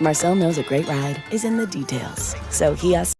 Marcel knows a great ride is in the details. So he asks,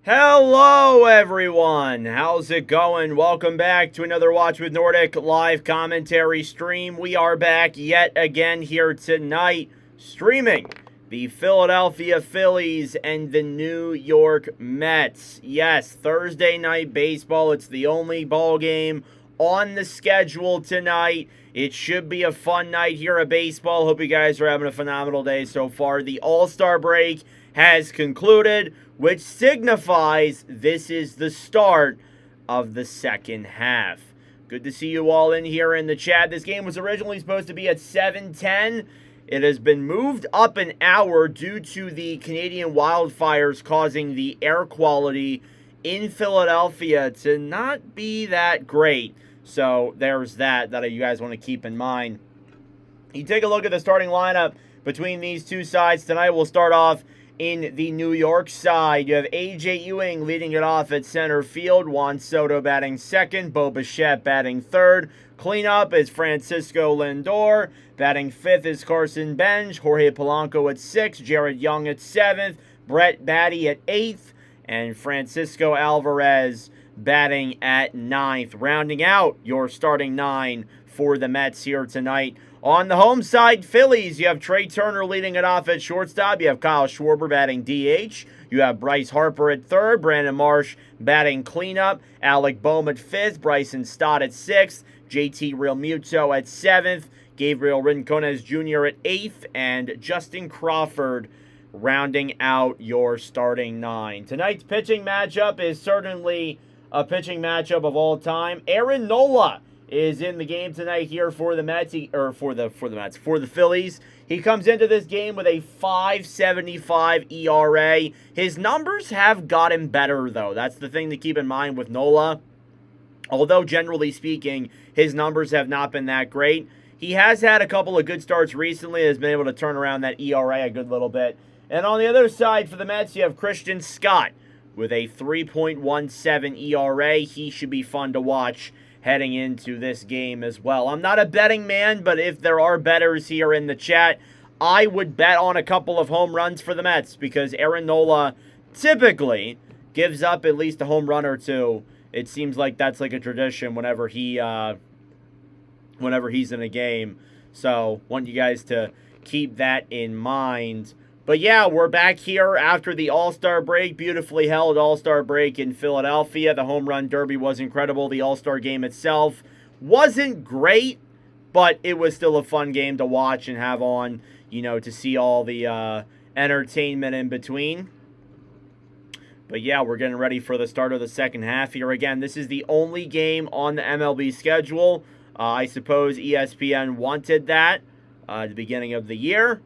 Hello everyone, how's it going? Welcome back to another Watch with Nordic live commentary stream. We are back yet again here tonight, streaming the Philadelphia Phillies and the New York Mets. Yes, Thursday night baseball, it's the only ball game on the schedule tonight. It should be a fun night here at baseball. Hope you guys are having a phenomenal day so far. The All-Star break has concluded, which signifies this is the start of the second half. Good to see you all in here in the chat. This game was originally supposed to be at 7:10. It has been moved up an hour due to the Canadian wildfires causing the air quality in Philadelphia to not be that great. So there's that you guys want to keep in mind. You take a look at the starting lineup between these two sides tonight. We'll start off in the New York side. You have A.J. Ewing leading it off at center field. Juan Soto batting second. Bo Bichette batting third. Cleanup is Francisco Lindor. Batting fifth is Carson Bench. Jorge Polanco at sixth. Jared Young at seventh. Brett Baty at eighth. And Francisco Alvarez batting at ninth. Rounding out your starting nine for the Mets here tonight. On the home side, Phillies, you have Trey Turner leading it off at shortstop. You have Kyle Schwarber batting DH. You have Bryce Harper at third. Brandon Marsh batting cleanup. Alec Boehm at fifth. Bryson Stott at sixth. JT Realmuto at seventh. Gabriel Rincones Jr. at eighth. And Justin Crawford rounding out your starting nine. Tonight's pitching matchup is certainly a pitching matchup of all time. Aaron Nola is in the game tonight here for the Mets, for the Phillies. He comes into this game with a 5.75 ERA. His numbers have gotten better, though. That's the thing to keep in mind with Nola. Although, generally speaking, his numbers have not been that great. He has had a couple of good starts recently, has been able to turn around that ERA a good little bit. And on the other side for the Mets, you have Christian Scott with a 3.17 ERA. He should be fun to watch heading into this game as well. I'm not a betting man, but if there are bettors here in the chat, I would bet on a couple of home runs for the Mets because Aaron Nola typically gives up at least a home run or two. It seems like that's like a tradition whenever he's in a game. So, want you guys to keep that in mind. But yeah, we're back here after the All-Star break, beautifully held All-Star break in Philadelphia. The home run derby was incredible. The All-Star game itself wasn't great, but it was still a fun game to watch and have on, to see all the entertainment in between. But yeah, we're getting ready for the start of the second half here. Again, this is the only game on the MLB schedule. I suppose ESPN wanted that at the beginning of the year.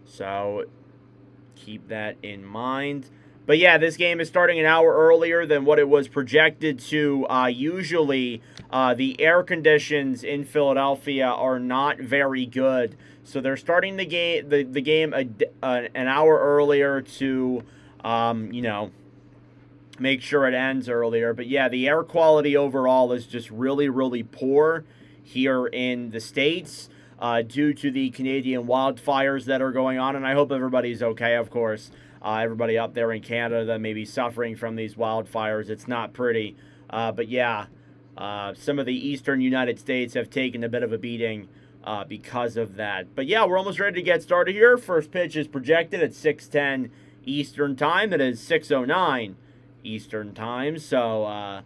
So keep that in mind. But yeah, this game is starting an hour earlier than what it was projected to. Usually, the air conditions in Philadelphia are not very good. So they're starting the game an hour earlier to, make sure it ends earlier. But yeah, the air quality overall is just really, really poor here in the States. Due to the Canadian wildfires that are going on. And I hope everybody's okay, of course. Everybody up there in Canada that may be suffering from these wildfires. It's not pretty. But yeah, some of the eastern United States have taken a bit of a beating because of that. But yeah, we're almost ready to get started here. First pitch is projected at 6:10 Eastern Time. That is 6:09 Eastern Time. So,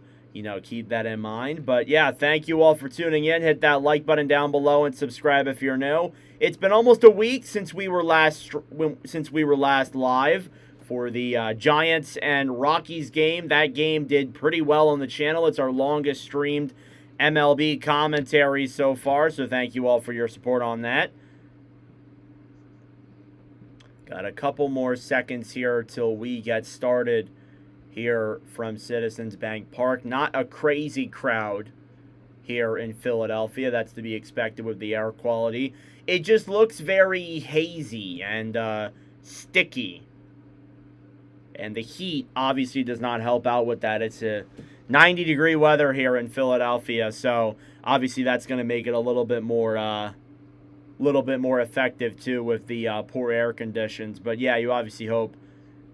keep that in mind. But yeah, thank you all for tuning in. Hit that like button down below and subscribe if you're new. It's been almost a week since we were last live for the Giants and Rockies game. That game did pretty well on the channel. It's our longest streamed MLB commentary so far, so thank you all for your support on that. Got a couple more seconds here till we get started here from Citizens Bank Park. Not a crazy crowd here in Philadelphia. That's to be expected with the air quality. It just looks very hazy and sticky. And the heat obviously does not help out with that. It's a 90-degree weather here in Philadelphia, so obviously that's going to make it a little bit more effective too with the poor air conditions. But yeah, you obviously hope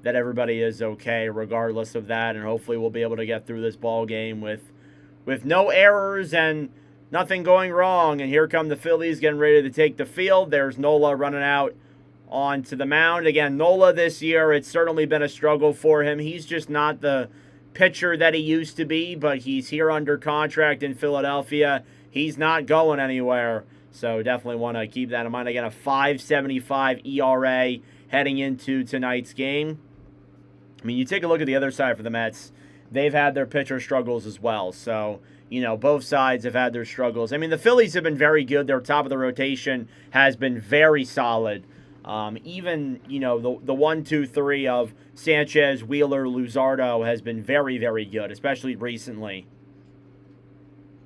that everybody is okay regardless of that, and hopefully we'll be able to get through this ball game with no errors and nothing going wrong. And here come the Phillies getting ready to take the field. There's Nola running out onto the mound. Again, Nola this year, it's certainly been a struggle for him. He's just not the pitcher that he used to be, but he's here under contract in Philadelphia. He's not going anywhere, so definitely want to keep that in mind. Again, a 5.75 ERA heading into tonight's game. I mean, you take a look at the other side for the Mets. They've had their pitcher struggles as well, so both sides have had their struggles. I mean, the Phillies have been very good. Their top of the rotation has been very solid. Even, the 1, 2, 3 of Sanchez, Wheeler, Luzardo has been very, very good, especially recently.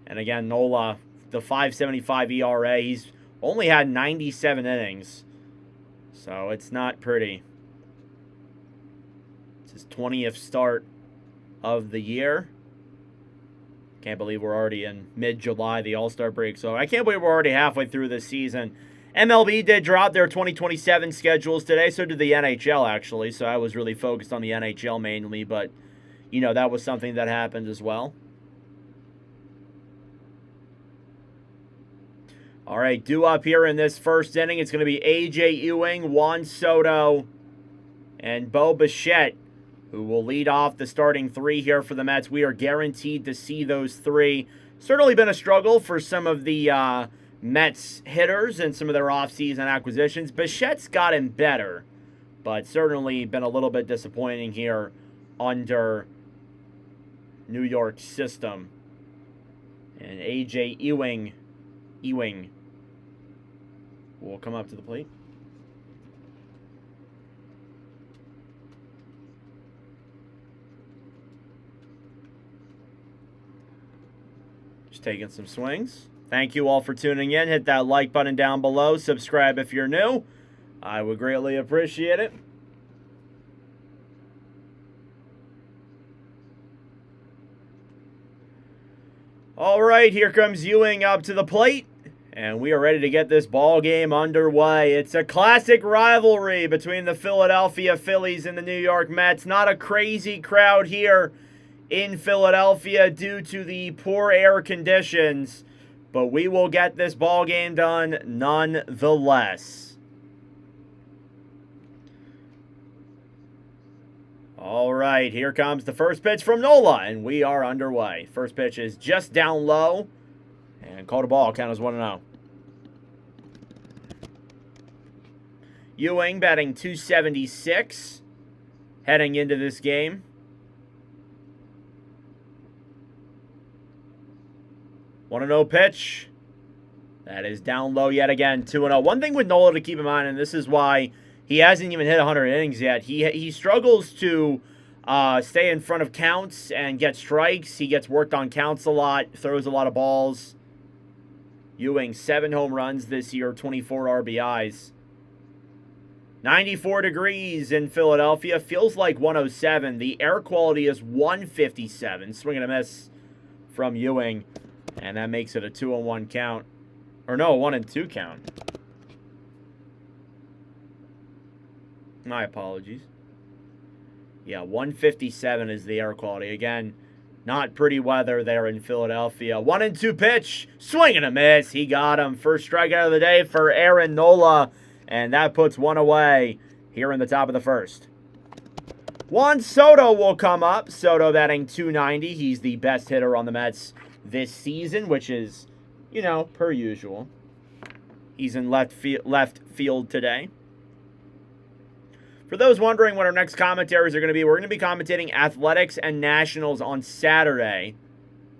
And again, Nola, the 5.75 ERA, he's only had 97 innings. So it's not pretty. It's his 20th start of the year. Can't believe we're already in mid-July, the All-Star break. So I can't believe we're already halfway through this season. MLB did drop their 2027 schedules today. So did the NHL, actually. So I was really focused on the NHL mainly. But, that was something that happened as well. All right, due up here in this first inning, it's going to be A.J. Ewing, Juan Soto, and Bo Bichette, who will lead off the starting three here for the Mets. We are guaranteed to see those three. Certainly been a struggle for some of the Mets hitters and some of their offseason acquisitions. Bichette's gotten better, but certainly been a little bit disappointing here under New York's system. And A.J. Ewing will come up to the plate. Just taking some swings. Thank you all for tuning in. Hit that like button down below. Subscribe if you're new. I would greatly appreciate it. All right, here comes Ewing up to the plate. And we are ready to get this ball game underway. It's a classic rivalry between the Philadelphia Phillies and the New York Mets. Not a crazy crowd here in Philadelphia due to the poor air conditions, but we will get this ball game done nonetheless. All right, here comes the first pitch from Nola, and we are underway. First pitch is just down low. And called a ball, count as 1-0. Ewing batting .276 heading into this game. 1-0 pitch. That is down low yet again, 2-0. One thing with Nola to keep in mind, and this is why he hasn't even hit 100 innings yet, he struggles to stay in front of counts and get strikes. He gets worked on counts a lot, throws a lot of balls. Ewing, 7 home runs this year, 24 RBIs. 94 degrees in Philadelphia. Feels like 107. The air quality is 157. Swing and a miss from Ewing. And that makes it a 2-1 count. Or no, 1-2 count. My apologies. Yeah, 157 is the air quality. Again, not pretty weather there in Philadelphia. 1-2 pitch. Swing and a miss. He got him. First strikeout of the day for Aaron Nola. And that puts one away here in the top of the first. Juan Soto will come up. Soto batting .290. He's the best hitter on the Mets this season, which is, per usual. He's in left field today. For those wondering what our next commentaries are going to be, we're going to be commentating Athletics and Nationals on Saturday.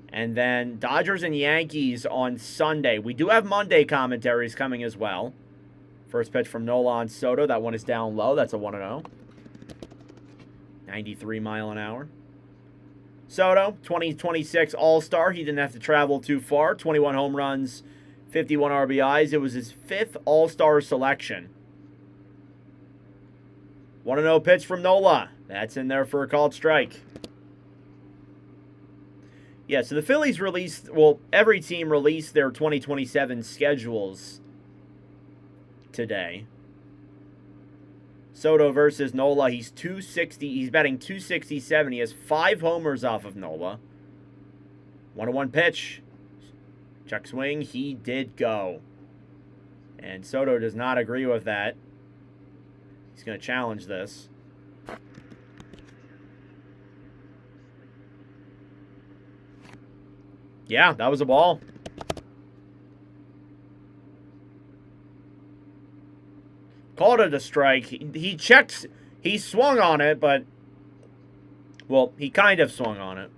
And then Dodgers and Yankees on Sunday. We do have Monday commentaries coming as well. First pitch from Nola on Soto. That one is down low. That's a 1-0. 93 mile an hour. Soto, 2026 All-Star. He didn't have to travel too far. 21 home runs, 51 RBIs. It was his 5th All-Star selection. 1-0 pitch from Nola. That's in there for a called strike. Yeah, so the Phillies released, every team released their 2027 schedules today. Soto versus Nola. He's 260. He's batting 267. He has 5 homers off of Nola. 1-1 pitch. Check swing. He did go. And Soto does not agree with that. He's going to challenge this. Yeah, that was a ball. Called it a strike. He checked. He swung on it, but... Well, he kind of swung on it.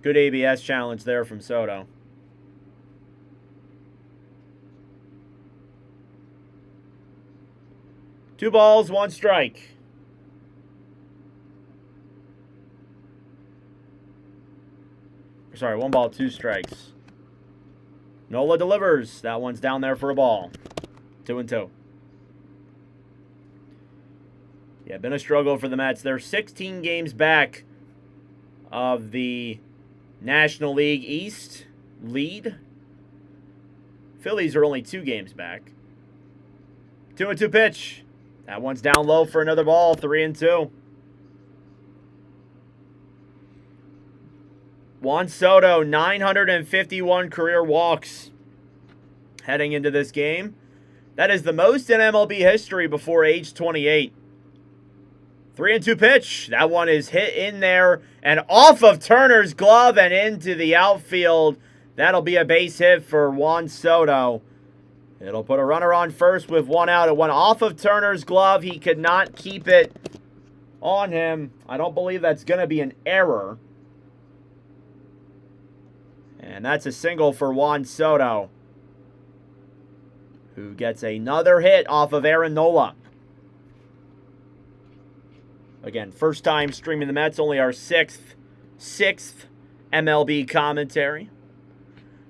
Good ABS challenge there from Soto. Two balls, 1 strike. Sorry, 1 ball, 2 strikes. Nola delivers. That one's down there for a ball. 2-2. Yeah, been a struggle for the Mets. They're 16 games back of the National League East lead. Phillies are only 2 games back. 2-2 pitch. That one's down low for another ball. 3-2. Juan Soto, 951 career walks heading into this game. That is the most in MLB history before age 28. 3-2 pitch. That one is hit in there and off of Turner's glove and into the outfield. That'll be a base hit for Juan Soto. It'll put a runner on first with 1 out. It went off of Turner's glove. He could not keep it on him. I don't believe that's going to be an error. And that's a single for Juan Soto, who gets another hit off of Aaron Nola. Again, first time streaming the Mets, only our sixth MLB commentary.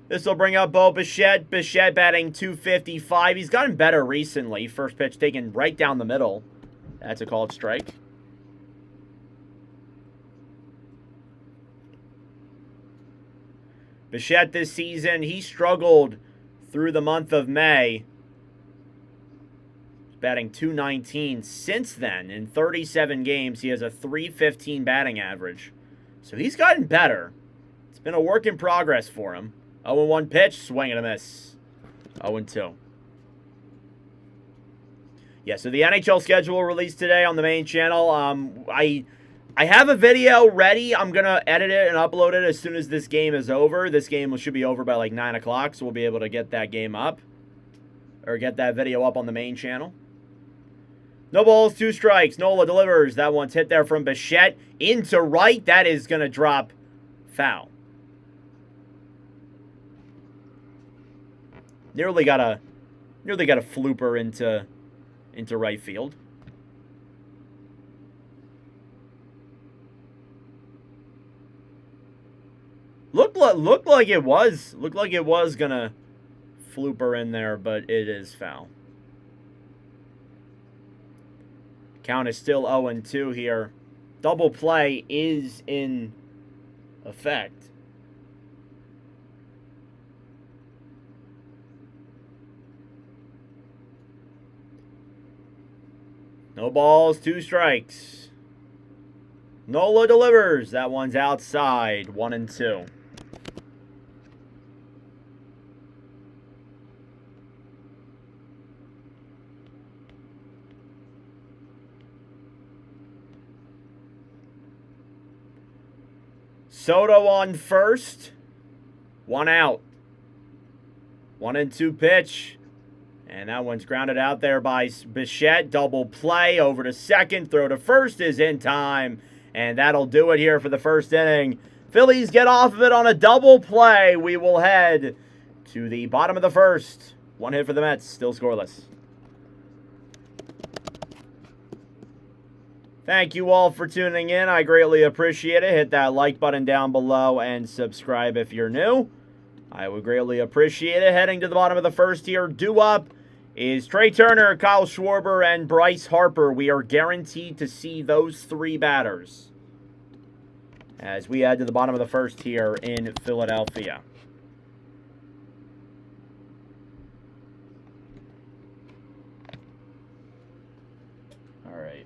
This will bring up Bo Bichette. Bichette batting 255. He's gotten better recently. First pitch taken right down the middle. That's a called strike. Bichette this season, he struggled through the month of May. He's batting 219. Since then, in 37 games, he has a 315 batting average. So he's gotten better. It's been a work in progress for him. 0-1 pitch, swing and a miss. 0-2. Yeah, so the NHL schedule released today on the main channel. I have a video ready. I'm going to edit it and upload it as soon as this game is over. This game should be over by like 9 o'clock, so we'll be able to get that game up. Or get that video up on the main channel. No balls, 2 strikes. Nola delivers. That one's hit there from Bichette into right. That is going to drop foul. Nearly got a flooper into right field. Looked like it was gonna flooper in there, but it is foul. Count is still 0-2 here. Double play is in effect. No balls, 2 strikes. Nola delivers. That one's outside. 1-2. Soto on first. 1 out. 1-2 pitch. And that one's grounded out there by Bichette. Double play over to second. Throw to first is in time. And that'll do it here for the first inning. Phillies get off of it on a double play. We will head to the bottom of the first. 1 hit for the Mets. Still scoreless. Thank you all for tuning in. I greatly appreciate it. Hit that like button down below and subscribe if you're new. I would greatly appreciate it. Heading to the bottom of the first here, due up is Trey Turner, Kyle Schwarber, and Bryce Harper. We are guaranteed to see those 3 batters as we head to the bottom of the first here in Philadelphia. right.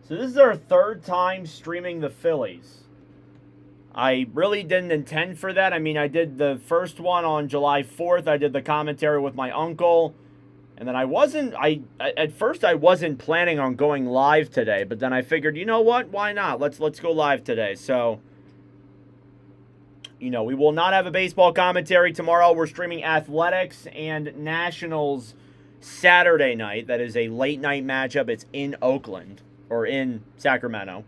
So this is our third time streaming the Phillies. I really didn't intend for that. I mean, I did the first one on July 4th. I did the commentary with my uncle. And then at first I wasn't planning on going live today, but then I figured, you know what? Why not? Let's go live today. So, we will not have a baseball commentary tomorrow. We're streaming Athletics and Nationals Saturday night. That is a late night matchup. It's in Oakland, or in Sacramento.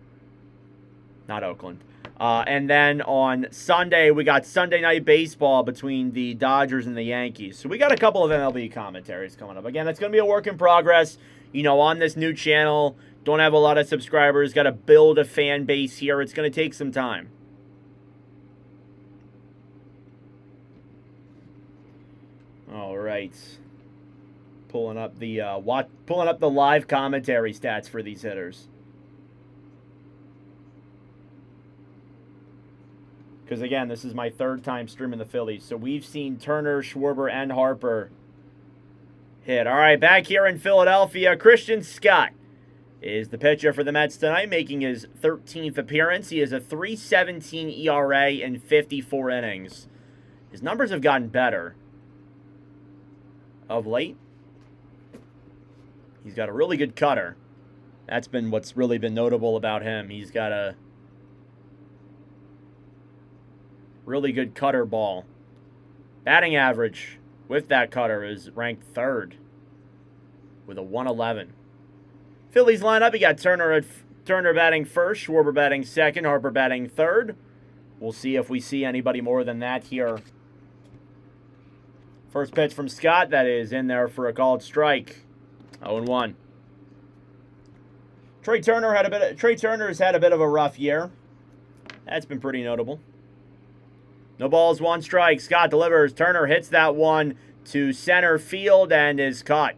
Not Oakland. And then on Sunday, we got Sunday Night Baseball between the Dodgers and the Yankees. So we got a couple of MLB commentaries coming up. Again, that's going to be a work in progress. On this new channel, don't have a lot of subscribers. Got to build a fan base here. It's going to take some time. All right. Pulling up the live commentary stats for these hitters. Because, again, this is my third time streaming the Phillies. So we've seen Turner, Schwarber, and Harper hit. All right, back here in Philadelphia, Christian Scott is the pitcher for the Mets tonight, making his 13th appearance. He has a 3.17 ERA in 54 innings. His numbers have gotten better of late. He's got a really good cutter. That's been what's really been notable about him. He's got a really good cutter ball. Batting average with that cutter is ranked third with a 111. Phillies lineup, you got Turner batting first, Schwarber batting second, Harper batting third. We'll see if we see anybody more than that here. First pitch from Scott, that is in there for a called strike. 0-1. Trey Turner has had a bit of a rough year. That's been pretty notable. No balls, one strike. Scott delivers. Turner hits that one to center field and is caught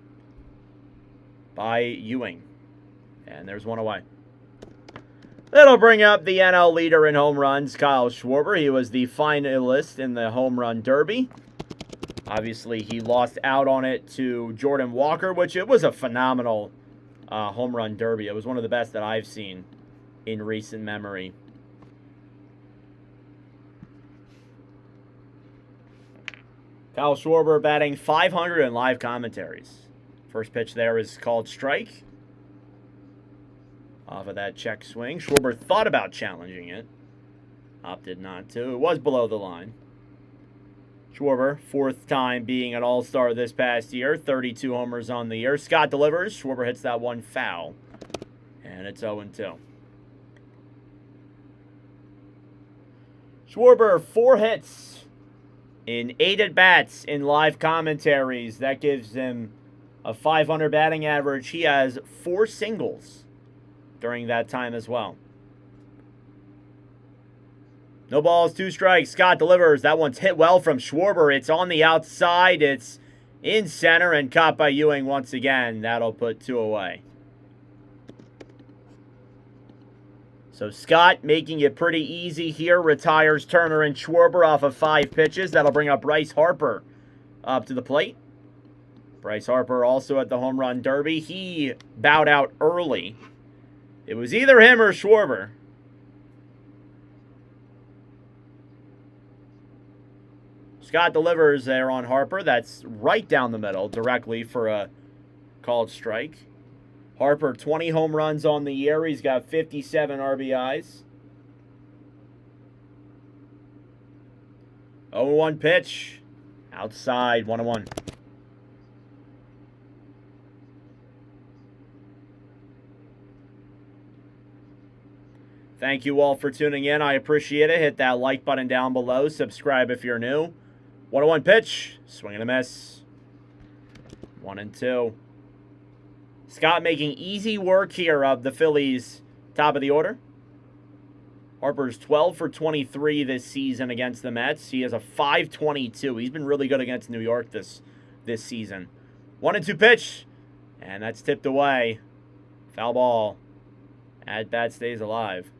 by Ewing. And there's one away. That'll bring up the NL leader in home runs, Kyle Schwarber. He was the finalist in the home run derby. Obviously, he lost out on it to Jordan Walker, which it was a phenomenal home run derby. It was one of the best that I've seen in recent memory. Kyle Schwarber batting .500 in live commentaries. First pitch there is called strike. Off of that check swing. Schwarber thought about challenging it. Opted not to. It was below the line. Schwarber, fourth time being an all-star this past year. 32 homers on the year. Scott delivers. Schwarber hits that one foul. And it's 0-2. Schwarber, 4 hits in 8 at-bats in live commentaries. That gives him a .500 batting average. He has 4 singles during that time as well. No balls, 2 strikes. Scott delivers. That one's hit well from Schwarber. It's on the outside. It's in center and caught by Ewing once again. That'll put 2 away. So Scott making it pretty easy here. Retires Turner and Schwarber off of 5 pitches. That'll bring up Bryce Harper up to the plate. Bryce Harper also at the home run derby. He bowed out early. It was either him or Schwarber. Scott delivers there on Harper. That's right down the middle, directly for a called strike. Harper, 20 home runs on the year. He's got 57 RBIs. 0-1 pitch. Outside, 1-1. Thank you all for tuning in. I appreciate it. Hit that like button down below. Subscribe if you're new. 1-1 pitch. Swing and a miss. 1-2. Scott making easy work here of the Phillies' top of the order. Harper's 12 for 23 this season against the Mets. He has a .522. He's been really good against New York this season. 1-2 pitch. And that's tipped away. Foul ball. At bat stays alive.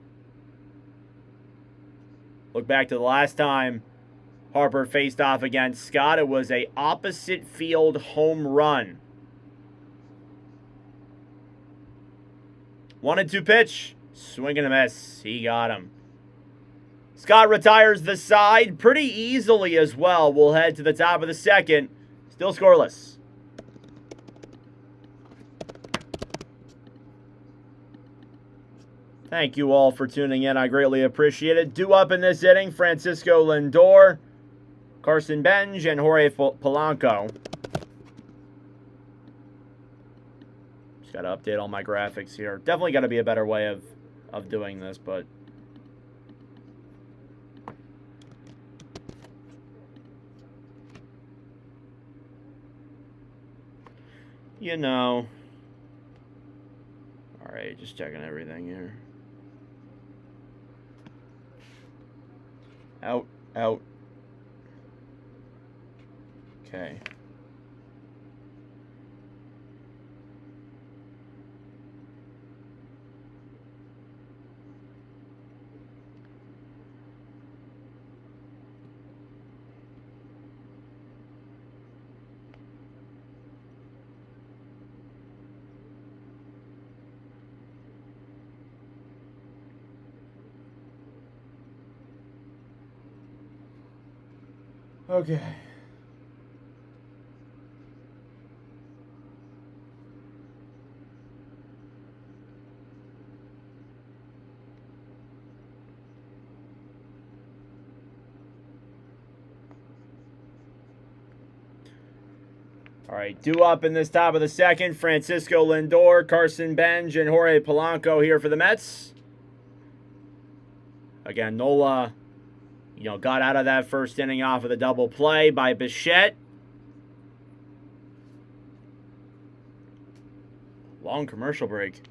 Look back to the last time Harper faced off against Scott. It was a opposite field home run. 1-2 pitch. Swing and a miss. He got him. Scott retires the side pretty easily as well. We'll head to the top of the second. Still scoreless. Thank you all for tuning in. I greatly appreciate it. Due up in this inning, Francisco Lindor, Carson Benj, and Jorge Polanco. Just got to update all my graphics here. Definitely got to be a better way of doing this, but... you know. Alright, just checking everything here. Out, out. Okay. Okay. All right, due up in this top of the second, Francisco Lindor, Carson Benj, and Jorge Polanco here for the Mets. Again, Nola, got out of that first inning off of the double play by Bichette. Long commercial break.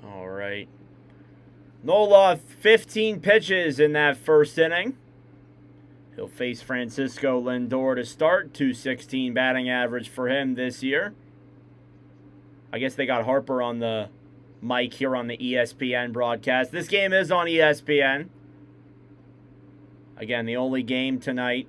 All right. Nola, 15 pitches in that first inning. He'll face Francisco Lindor to start. .216 batting average for him this year. I guess they got Harper on the mic here on the ESPN broadcast. This game is on ESPN. Again, the only game tonight.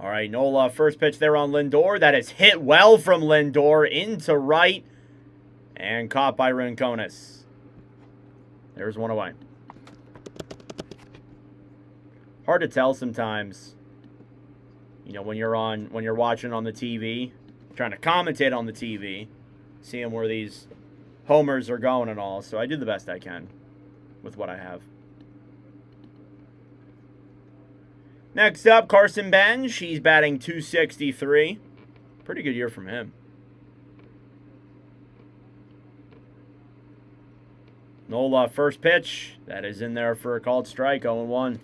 All right, Nola, first pitch there on Lindor. That is hit well from Lindor into right and caught by Rincones. There's one away. Hard to tell sometimes, when you're watching on the TV, trying to commentate on the TV, seeing where these homers are going and all. So I do the best I can with what I have. Next up, Carson Benj. He's batting .263. Pretty good year from him. Nola, first pitch. That is in there for a called strike, 0-1.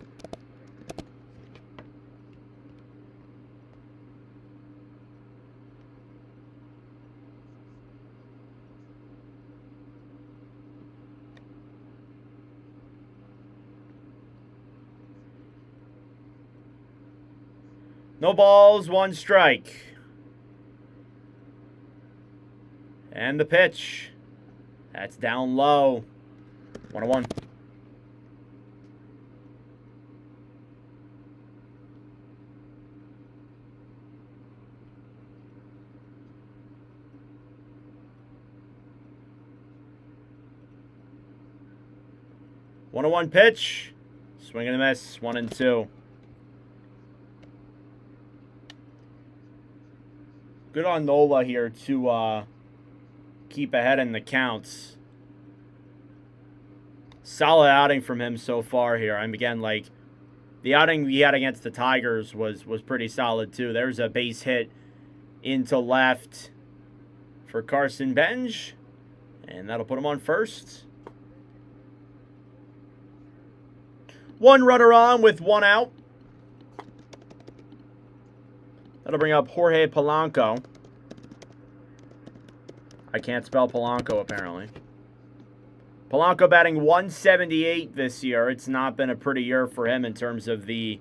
No balls, 1 strike. And the pitch. That's down low. 1-1. One pitch. Swing and a miss. 1-2. Good on Nola here to keep ahead in the counts. Solid outing from him so far here. And again, the outing he had against the Tigers was pretty solid too. There's a base hit into left for Carson Benj, and that'll put him on first. 1 runner on with 1 out. That'll bring up Jorge Polanco. I can't spell Polanco, apparently. Polanco batting 178 this year. It's not been a pretty year for him in terms of the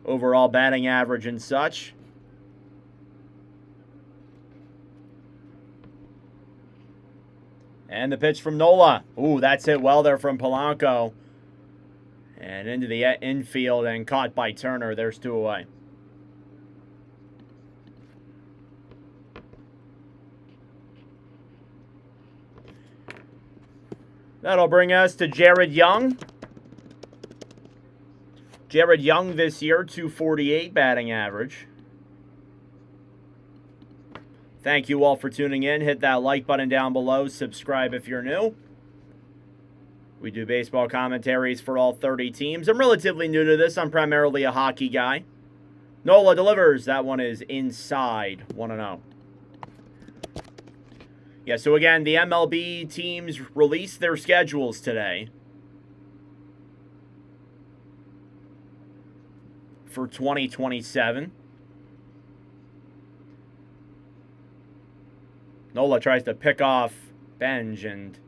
overall batting average and such. And the pitch from Nola. Ooh, that's hit well there from Polanco. And into the infield and caught by Turner. There's 2 away. That'll bring us to Jared Young. Jared Young this year, 248 batting average. Thank you all for tuning in. Hit that like button down below. Subscribe if you're new. We do baseball commentaries for all 30 teams. I'm relatively new to this. I'm primarily a hockey guy. Nola delivers. That one is inside. 1-0. Yeah, so again, the MLB teams released their schedules today for 2027. Nola tries to pick off Benj, and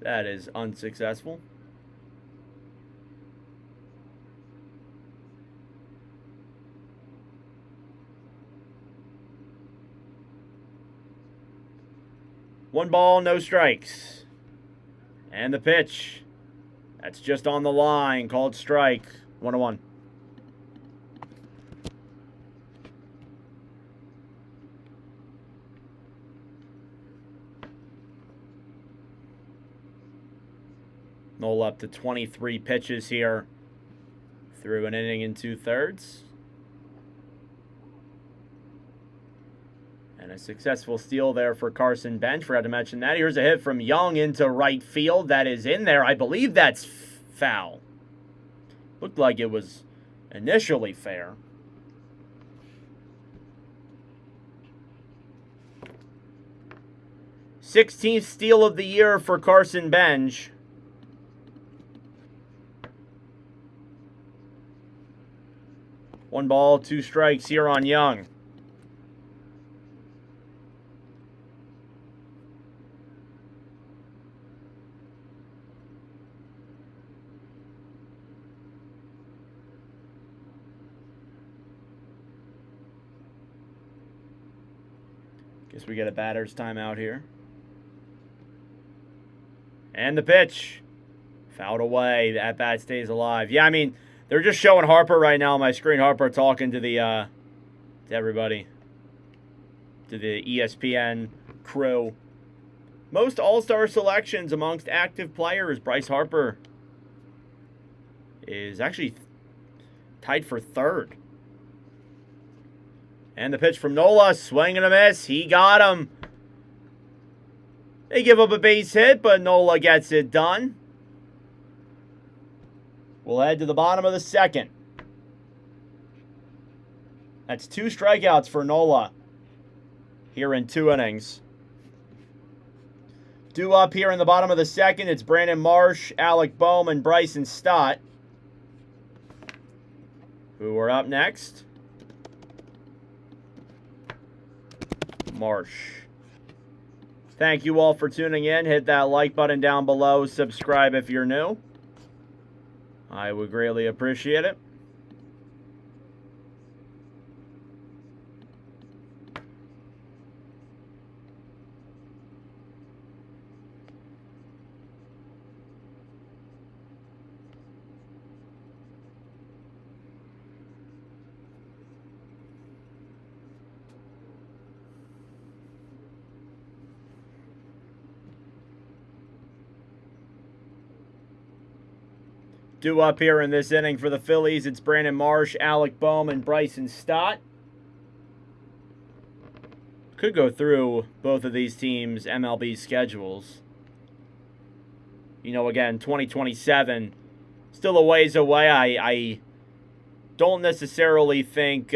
that is unsuccessful. One ball, no strikes. And the pitch. That's just on the line, called strike. 1-1. Nola up to 23 pitches here through an inning and 2/3. And a successful steal there for Carson Bench. Forgot to mention that. Here's a hit from Young into right field. That is in there. I believe that's foul. Looked like it was initially fair. #16th steal of the year for Carson Bench. One ball, 2 strikes here on Young. Guess we get a batter's timeout here. And the pitch. Fouled away. That bat stays alive. Yeah, I mean, they're just showing Harper right now on my screen. Harper talking to the to everybody. To the ESPN crew. Most all-star selections amongst active players. Bryce Harper is actually tied for 3rd. And the pitch from Nola, swing and a miss. He got him. They give up a base hit, but Nola gets it done. We'll head to the bottom of the 2nd. That's 2 strikeouts for Nola here in 2 innings. Due up here in the bottom of the 2nd, it's Brandon Marsh, Alec Boehm, and Bryson Stott, who are up next. Marsh. Thank you all for tuning in. Hit that like button down below. Subscribe if you're new. I would greatly appreciate it. Due up here in this inning for the Phillies, it's Brandon Marsh, Alec Boehm, and Bryson Stott. Could go through both of these teams' MLB schedules. You know, again, 2027, still a ways away. I don't necessarily think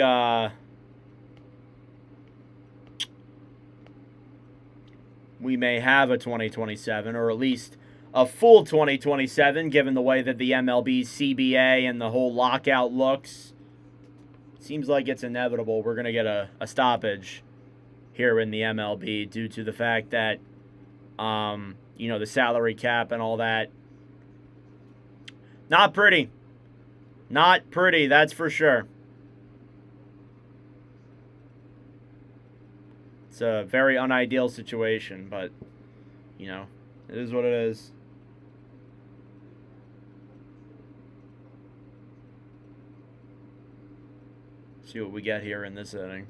we may have a 2027, or at least a full 2027, given the way that the MLB, CBA, and the whole lockout looks. Seems like it's inevitable we're going to get a stoppage here in the MLB due to the fact that you know, the salary cap and all that. Not pretty. Not pretty, that's for sure. It's a very unideal situation, but, you know, it is what it is. See what we get here in this inning.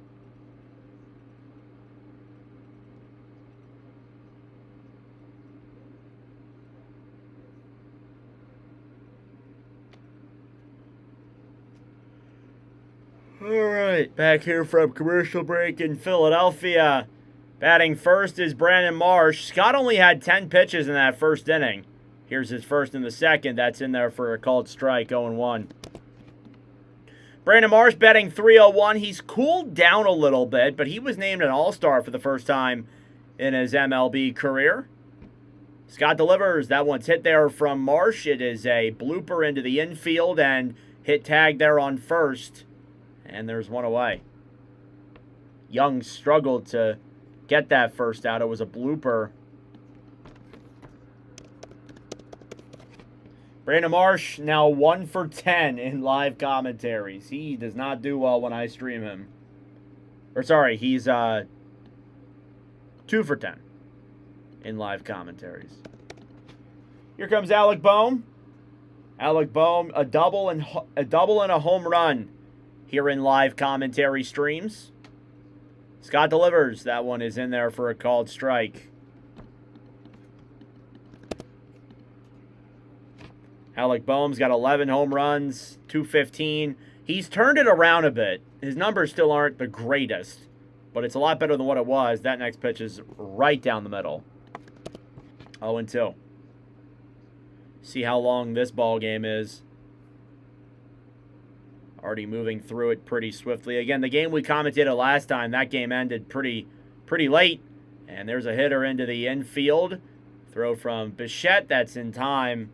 All right, back here from commercial break in Philadelphia. Batting first is Brandon Marsh. Scott only had 10 pitches in that first inning. Here's his first in the second. That's in there for a called strike, 0-1. Brandon Marsh batting .301. He's cooled down a little bit, but he was named an All-Star for the first time in his MLB career. Scott delivers. That one's hit there from Marsh. It is a blooper into the infield and hit tag there on first. And there's one away. Young struggled to get that first out. It was a blooper. Brandon Marsh now 1 for 10 in live commentaries. He does not do well when I stream him. Or sorry, he's 2 for 10 in live commentaries. Here comes Alec Boehm. Alec Boehm, a double and a home run here in live commentary streams. Scott delivers. That one is in there for a called strike. Alec Boehm's got 11 home runs, 215. He's turned it around a bit. His numbers still aren't the greatest, but it's a lot better than what it was. That next pitch is right down the middle. 0-2. See how long this ball game is. Already moving through it pretty swiftly. Again, the game we commentated last time, that game ended pretty late. And there's a hitter into the infield. Throw from Bichette. That's in time.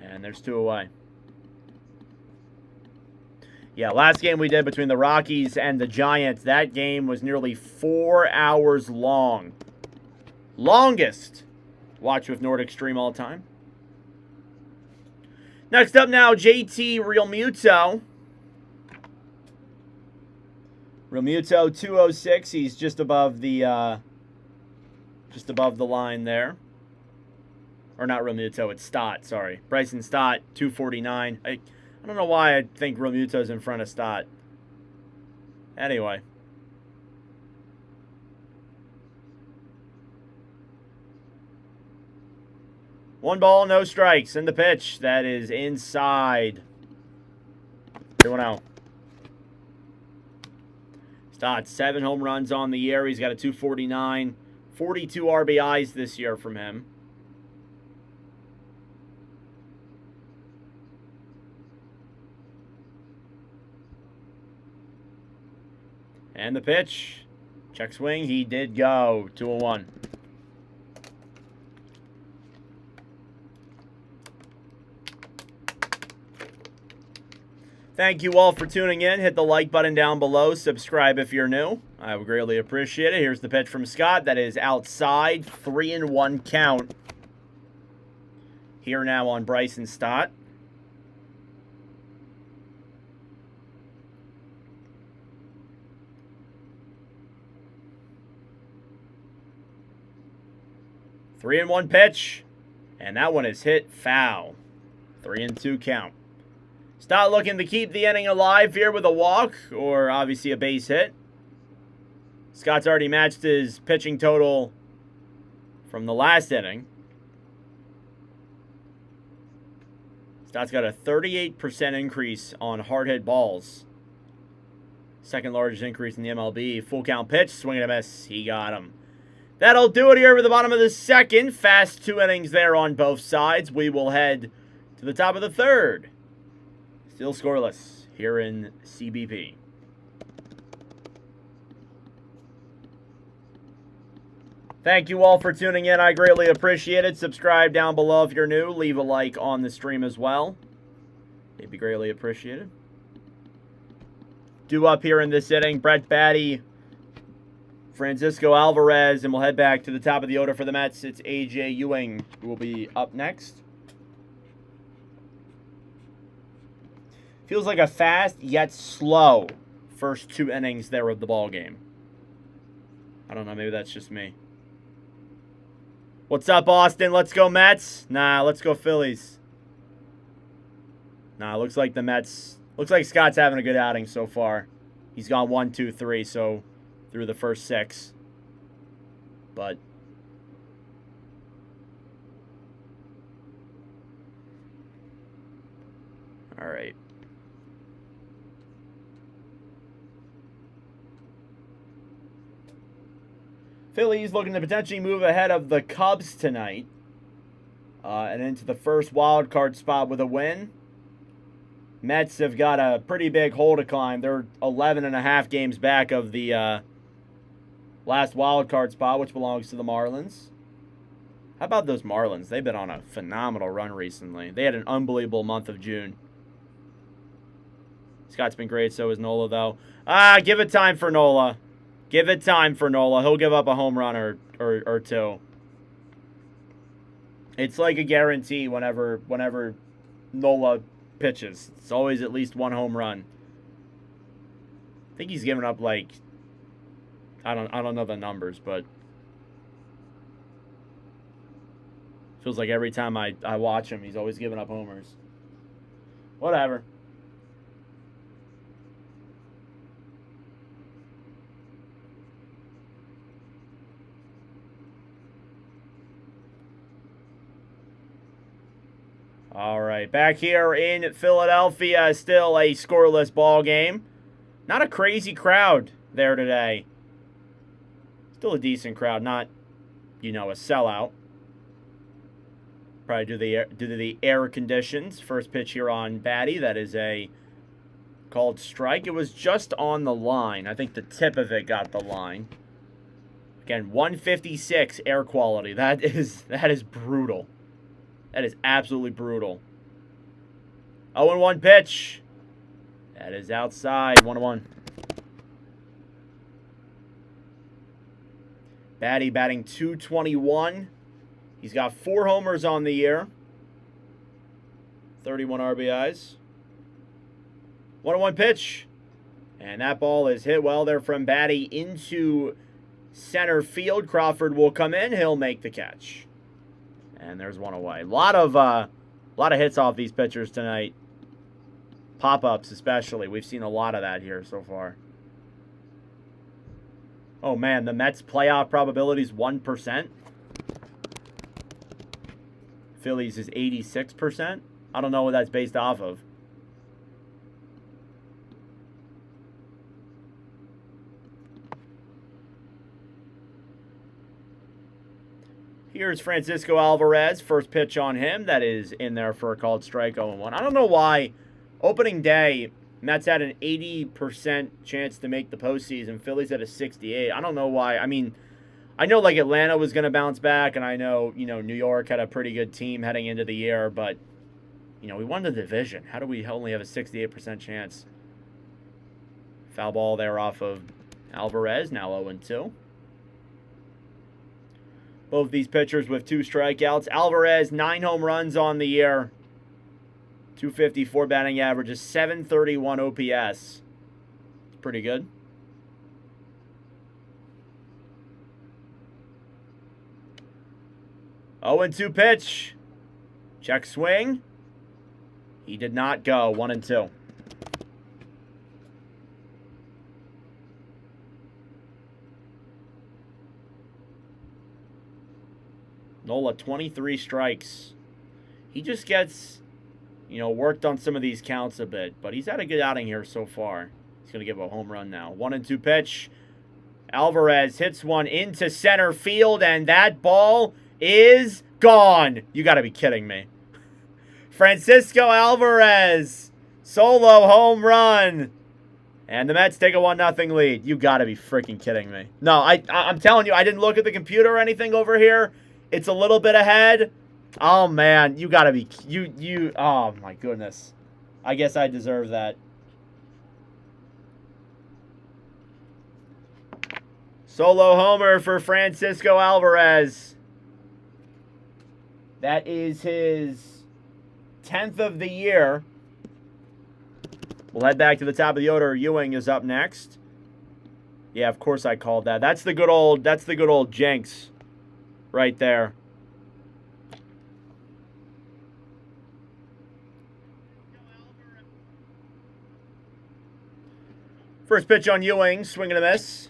And there's 2 away. Yeah, last game we did between the Rockies and the Giants, that game was nearly 4 hours long. Longest watch with Nordic Stream all time. Next up now, JT Realmuto. Realmuto 206. He's just above the line there. Or not Realmuto, it's Stott, sorry. Bryson Stott, 249. I don't know why I think Realmuto's in front of Stott. Anyway. One ball, no strikes. In the pitch. That is inside. 2-0. Stott, 7 home runs on the year. He's got a 249. 42 RBIs this year from him. And the pitch. Check swing. He did go. 2-1. Thank you all for tuning in. Hit the like button down below. Subscribe if you're new. I would greatly appreciate it. Here's the pitch from Scott. That is outside. 3-1 count. Here now on Bryson Stott. Three and 1 pitch, and that one is hit foul. 3-2 count. Stott looking to keep the inning alive here with a walk, or obviously a base hit. Scott's already matched his pitching total from the last inning. Stott's got a 38% increase on hard hit balls. Second largest increase in the MLB. Full count pitch, swing and a miss. He got him. That'll do it here over the bottom of the second. Fast 2 innings there on both sides. We will head to the top of the third. Still scoreless here in CBP. Thank you all for tuning in. I greatly appreciate it. Subscribe down below if you're new. Leave a like on the stream as well. It'd be greatly appreciated. Due up here in this inning, Brett Baty, Francisco Alvarez, and we'll head back to the top of the order for the Mets. It's A.J. Ewing who will be up next. Feels like a fast yet slow first 2 innings there of the ball game. I don't know, maybe that's just me. What's up, Austin? Let's go Mets? Nah, let's go Phillies. Nah, looks like the Mets. Looks like Scott's having a good outing so far. He's gone 1, 2, 3, so through the first 6. But all right. Phillies looking to potentially move ahead of the Cubs tonight and into the first wild card spot with a win. Mets have got a pretty big hole to climb. They're 11.5 games back of the last wild card spot, which belongs to the Marlins. How about those Marlins? They've been on a phenomenal run recently. They had an unbelievable month of June. Scott's been great, so is Nola, though. Give it time for Nola. Give it time for Nola. He'll give up a home run or 2. It's like a guarantee whenever Nola pitches. It's always at least 1 home run. I think he's given up like I don't know the numbers, but feels like every time I watch him, he's always giving up homers. Whatever. All right, back here in Philadelphia, still a scoreless ball game. Not a crazy crowd there today. Still a decent crowd, not, a sellout. Probably due to the air conditions. First pitch here on Batty. That is a called strike. It was just on the line. I think the tip of it got the line. Again, 156 air quality. That is brutal. That is absolutely brutal. 0-1 pitch. That is outside. 1-1. Batty batting .221. He's got 4 homers on the year. 31 RBIs. 1-1 pitch. And that ball is hit well there from Batty into center field. Crawford will come in. He'll make the catch. And there's one away. A lot of hits off these pitchers tonight. Pop-ups especially. We've seen a lot of that here so far. Oh, man. The Mets' playoff probability is 1%. Phillies is 86%. I don't know what that's based off of. Here's Francisco Alvarez. First pitch on him. That is in there for a called strike 0-1. I don't know why. Opening day, Mets had an 80% chance to make the postseason. Phillies had a 68%. I don't know why. I mean, I know like Atlanta was going to bounce back, and I know, New York had a pretty good team heading into the year, but, we won the division. How do we only have a 68% chance? Foul ball there off of Alvarez, now 0-2. Both these pitchers with 2 strikeouts. Alvarez, 9 home runs on the year. 254 batting average, a 731 OPS. It's pretty good. Oh, and 2 pitch. Check swing. He did not go. 1-2. Nola, 23 strikes. He just gets, worked on some of these counts a bit, but he's had a good outing here so far. He's going to give a home run now. 1-2 pitch. Alvarez hits one into center field, and that ball is gone. You got to be kidding me. Francisco Alvarez, solo home run. And the Mets take a 1-0 lead. You got to be freaking kidding me. No, I'm telling you, I didn't look at the computer or anything over here. It's a little bit ahead. Oh, man. You got to be... Oh, my goodness. I guess I deserve that. Solo homer for Francisco Alvarez. That is his 10th of the year. We'll head back to the top of the order. Ewing is up next. Yeah, of course I called that. That's the good old jinx right there. First pitch on Ewing, swing and a miss.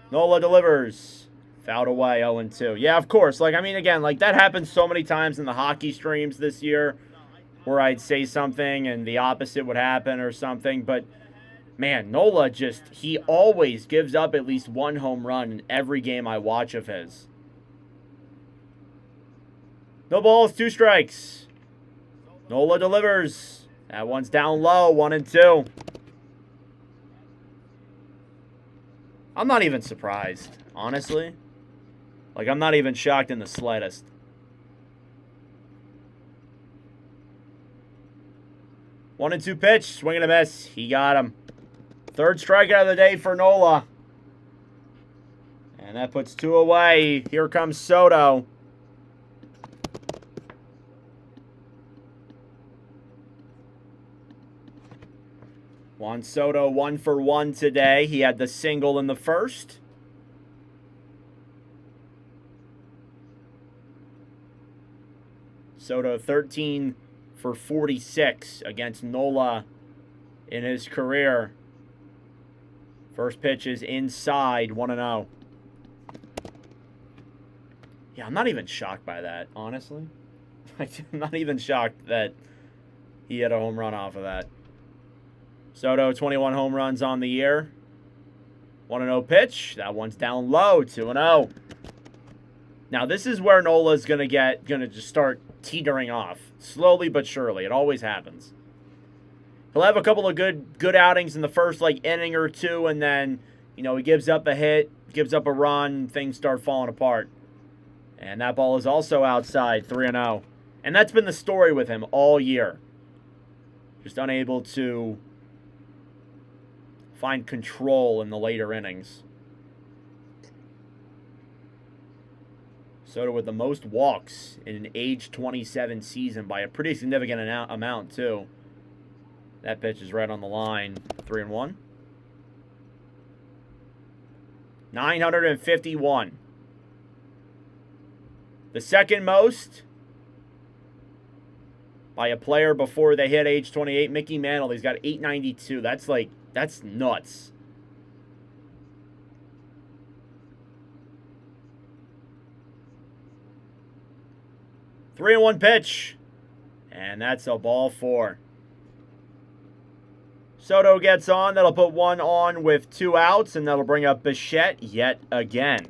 Nola delivers. Fouled away, 0-2. Yeah, of course. Like, I mean, again, like, that happens so many times in the hockey streams this year where I'd say something and the opposite would happen or something. But, man, Nola just, he always gives up at least one home run in every game I watch of his. No balls, 2 strikes. Nola delivers. That one's down low, 1-2. I'm not even surprised, honestly. Like, I'm not even shocked in the slightest. One and 2 pitch, swing and a miss. He got him. 3rd strikeout of the day for Nola. And that puts 2 away. Here comes Soto. Juan Soto 1 for 1 today. He had the single in the first. Soto 13 for 46 against Nola in his career. First pitch is inside, 1-0. Yeah, I'm not even shocked by that, honestly. I'm not even shocked that he had a home run off of that. Soto, 21 home runs on the year. 1-0 pitch. That one's down low, 2-0. Now, this is where Nola's going to just start teetering off. Slowly but surely. It always happens. He'll have a couple of good outings in the first, like, inning or two, and then, you know, he gives up a hit, gives up a run, things start falling apart. And that ball is also outside, 3-0. And that's been the story with him all year. Just unable to find control in the later innings. Soto with the most walks in an age 27 season by a pretty significant amount, too. That pitch is right on the line. 3-1. 951. The second most by a player before they hit age 28. Mickey Mantle, he's got 892. That's nuts. Three and 1 pitch. And that's a ball 4. Soto gets on. That'll put 1 on with 2 outs, and that'll bring up Bichette yet again.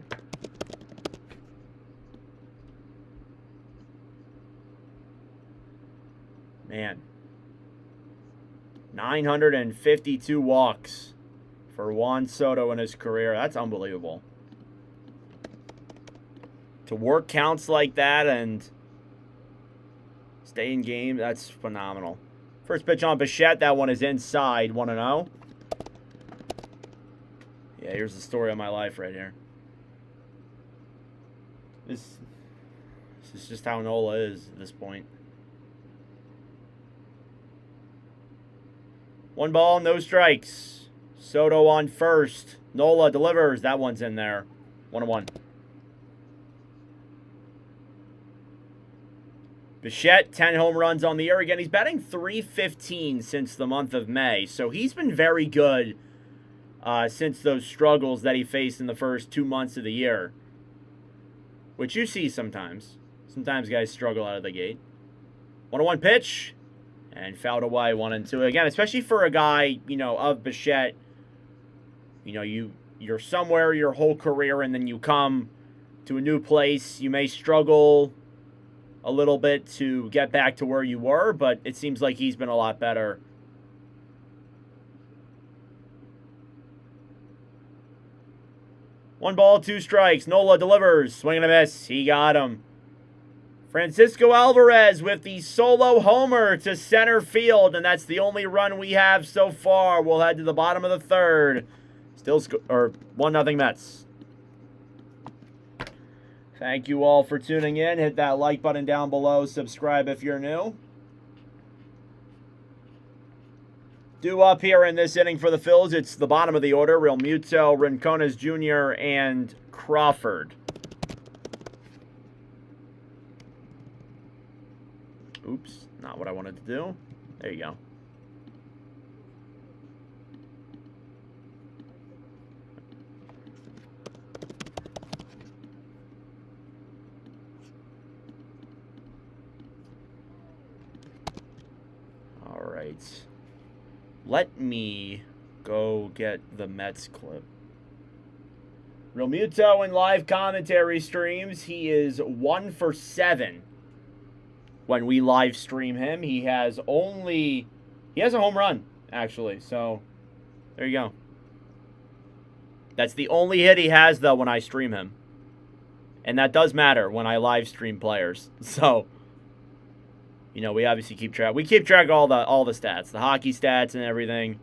Man. 952 walks for Juan Soto in his career. That's unbelievable. To work counts like that and stay in game, that's phenomenal. First pitch on Bichette. That one is inside, 1-0. Yeah, here's the story of my life right here. This is just how Nola is at this point. 1 ball, no strikes. Soto on first. Nola delivers. That one's in there. 1-1. Bichette, 10 home runs on the year. Again, he's batting .315 since the month of May. So he's been very good since those struggles that he faced in the first 2 months of the year. Which you see sometimes. Sometimes guys struggle out of the gate. 1-1 pitch. And fouled away, 1-2. Again, especially for a guy, you know, of Bichette, you know, you're somewhere your whole career and then you come to a new place. You may struggle a little bit to get back to where you were, but it seems like he's been a lot better. 1 ball, 2 strikes. Nola delivers. Swing and a miss. He got him. Francisco Alvarez with the solo homer to center field, and that's the only run we have so far. We'll head to the bottom of the 3rd. Still 1-0 Mets. Thank you all for tuning in. Hit that like button down below. Subscribe if you're new. Due up here in this inning for the Phils, it's the bottom of the order. Realmuto, Rincones Jr., and Crawford. Oops, not what I wanted to do. There you go. All right. Let me go get the Mets clip. Realmuto in live commentary streams. He is 1 for 7 when we live stream him. He has a home run, actually. So, there you go. That's the only hit he has, though, when I stream him. And that does matter when I live stream players. So, you know, we obviously keep track. We keep track of all the stats, the hockey stats and everything.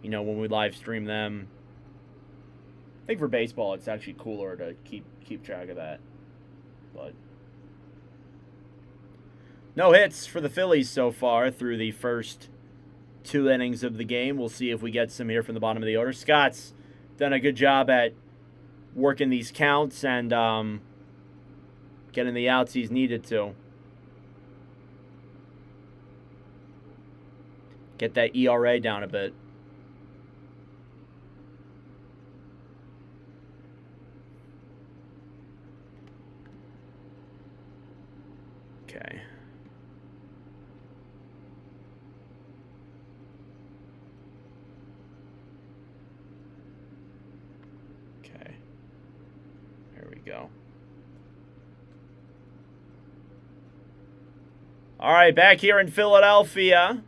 You know, when we live stream them. I think for baseball, it's actually cooler to keep track of that. But no hits for the Phillies so far through the first 2 innings of the game. We'll see if we get some here from the bottom of the order. Scott's done a good job at working these counts and getting the outs he's needed to. Get that ERA down a bit. Okay. Okay. There we go. All right, back here in Philadelphia.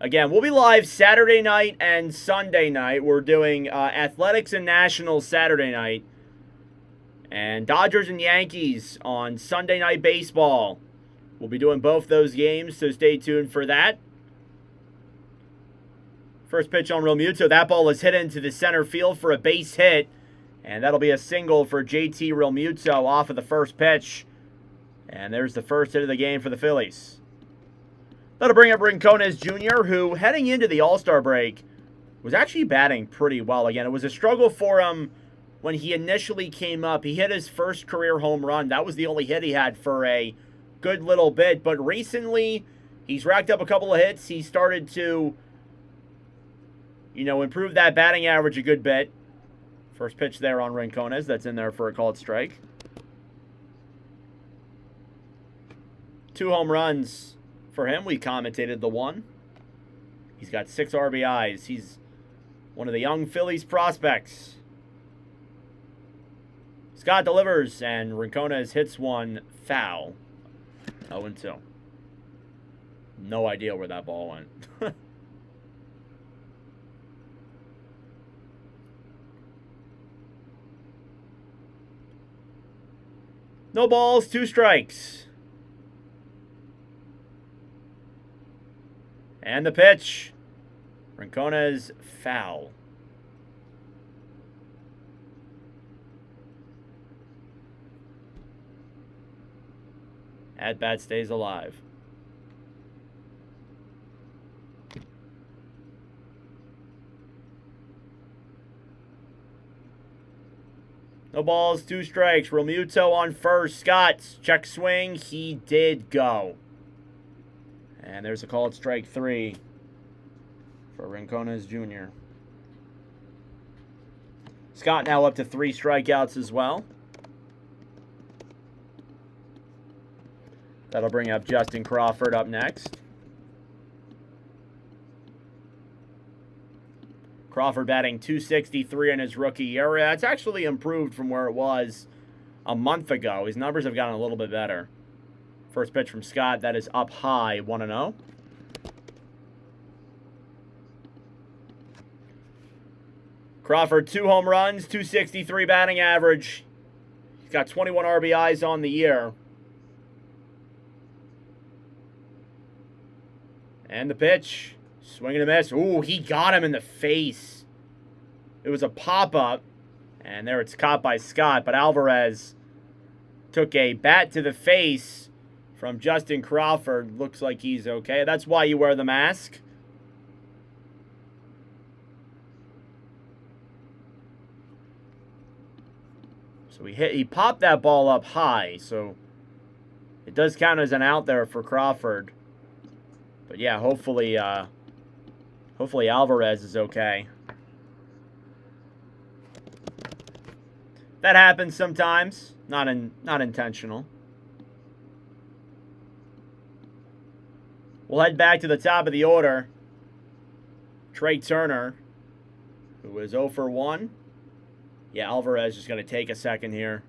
Again, we'll be live Saturday night and Sunday night. We're doing Athletics and Nationals Saturday night. And Dodgers and Yankees on Sunday Night Baseball. We'll be doing both those games, so stay tuned for that. First pitch on Realmuto. That ball is hit into the center field for a base hit. And that'll be a single for JT Realmuto off of the first pitch. And there's the first hit of the game for the Phillies. That'll bring up Rincones Jr., who, heading into the All-Star break, was actually batting pretty well. Again, it was a struggle for him when he initially came up. He hit his first career home run. That was the only hit he had for a good little bit. But recently, he's racked up a couple of hits. He started to, you know, improve that batting average a good bit. First pitch there on Rincones. That's in there for a called strike. 2 home runs for him. We commentated the one. He's got 6 RBIs. He's one of the young Phillies prospects. Scott delivers, and Rincones hits one foul. 0-2. No idea where that ball went. No balls, 2 strikes. And the pitch. Rincones foul. At bat stays alive. No balls, 2 strikes. Realmuto on first. Scott, check swing. He did go. And there's a called strike 3 for Rincones Jr. Scott now up to 3 strikeouts as well. That'll bring up Justin Crawford up next. Crawford batting .263 in his rookie year. It's actually improved from where it was a month ago. His numbers have gotten a little bit better. First pitch from Scott, that is up high, 1-0. Crawford, 2 home runs, 263 batting average. He's got 21 RBIs on the year. And the pitch. Swing and a miss. Ooh, he got him in the face. It was a pop-up. And there it's caught by Scott. But Alvarez took a bat to the face from Justin Crawford. Looks like he's okay. That's why you wear the mask. So he popped that ball up high. So it does count as an out there for Crawford. But yeah, hopefully Alvarez is okay. That happens sometimes. Not intentional. We'll head back to the top of the order. Trey Turner, who is 0 for 1. Yeah, Alvarez is going to take a second here.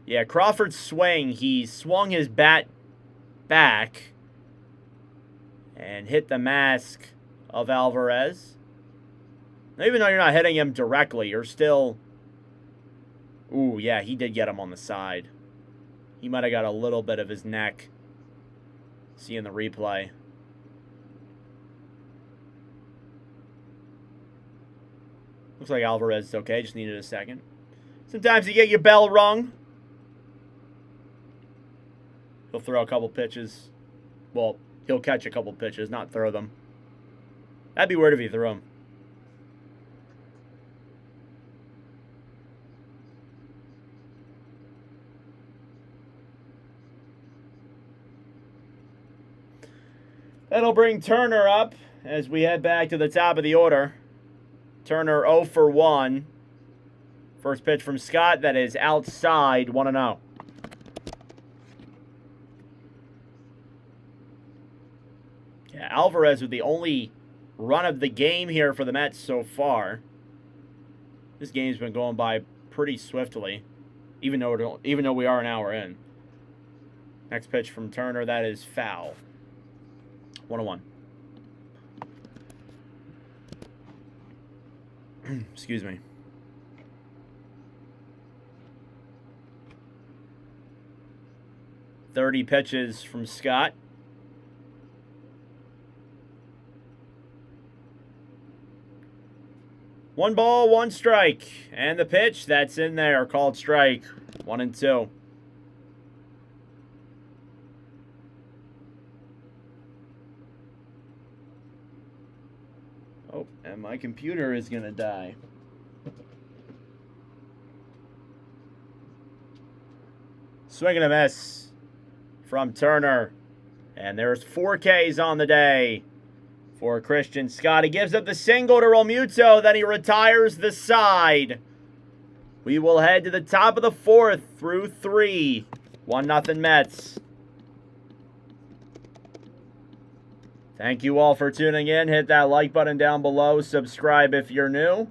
Yeah, Crawford's swing, he swung his bat back and hit the mask of Alvarez. Now, even though you're not hitting him directly, you're still... Ooh, yeah, he did get him on the side. He might have got a little bit of his neck. Seeing the replay. Looks like Alvarez is okay. Just needed a second. Sometimes you get your bell rung. He'll throw a couple pitches. Well, he'll catch a couple pitches, not throw them. That'd be weird if he threw them. That'll bring Turner up as we head back to the top of the order. Turner 0 for 1. First pitch from Scott, that is outside, 1-0. Yeah, Alvarez with the only run of the game here for the Mets so far. This game's been going by pretty swiftly, even though we are an hour in. Next pitch from Turner, that is foul. 1-1. Excuse me. .30 pitches from Scott. One ball, one strike. And the pitch, that's in there, called strike. 1-2. Oh, and my computer is going to die. Swing and a miss from Turner. And there's 4 Ks on the day for Christian Scott. He gives up the single to Realmuto, then he retires the side. We will head to the top of the 4th through 3. 1-0 Mets. Thank you all for tuning in. Hit that like button down below. Subscribe if you're new.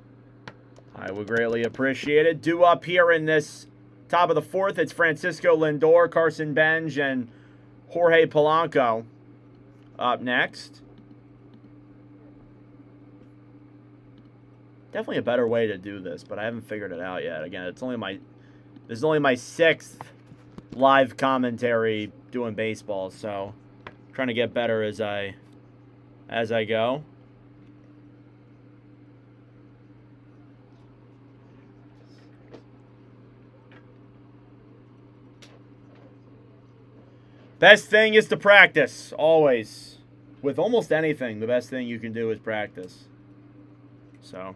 I would greatly appreciate it. Due up here in this top of the 4th, it's Francisco Lindor, Carson Benj, and Jorge Polanco up next. Definitely a better way to do this, but I haven't figured it out yet. Again, this is only my 6th live commentary doing baseball, so I'm trying to get better as I go. Best thing is to practice, always. With almost anything, the best thing you can do is practice. So,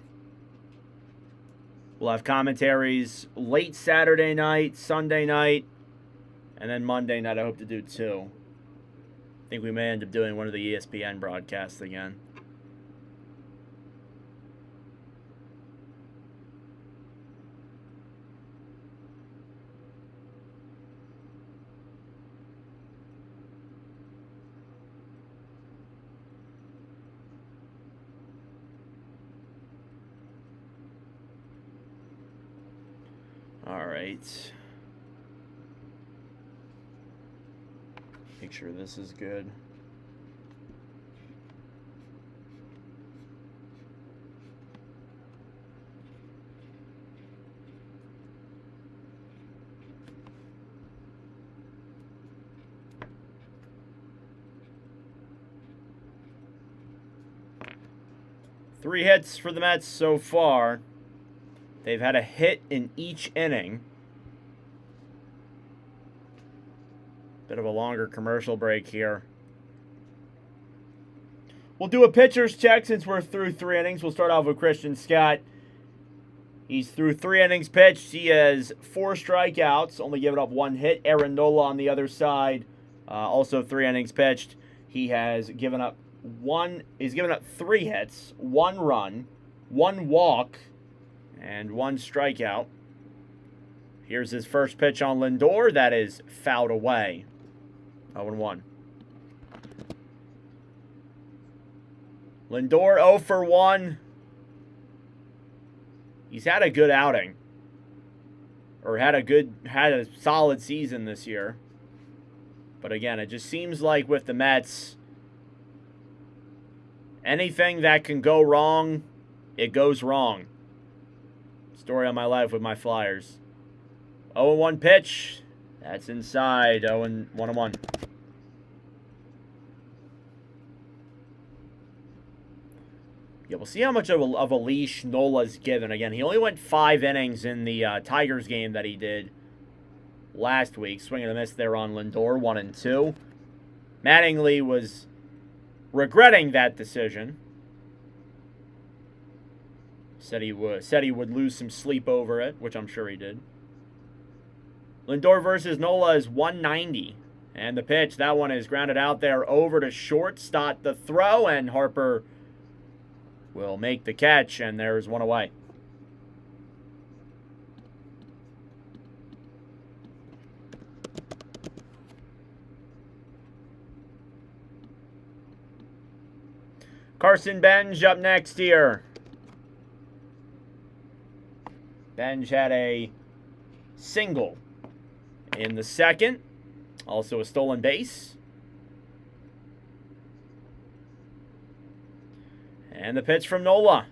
we'll have commentaries late Saturday night, Sunday night, and then Monday night I hope to do 2. I think we may end up doing one of the ESPN broadcasts again. All right. Make sure this is good. 3 hits for the Mets so far. They've had a hit in each inning. Bit of a longer commercial break here. We'll do a pitcher's check since we're through 3 innings. We'll start off with Christian Scott. He's through 3 innings pitched. He has 4 strikeouts, only given up 1 hit. Aaron Nola on the other side, also 3 innings pitched. He has given up 3 hits, 1 run, 1 walk, and 1 strikeout. Here's his first pitch on Lindor. That is fouled away. 0-1. Lindor 0 for 1. He's had a good outing. Or had a solid season this year. But again, it just seems like with the Mets, anything that can go wrong, it goes wrong. Story of my life with my Flyers. 0-1 pitch. That's inside. 1-1. Yeah, we'll see how much of a leash Nola's given. Again, he only went 5 innings in the Tigers game that he did last week. Swing and a miss there on Lindor, 1-2. Mattingly was regretting that decision. Said he would lose some sleep over it, which I'm sure he did. Lindor versus Nola is 190. And the pitch, that one is grounded out there over to short. Stott the throw, and Harper will make the catch, and there's 1 away. Carson Benj up next here. Benj had a single in the second. Also a stolen base. And the pitch from Nola.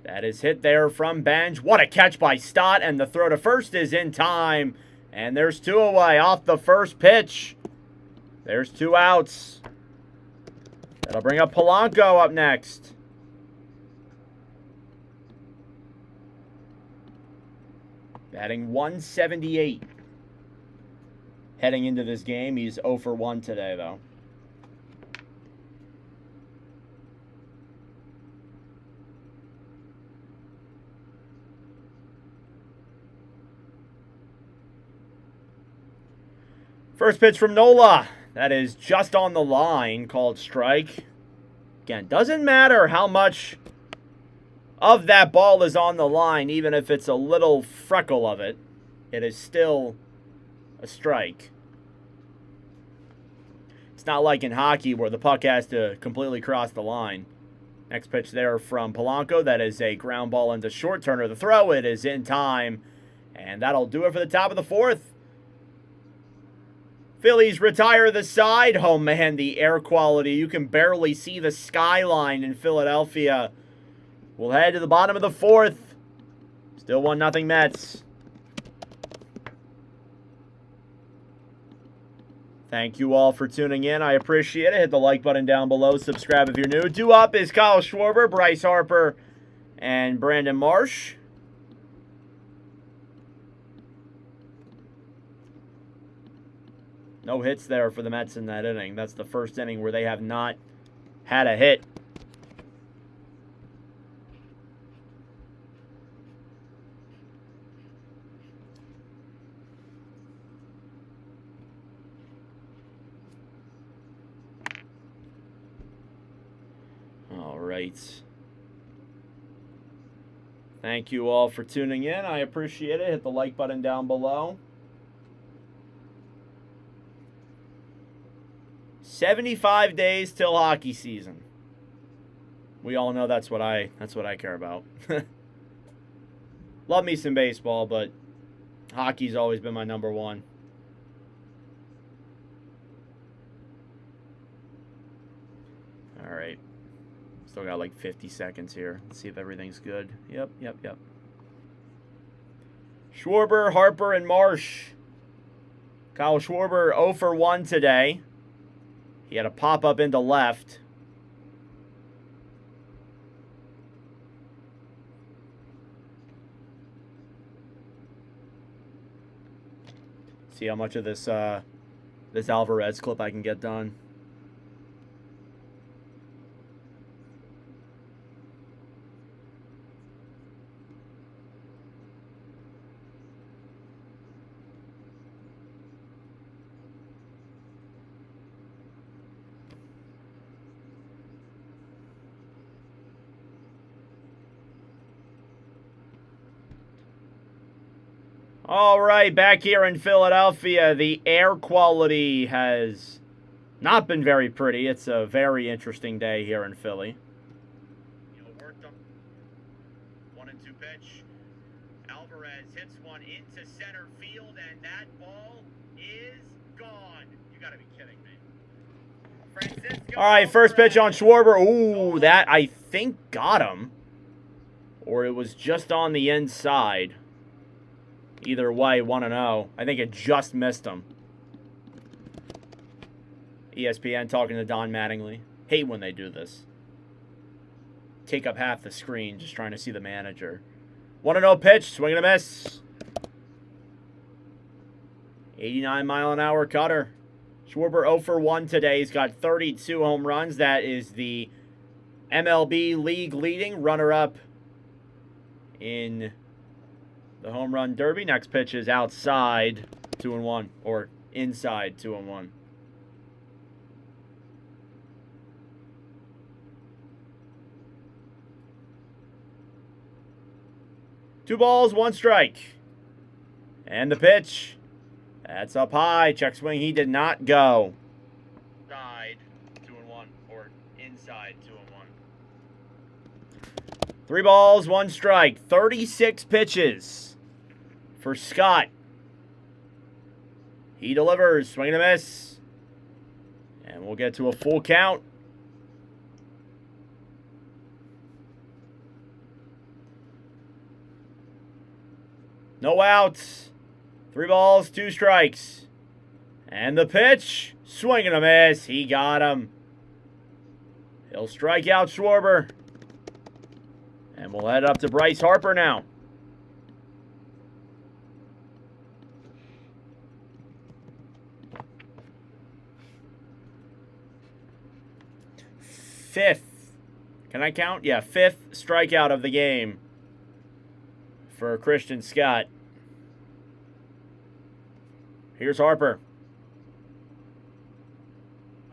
That is hit there from Benj. What a catch by Stott, and the throw to first is in time. And there's 2 away off the first pitch. There's 2 outs. That'll bring up Polanco up next. Batting 178. Heading into this game, he's 0 for 1 today, though. First pitch from Nola. That is just on the line, called strike. Again, doesn't matter how much of that ball is on the line, even if it's a little freckle of it, it is still a strike. It's not like in hockey where the puck has to completely cross the line. Next pitch there from Polanco. That is a ground ball into short. Turner the throw. It is in time. And that'll do it for the top of the 4th. Phillies retire the side. Oh, man, the air quality. You can barely see the skyline in Philadelphia. We'll head to the bottom of the 4th. Still 1-0 Mets. Thank you all for tuning in. I appreciate it. Hit the like button down below. Subscribe if you're new. Due up is Kyle Schwarber, Bryce Harper, and Brandon Marsh. No hits there for the Mets in that inning. That's the first inning where they have not had a hit. All right. Thank you all for tuning in. I appreciate it. Hit the like button down below. 75 days till hockey season. We all know that's what I care about. Love me some baseball, but hockey's always been my number 1. All right. Still got like 50 seconds here. Let's see if everything's good. Yep. Schwarber, Harper, and Marsh. Kyle Schwarber 0 for 1 today. He had a pop-up into left. See how much of this this Alvarez clip I can get done. All right, back here in Philadelphia, the air quality has not been very pretty. It's a very interesting day here in Philly. Worked them. 1-2 pitch. Alvarez hits one into center field, and that ball is gone. You got to be kidding me. Francisco. All right, first pitch on Schwarber. Ooh, that I think got him, or it was just on the inside. Either way, 1-0. I think it just missed him. ESPN talking to Don Mattingly. Hate when they do this. Take up half the screen just trying to see the manager. 1-0 pitch. Swing and a miss. 89-mile-an-hour cutter. Schwarber 0 for 1 today. He's got 32 home runs. That is the MLB league leading runner-up in the home run derby. Next pitch is outside, 2-1, or inside, 2-1. Two balls, one strike. And the pitch. That's up high. Check swing. He did not go. Side, 2-1, or inside, 2-1. 3 balls, 1 strike. 36 pitches for Scott. He delivers. Swing and a miss. And we'll get to a full count. No outs. 3 balls, 2 strikes. And the pitch. Swing and a miss. He got him. He'll strike out Schwarber. And we'll head up to Bryce Harper now. Fifth. Can I count? Yeah, 5th strikeout of the game for Christian Scott. Here's Harper.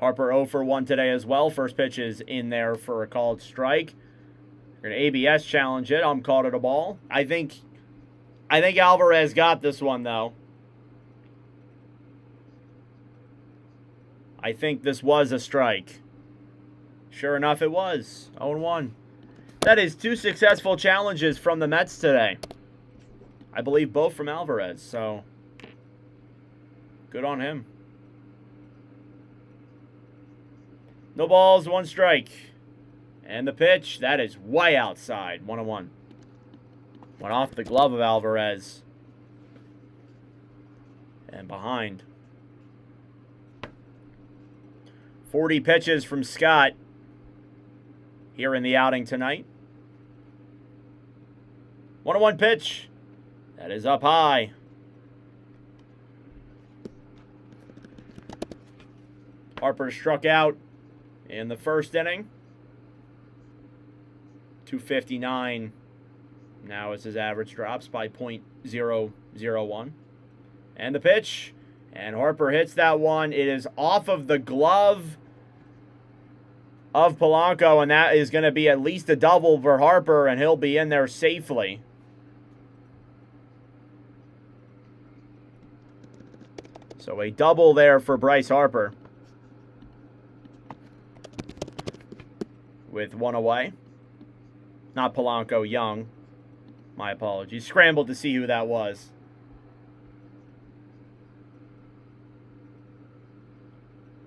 Harper 0 for 1 today as well. First pitch is in there for a called strike. We're going to ABS challenge it. I'm called it a ball. I think Alvarez got this one, though. I think this was a strike. Sure enough, it was. 0-1. That is 2 successful challenges from the Mets today. I believe both from Alvarez, so good on him. No balls, 1 strike. And the pitch, that is way outside. 1-1. Went off the glove of Alvarez. And behind. 40 pitches from Scott here in the outing tonight. 1-1 pitch. That is up high. Harper struck out in the first inning. 259 now as his average drops by .001. And the pitch. And Harper hits that one. It is off of the glove of Polanco, and that is going to be at least a double for Harper, and he'll be in there safely. So a double there for Bryce Harper with 1 away. Not Polanco, Young. My apologies. Scrambled to see who that was.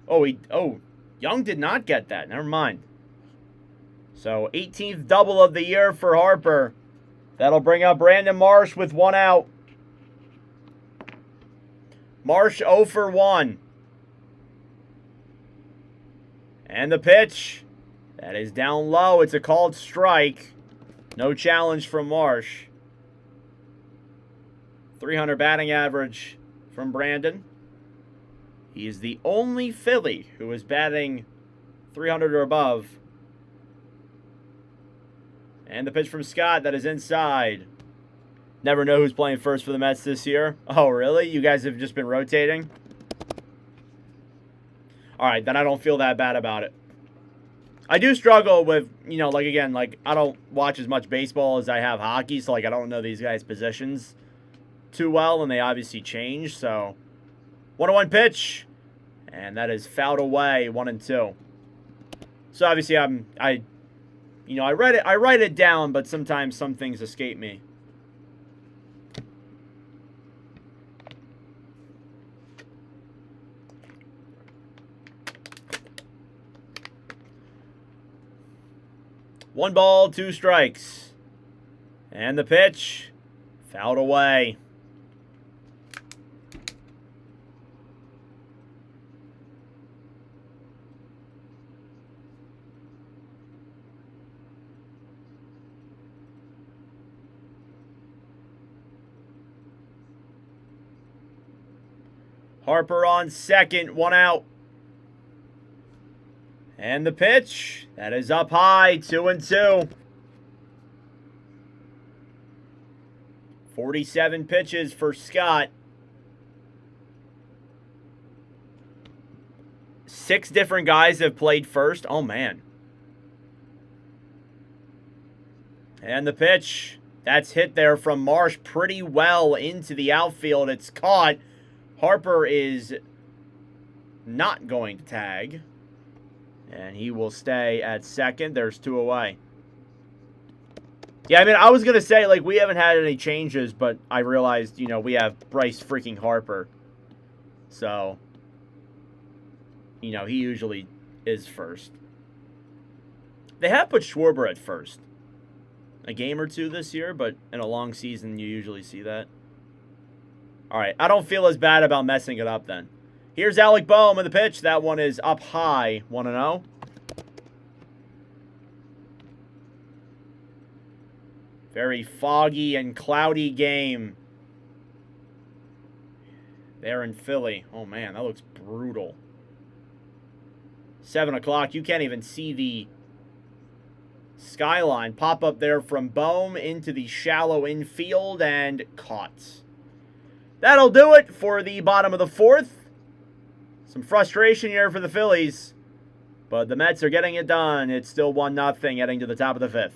Oh, Young did not get that. Never mind. So 18th double of the year for Harper. That'll bring up Brandon Marsh with 1 out. Marsh 0 for 1. And the pitch. That is down low. It's a called strike. No challenge from Marsh. 300 batting average from Brandon. He is the only Philly who is batting 300 or above. And the pitch from Scott that is inside. Never know who's playing first for the Mets this year. Oh, really? You guys have just been rotating? All right, then I don't feel that bad about it. I do struggle with, you know, like, again, like, I don't watch as much baseball as I have hockey, so, like, I don't know these guys' positions too well, and they obviously change, so 1-1 pitch, and that is fouled away, 1-2. So, obviously, I write it down, but sometimes some things escape me. One ball, 2 strikes. And the pitch, fouled away. Harper on second, 1 out. And the pitch, that is up high, 2-2. 47 pitches for Scott. 6 different guys have played first. Oh, man. And the pitch, that's hit there from Marsh pretty well into the outfield. It's caught. Harper is not going to tag. And he will stay at second. There's 2 away. Yeah, I mean, I was going to say, like, we haven't had any changes, but I realized, you know, we have Bryce freaking Harper. So, you know, he usually is first. They have put Schwarber at first. A game or 2 this year, but in a long season, you usually see that. All right, I don't feel as bad about messing it up then. Here's Alec Boehm with the pitch. That one is up high, 1-0. Very foggy and cloudy game there in Philly. Oh, man, that looks brutal. 7 o'clock. You can't even see the skyline. Pop up there from Boehm into the shallow infield and caught. That'll do it for the bottom of the 4th. Some frustration here for the Phillies, but the Mets are getting it done. It's still 1-0 heading to the top of the 5th.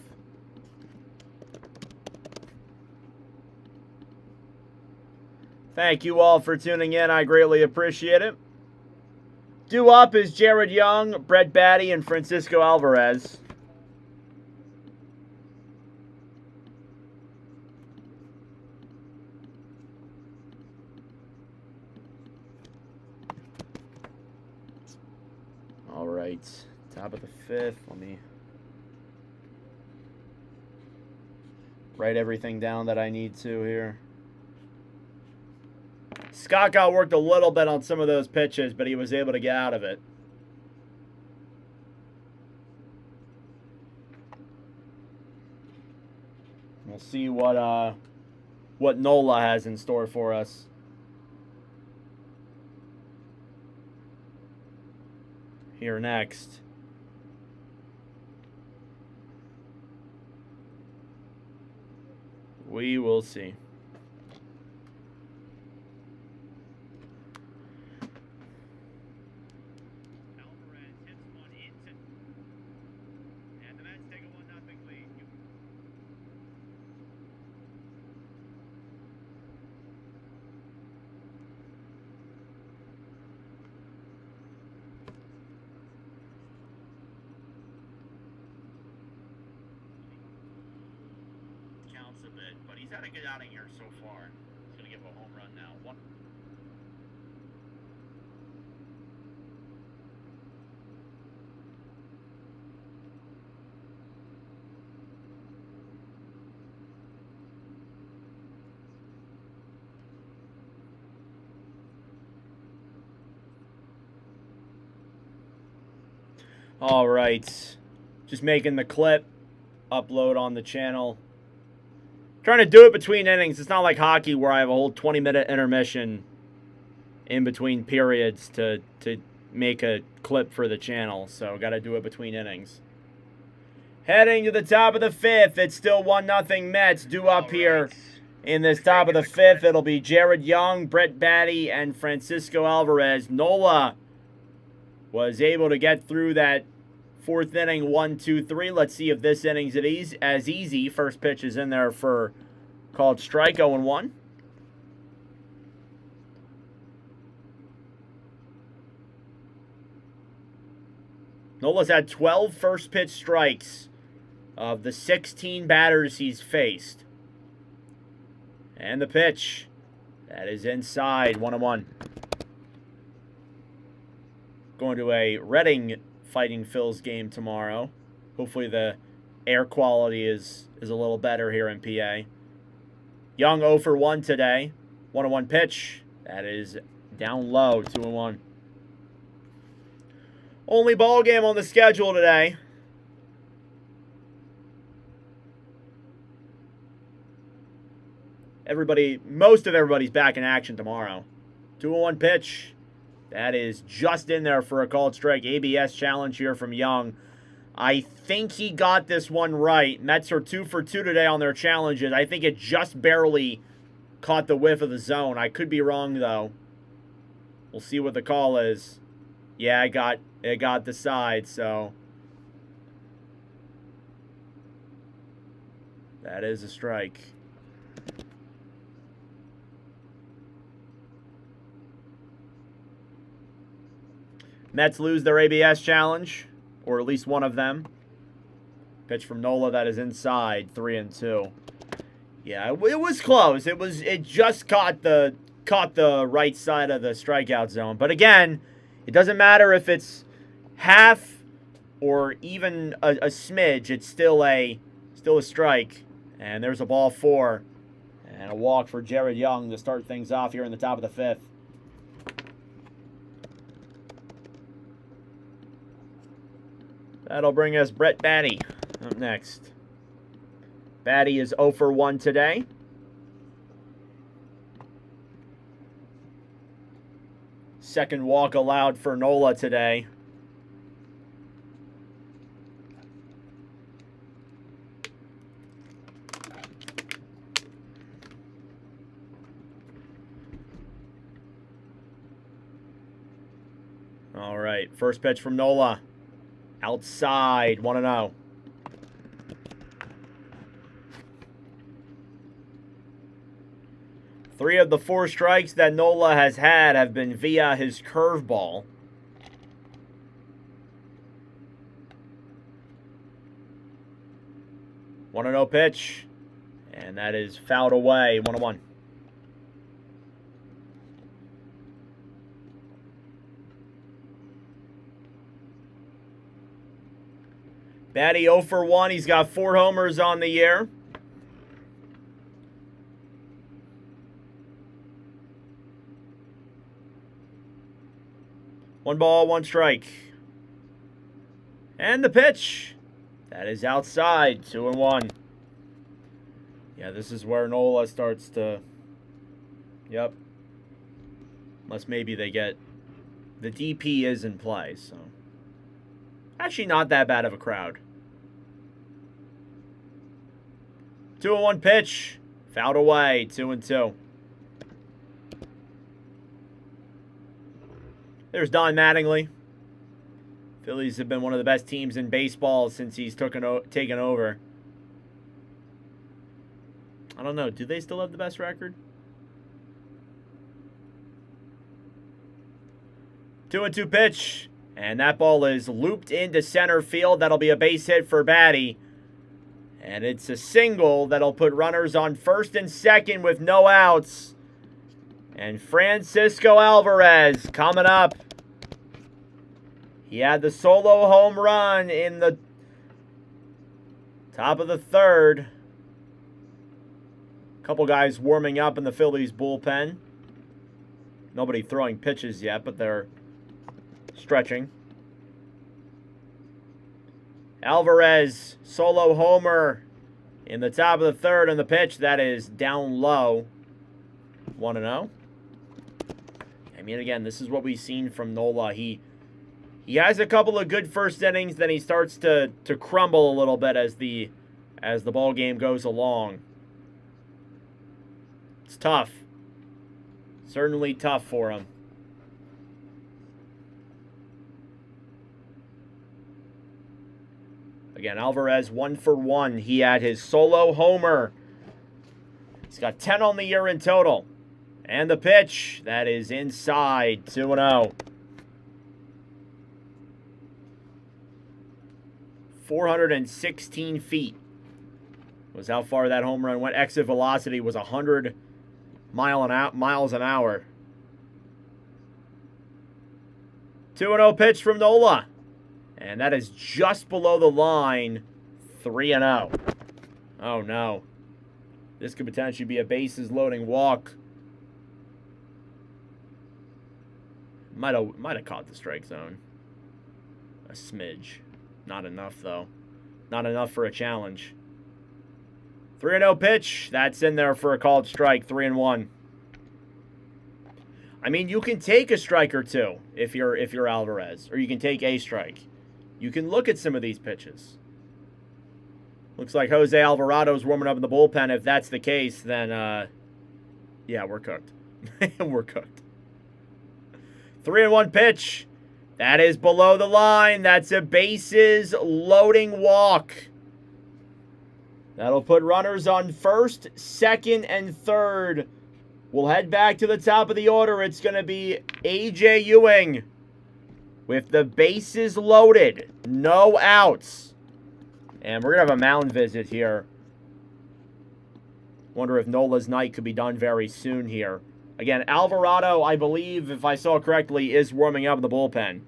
Thank you all for tuning in. I greatly appreciate it. Due up is Jared Young, Brett Batty, and Francisco Alvarez. All right, top of the 5th. Let me write everything down that I need to here. Scott got worked a little bit on some of those pitches, but he was able to get out of it. We'll see what Nola has in store for us. Here next. We will see. Alvarez hits one into, and the Mets take a 1-0 lead. Counts a bit, but he's had a good outing here so far. He's going to give a home run now. All right, just making the clip, upload on the channel. Trying to do it between innings. It's not like hockey where I have a whole 20-minute intermission in between periods to make a clip for the channel, so got to do it between innings. Heading to the top of the fifth, it's still 1-0 Mets. Due up here in this top of the fifth, it'll be Jared Young, Brett Baty, and Francisco Alvarez. Nola was able to get through that fourth inning, 1-2-3. Let's see if this inning's as easy. First pitch is in there for called strike, 0-1. Nola's had 12 first pitch strikes of the 16 batters he's faced. And the pitch, that is inside, 1-1. Going to a Reading Fighting Phils game tomorrow. Hopefully the air quality is a little better here in PA. Young 0 for 1 today. 1-1 pitch. That is down low, 2-1. Only ball game on the schedule today. Most of everybody's back in action tomorrow. 2-1 pitch. That is just in there for a called strike. ABS challenge here from Young. I think he got this one right. Mets are 2 for 2 today on their challenges. I think it just barely caught the whiff of the zone. I could be wrong, though. We'll see what the call is. Yeah, it got the side, so that is a strike. Mets lose their ABS challenge, or at least one of them. Pitch from Nola that is inside, 3-2. Yeah, it was close. It just caught the right side of the strikeout zone. But again, it doesn't matter if it's half or even a smidge. It's still a strike. And there's a ball 4. And a walk for Jared Young to start things off here in the top of the fifth. That'll bring us Brett Baty up next. Baty is 0 for 1 today. Second walk allowed for Nola today. All right, first pitch from Nola. Outside, 1-0. Three of the 4 strikes that Nola has had have been via his curveball. One 1-0 pitch. And that is fouled away, 1-1. Baty 0 for 1. He's got 4 homers on the year. One ball, 1 strike. And the pitch. That is outside, 2-1. Yeah, this is where Nola starts to... Yep. Unless maybe they get... The DP is in play, so... Actually, not that bad of a crowd. 2-1 pitch. Fouled away. 2-2. There's Don Mattingly. Phillies have been one of the best teams in baseball since he's taken over. I don't know. Do they still have the best record? 2-2 pitch. And that ball is looped into center field. That'll be a base hit for Baty. And it's a single that'll put runners on first and second with no outs. And Francisco Alvarez coming up. He had the solo home run in the top of the third. A couple guys warming up in the Phillies bullpen. Nobody throwing pitches yet, but they're stretching. Alvarez, solo homer in the top of the third, and the pitch that is down low. 1-0. mean, again, this is what we've seen from Nola. He has a couple of good first innings, then he starts to crumble a little bit as the ball game goes along. It's tough. Certainly tough for him. Again, Alvarez 1 for 1. He had his solo homer. He's got 10 on the year in total. And the pitch, that is inside, 2-0. 416 feet was how far that home run went. Exit velocity was 100 miles an hour. 2-0 pitch from Nola. And that is just below the line, 3-0. Oh, no. This could potentially be a bases-loading walk. Might have caught the strike zone. A smidge. Not enough, though. Not enough for a challenge. 3-0 pitch. That's in there for a called strike. 3-1. I mean, you can take a strike or two if you're Alvarez, or you can take a strike. You can look at some of these pitches. Looks like Jose Alvarado's warming up in the bullpen. If that's the case, then, yeah, we're cooked. We're cooked. 3-1 pitch. That is below the line. That's a bases loading walk. That'll put runners on first, second, and third. We'll head back to the top of the order. It's going to be A.J. Ewing with the bases loaded. No outs. And we're going to have a mound visit here. Wonder if Nola's night could be done very soon here. Again, Alvarado, I believe, if I saw correctly, is warming up in the bullpen.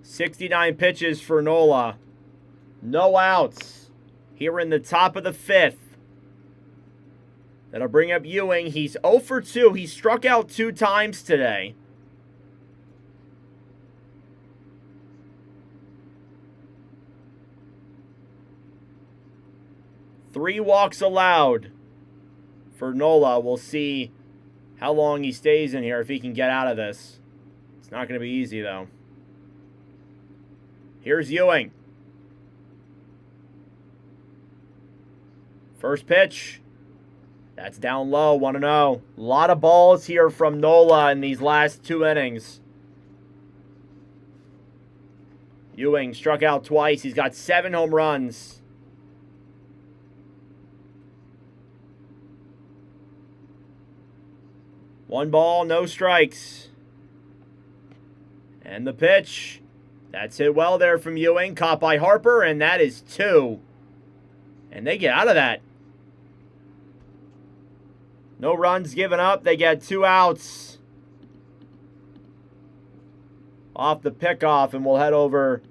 .69 pitches for Nola. No outs. Here in the top of the fifth. That'll bring up Ewing. He's 0 for 2. He struck out 2 times today. Three walks allowed for Nola. We'll see how long he stays in here, if he can get out of this. It's not going to be easy, though. Here's Ewing. First pitch. That's down low, 1-0. A lot of balls here from Nola in these last 2 innings. Ewing struck out twice. He's got 7 home runs. One ball, no strikes. And the pitch. That's hit well there from Ewing. Caught by Harper, and that is 2. And they get out of that. No runs given up. They get 2 outs. Off the pickoff, and we'll head over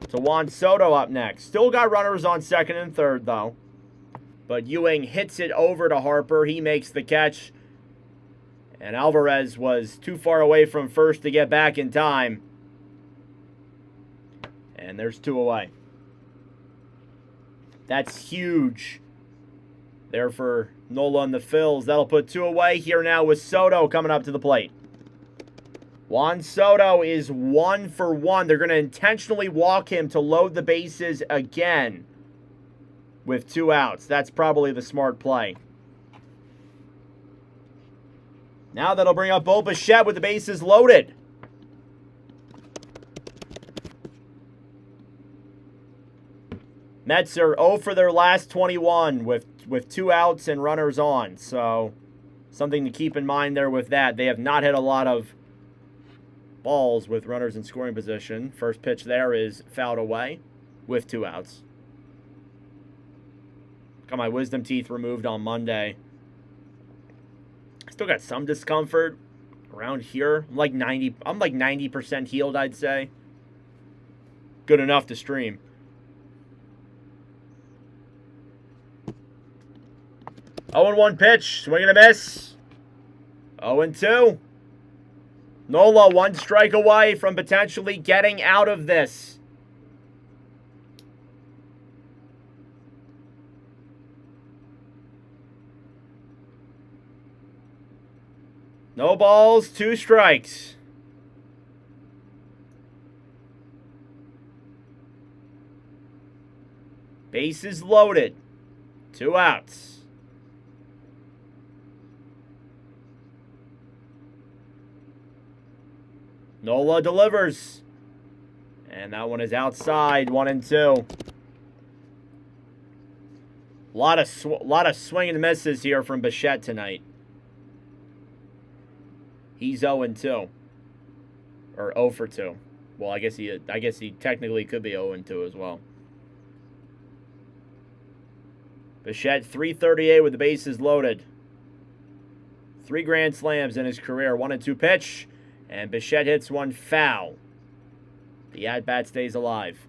to Juan Soto up next. Still got runners on second and third, though. But Ewing hits it over to Harper. He makes the catch. And Alvarez was too far away from first to get back in time. And there's 2 away. That's huge there for Nola and the Phils. That'll put 2 away here now with Soto coming up to the plate. Juan Soto is 1 for 1. They're going to intentionally walk him to load the bases again with 2 outs. That's probably the smart play. Now that'll bring up Bo Bichette with the bases loaded. Mets are 0 for their last 21 with 2 outs and runners on. So something to keep in mind there with that. They have not hit a lot of balls with runners in scoring position. First pitch there is fouled away with 2 outs. Got my wisdom teeth removed on Monday. Still got some discomfort around here. I'm like 90% healed, I'd say. Good enough to stream. 0-1 pitch. Swing and a miss. 0-2. Nola, one strike away from potentially getting out of this. No balls, 2 strikes. Bases loaded. 2 outs. Nola delivers. And that one is outside, 1-2. A lot of swing and misses here from Bichette tonight. He's 0-2. Or 0 for 2. Well, I guess he technically could be 0-2 as well. Bichette, 338 with the bases loaded. 3 grand slams in his career. 1-2 pitch. And Bichette hits one foul. The at-bat stays alive.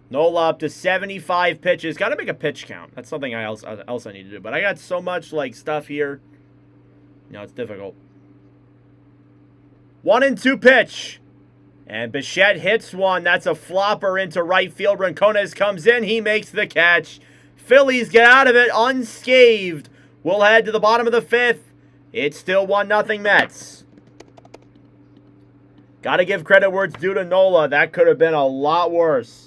Nola up to 75 pitches. Got to make a pitch count. That's something else I need to do. But I got so much stuff here. It's difficult. 1-2 pitch. And Bichette hits one. That's a flopper into right field. Rincones comes in. He makes the catch. Phillies get out of it unscathed. We'll head to the bottom of the 5th. It's still 1-0 Mets. Got to give credit where it's due to Nola. That could have been a lot worse.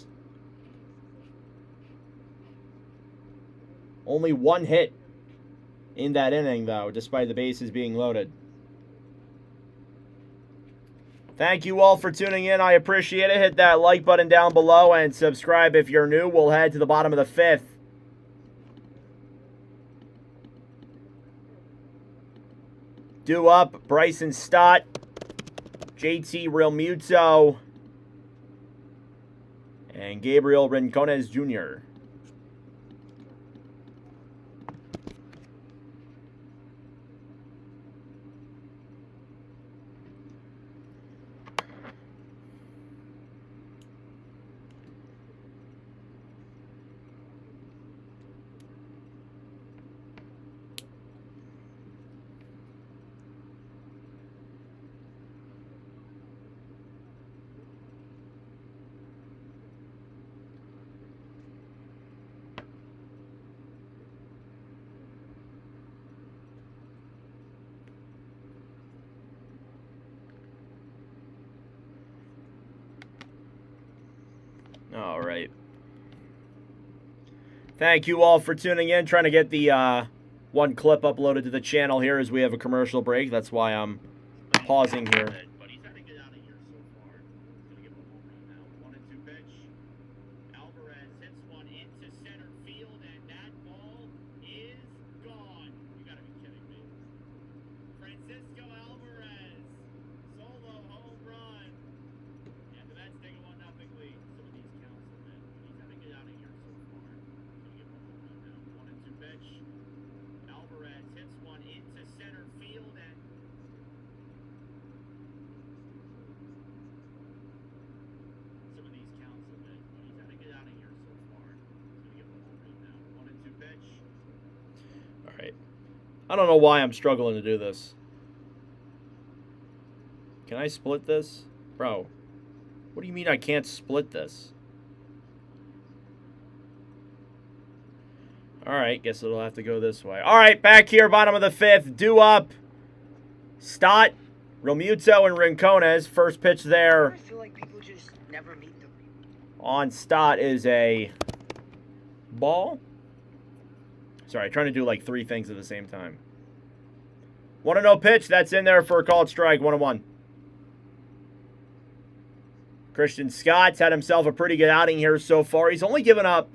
Only 1 hit in that inning, though, despite the bases being loaded. Thank you all for tuning in. I appreciate it. Hit that like button down below and subscribe if you're new. We'll head to the bottom of the 5th. Due up, Bryson Stott, JT Realmuto, and Gabriel Rincones Jr. All right. Thank you all for tuning in. Trying to get the one clip uploaded to the channel here as we have a commercial break. That's why I'm pausing here. But he's had to get out of here so far. He's gonna give him a home run now. 1-2 pitch. Alvarez hits one into center field, and that ball is gone. You gotta be kidding me. Francisco Alvarez, solo home run. And the Mets take a 1-0 lead. Some of these counts, man. He's had to get out of here so far. He's gonna give him a home run now. 1-2 pitch. Alvarez hits one into center field, and some of these counts, man. He's had to get out of here so far. He's gonna give him a home run now. 1-2 pitch. All right. I don't know why I'm struggling to do this. Can I split this? Bro, what do you mean I can't split this? Alright, guess it'll have to go this way. Alright, back here, bottom of the 5th. Due up. Stott, Realmuto, and Rincones. First pitch there. I feel like people just never meet them. On Stott is a ball. Sorry, trying to do 3 things at the same time. 1-0 pitch. That's in there for a called strike. 1-1. Christian Scott's had himself a pretty good outing here so far. He's only given up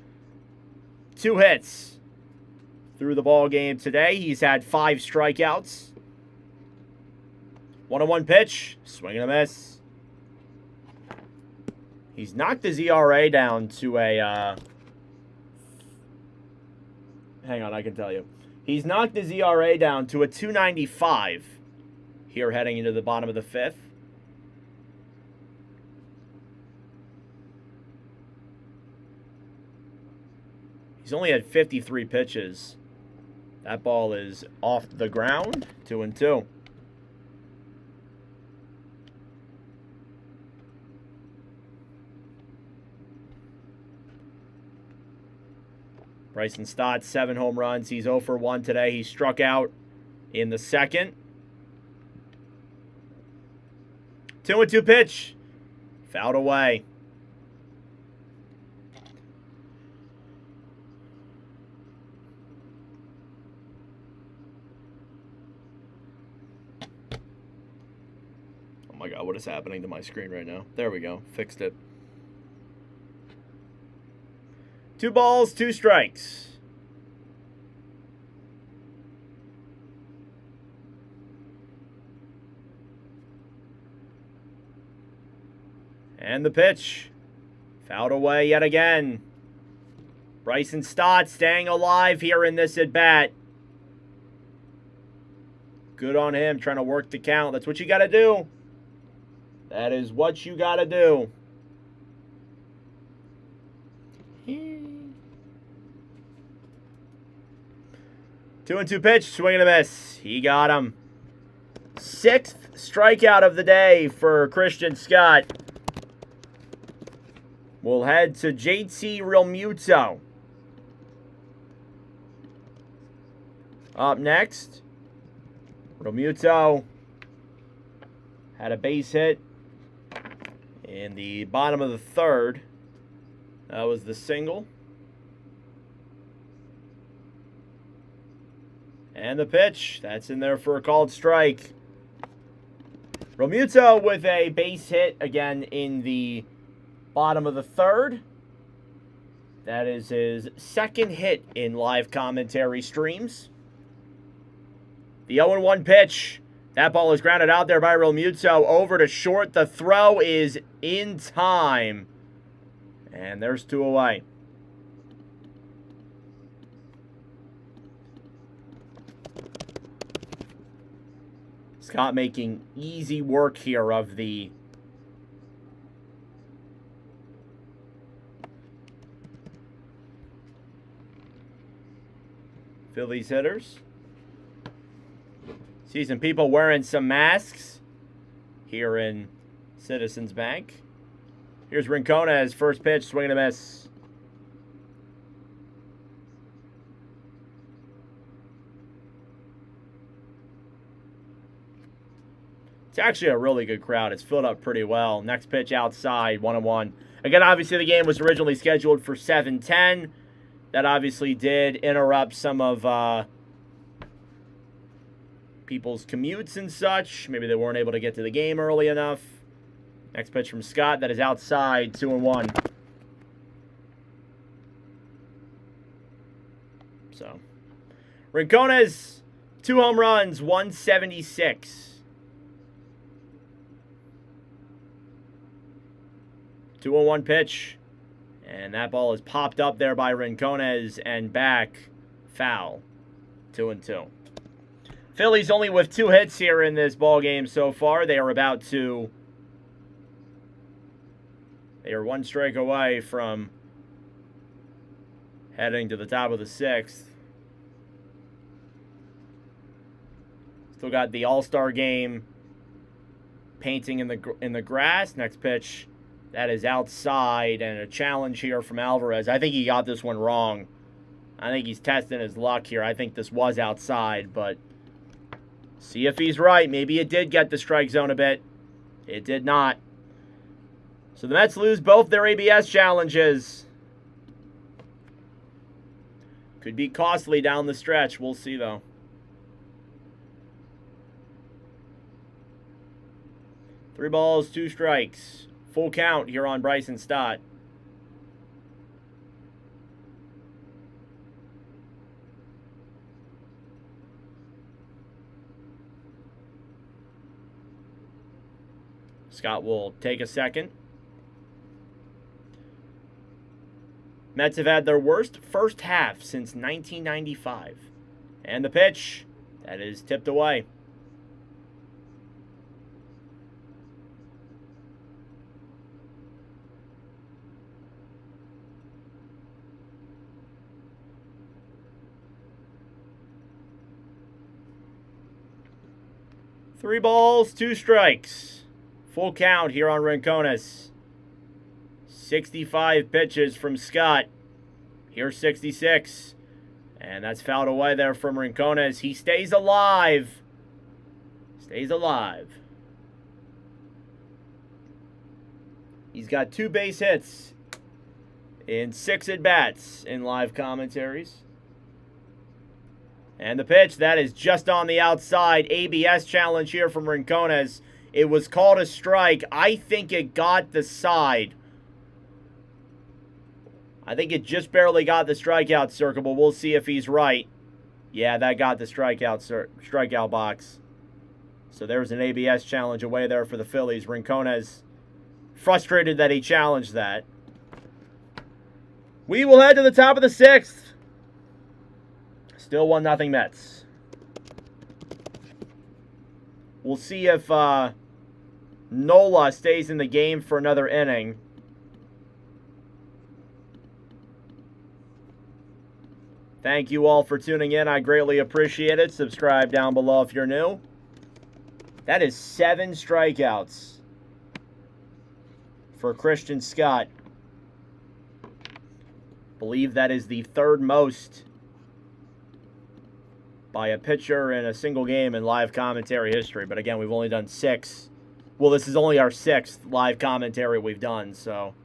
2 hits through the ball game today. He's had 5 strikeouts. 1-1 pitch. Swing and a miss. He's knocked his ERA down to a... hang on, I can tell you. He's knocked his ERA down to a 2.95. here heading into the bottom of the 5th. He's only had 53 pitches. That ball is off the ground, 2-2. Bryson Stott, 7 home runs. He's 0 for 1 today. He struck out in the 2nd. 2-2 pitch. Fouled away. Oh my God, what is happening to my screen right now? There we go. Fixed it. 2 balls, 2 strikes. And the pitch. Fouled away yet again. Bryson Stott staying alive here in this at-bat. Good on him, trying to work the count. That's what you got to do. That is what you got to do. 2-2 pitch, swing and a miss. He got him. 6th strikeout of the day for Christian Scott. We'll head to JT Realmuto. Up next, Realmuto had a base hit in the bottom of the 3rd. That was the single. And the pitch. That's in there for a called strike. Realmuto with a base hit again in the bottom of the 3rd. That is his 2nd hit in live commentary streams. The 0-1 pitch. That ball is grounded out there by Realmuto. Over to short. The throw is in time. And there's 2 away. Scott making easy work here of the Phillies hitters. See some people wearing some masks here in Citizens Bank. Here's Rincona's first pitch, swing and a miss. It's actually a really good crowd. It's filled up pretty well. Next pitch outside, 1-1. Again, obviously the game was originally scheduled for 7:10. That obviously did interrupt some of people's commutes and such. Maybe they weren't able to get to the game early enough. Next pitch from Scott. That is outside, 2-1. So, Rincona's 2 home runs, 176. 2-1 pitch. And that ball is popped up there by Rincones and back. Foul. 2-2. Phillies only with 2 hits here in this ball game so far. They are 1 strike away from heading to the top of the 6th. Still got the All-Star game painting in the grass. Next pitch. That is outside, and a challenge here from Alvarez. I think he got this one wrong. I think he's testing his luck here. I think this was outside, but see if he's right. Maybe it did get the strike zone a bit. It did not. So the Mets lose both their ABS challenges. Could be costly down the stretch. We'll see, though. Three balls, 2 strikes. Full count here on Bryson Stott. Scott will take a second. Mets have had their worst first half since 1995. And the pitch, that is tipped away. 3 balls, 2 strikes. Full count here on Rincones. 65 pitches from Scott. Here's 66. And that's fouled away there from Rincones. He stays alive. Stays alive. He's got 2 base hits in 6 at-bats in live commentaries. And the pitch, that is just on the outside. ABS challenge here from Rincones. It was called a strike. I think it got the side. I think it just barely got the strikeout circle, but we'll see if he's right. Yeah, that got the strikeout box. So there's an ABS challenge away there for the Phillies. Rincones frustrated that he challenged that. We will head to the top of the 6th. Still 1-0 Mets. We'll see if Nola stays in the game for another inning. Thank you all for tuning in. I greatly appreciate it. Subscribe down below if you're new. That is 7 strikeouts for Christian Scott. Believe that is the 3rd most by a pitcher in a single game in live commentary history. But again, we've only done 6. Well, this is only our 6th live commentary we've done, so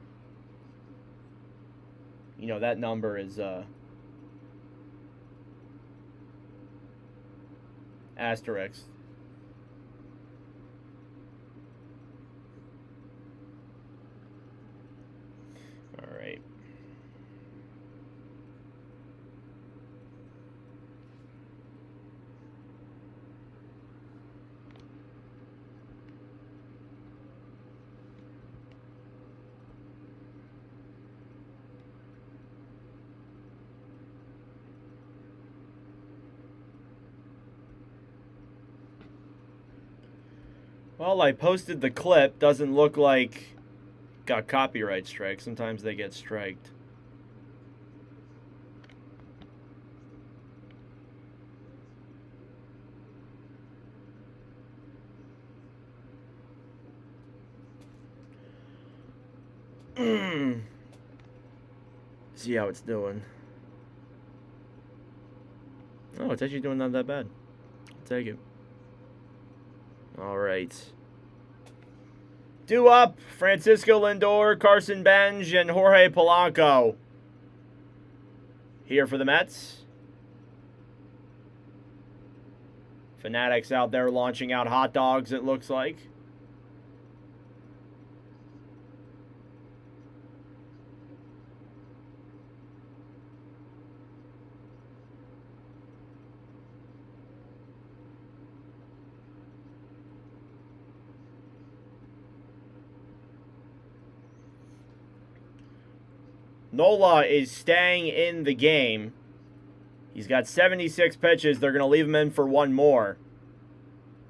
you know that number is asterisk. All right. Well, I posted the clip. Doesn't look like got copyright strike. Sometimes they get striked. See how it's doing. Oh, it's actually doing not that bad. I'll take it. All right. Due up, Francisco Lindor, Carson Benj, and Jorge Polanco. Here for the Mets. Fanatics out there launching out hot dogs, it looks like. Nola is staying in the game. He's got 76 pitches. They're going to leave him in for 1 more.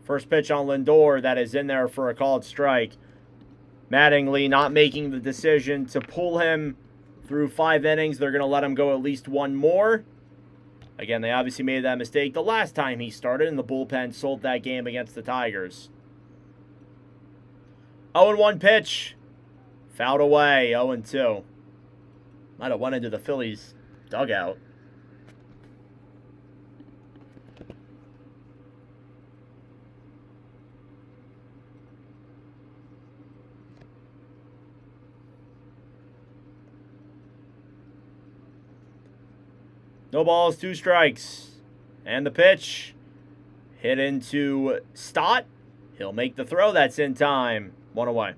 First pitch on Lindor, that is in there for a called strike. Mattingly not making the decision to pull him through 5 innings. They're going to let him go at least 1 more. Again, they obviously made that mistake the last time he started, and the bullpen sold that game against the Tigers. 0-1 pitch. Fouled away, 0-2. Might have went into the Phillies dugout. No balls, 2 strikes. And the pitch. Hit into Stott. He'll make the throw. That's in time. 1 away.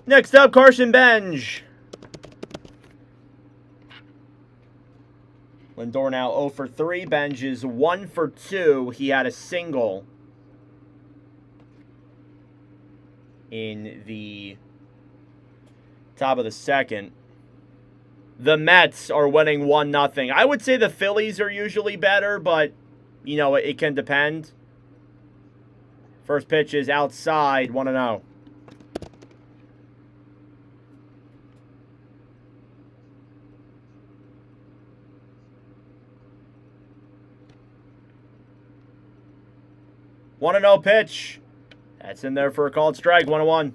Next up, Carson Benj. Lindor now 0 for 3. Benj is 1 for 2. He had a single in the top of the 2nd. The Mets are winning 1-0. I would say the Phillies are usually better, but, you know, it can depend. First pitch is outside, 1-0. 1-0 pitch. That's in there for a called strike. 1-1.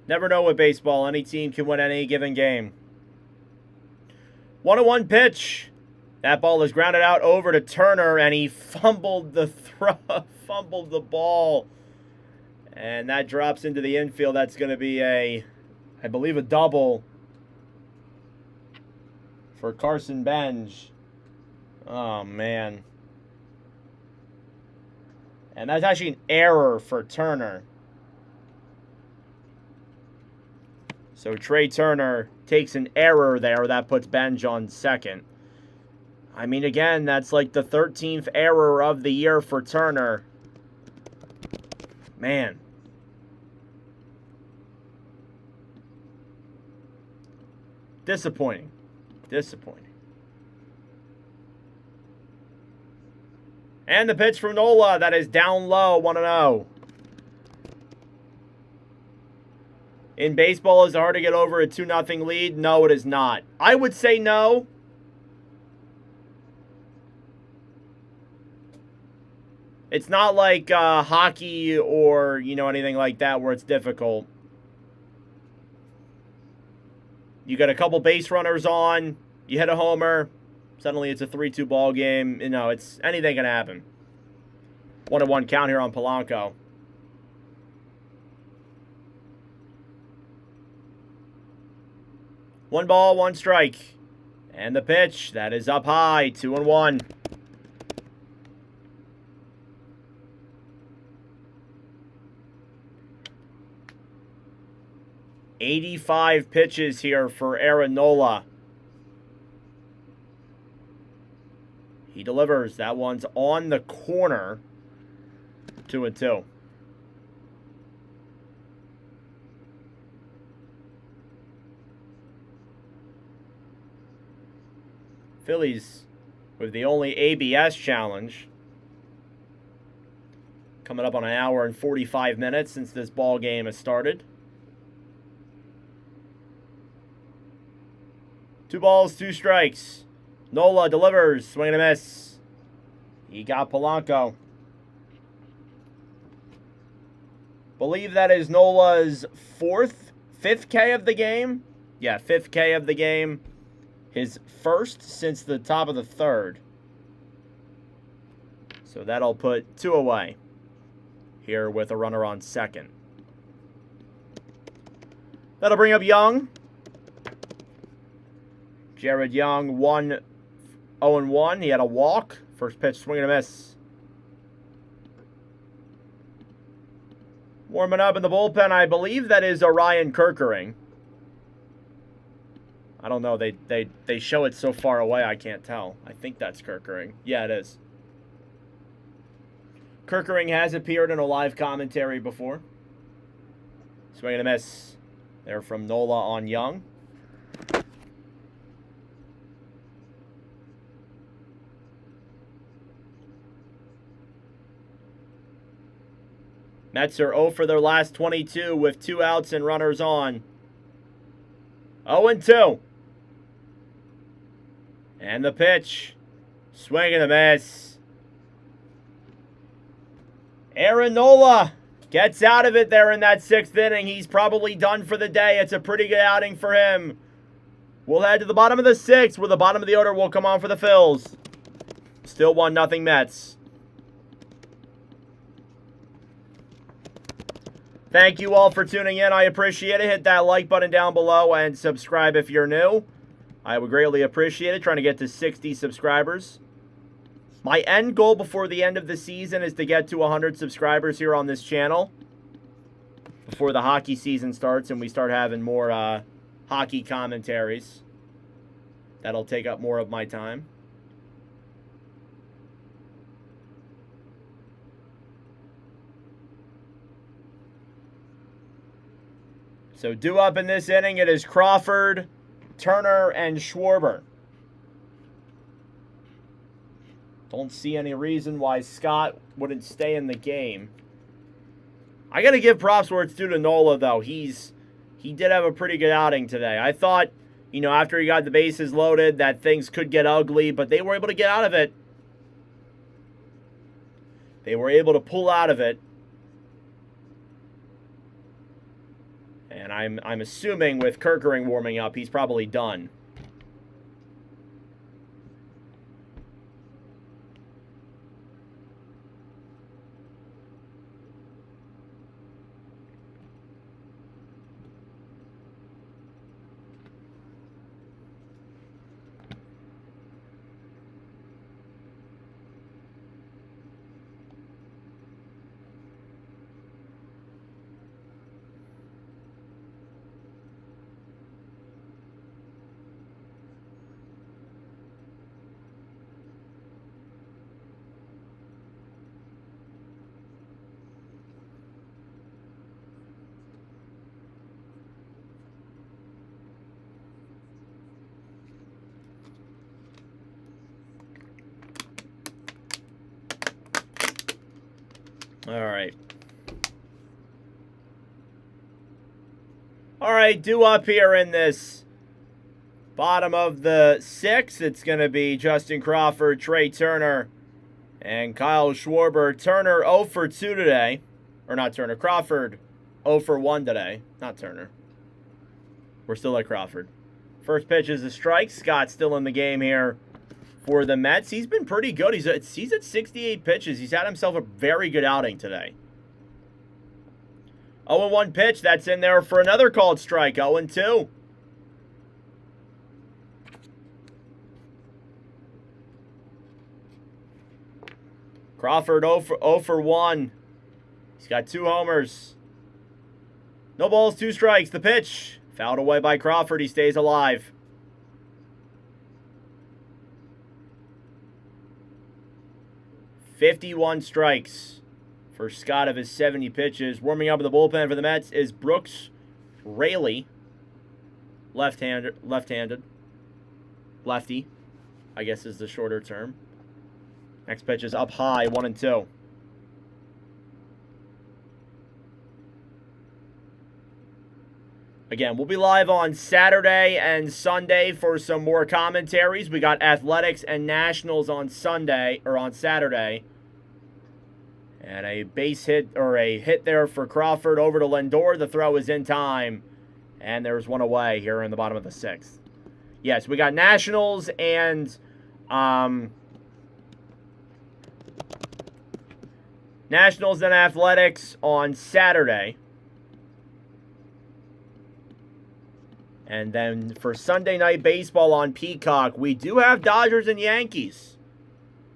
Never know with baseball. Any team can win any given game. 1-1 pitch. That ball is grounded out over to Turner, and he fumbled the throw, fumbled the ball. And that drops into the infield. That's going to be I believe, a double for Carson Benj. Oh, man. And that's actually an error for Turner. So Trey Turner takes an error there. That puts Benj on second. I mean, again, that's like the 13th error of the year for Turner. Man. Disappointing. Disappointing. And the pitch from Nola. That is down low. 1-0. In baseball, is it hard to get over a 2-0 lead? No, it is not. I would say no. It's not like hockey or, anything like that where it's difficult. You got a couple base runners on, you hit a homer, suddenly it's a 3-2 ball game. It's anything can happen. 1-1 count here on Polanco. One ball, one strike. And the pitch, that is up high, 2-1. '85 pitches here for Aaron Nola. He delivers. That one's on the corner. 2-2. Phillies with the only ABS challenge. Coming up on an hour and 45 minutes since this ball game has started. 2 balls, 2 strikes. Nola delivers. Swing and a miss. He got Polanco. Believe that is Nola's 5th K of the game. Yeah, 5th K of the game. His first since the top of the 3rd. So that'll put 2 away. Here with a runner on second. That'll bring up Young. Jared Young, 1-0-1. He had a walk. First pitch, swing and a miss. Warming up in the bullpen, I believe that is Orion Kerkering. I don't know. They show it so far away, I can't tell. I think that's Kerkering. Yeah, it is. Kerkering has appeared in a live commentary before. Swing and a miss. There from Nola on Young. Mets are 0 for their last 22 with 2 outs and runners on. 0-2. And the pitch. Swing and a miss. Aaron Nola gets out of it there in that 6th inning. He's probably done for the day. It's a pretty good outing for him. We'll head to the bottom of the 6th, where the bottom of the order will come on for the Phils. Still 1-0 Mets. Thank you all for tuning in. I appreciate it. Hit that like button down below and subscribe if you're new. I would greatly appreciate it. Trying to get to 60 subscribers. My end goal before the end of the season is to get to 100 subscribers here on this channel. Before the hockey season starts and we start having more hockey commentaries. That'll take up more of my time. So due up in this inning, it is Crawford, Turner, and Schwarber. Don't see any reason why Scott wouldn't stay in the game. I got to give props where it's due to Nola, though. He's he did have a pretty good outing today. I thought, you know, after he got the bases loaded that things could get ugly, but they were able to get out of it. They were able to pull out of it. And I'm assuming with Kerkering warming up, he's probably done. All right. All right, due up here in this bottom of the 6th, it's going to be Justin Crawford, Trey Turner, and Kyle Schwarber. Turner 0 for 2 today. Or not Turner, Crawford 0 for 1 today. Not Turner. We're still at Crawford. First pitch is a strike. Scott's still in the game here for the Mets. He's been pretty good. He's at 68 pitches. He's had himself a very good outing today. 0-1 pitch. That's in there for another called strike. 0-2. Crawford 0 for 1. He's got 2 homers. No balls, 2 strikes. The pitch. Fouled away by Crawford. He stays alive. "51 strikes for Scott of his 70 pitches. Warming up in the bullpen for the Mets is Brooks Raley. Left-handed. Lefty, I guess is the shorter term. Next pitch is up high, 1-2. Again, we'll be live on Saturday and Sunday for some more commentaries. We got Athletics and Nationals on Sunday, or on Saturday. And a base hit, or a hit there for Crawford over to Lindor. The throw is in time. And there's one away here in the bottom of the 6th. Yes, we got Nationals and Nationals and Athletics on Saturday. And then for Sunday Night Baseball on Peacock, we do have Dodgers and Yankees.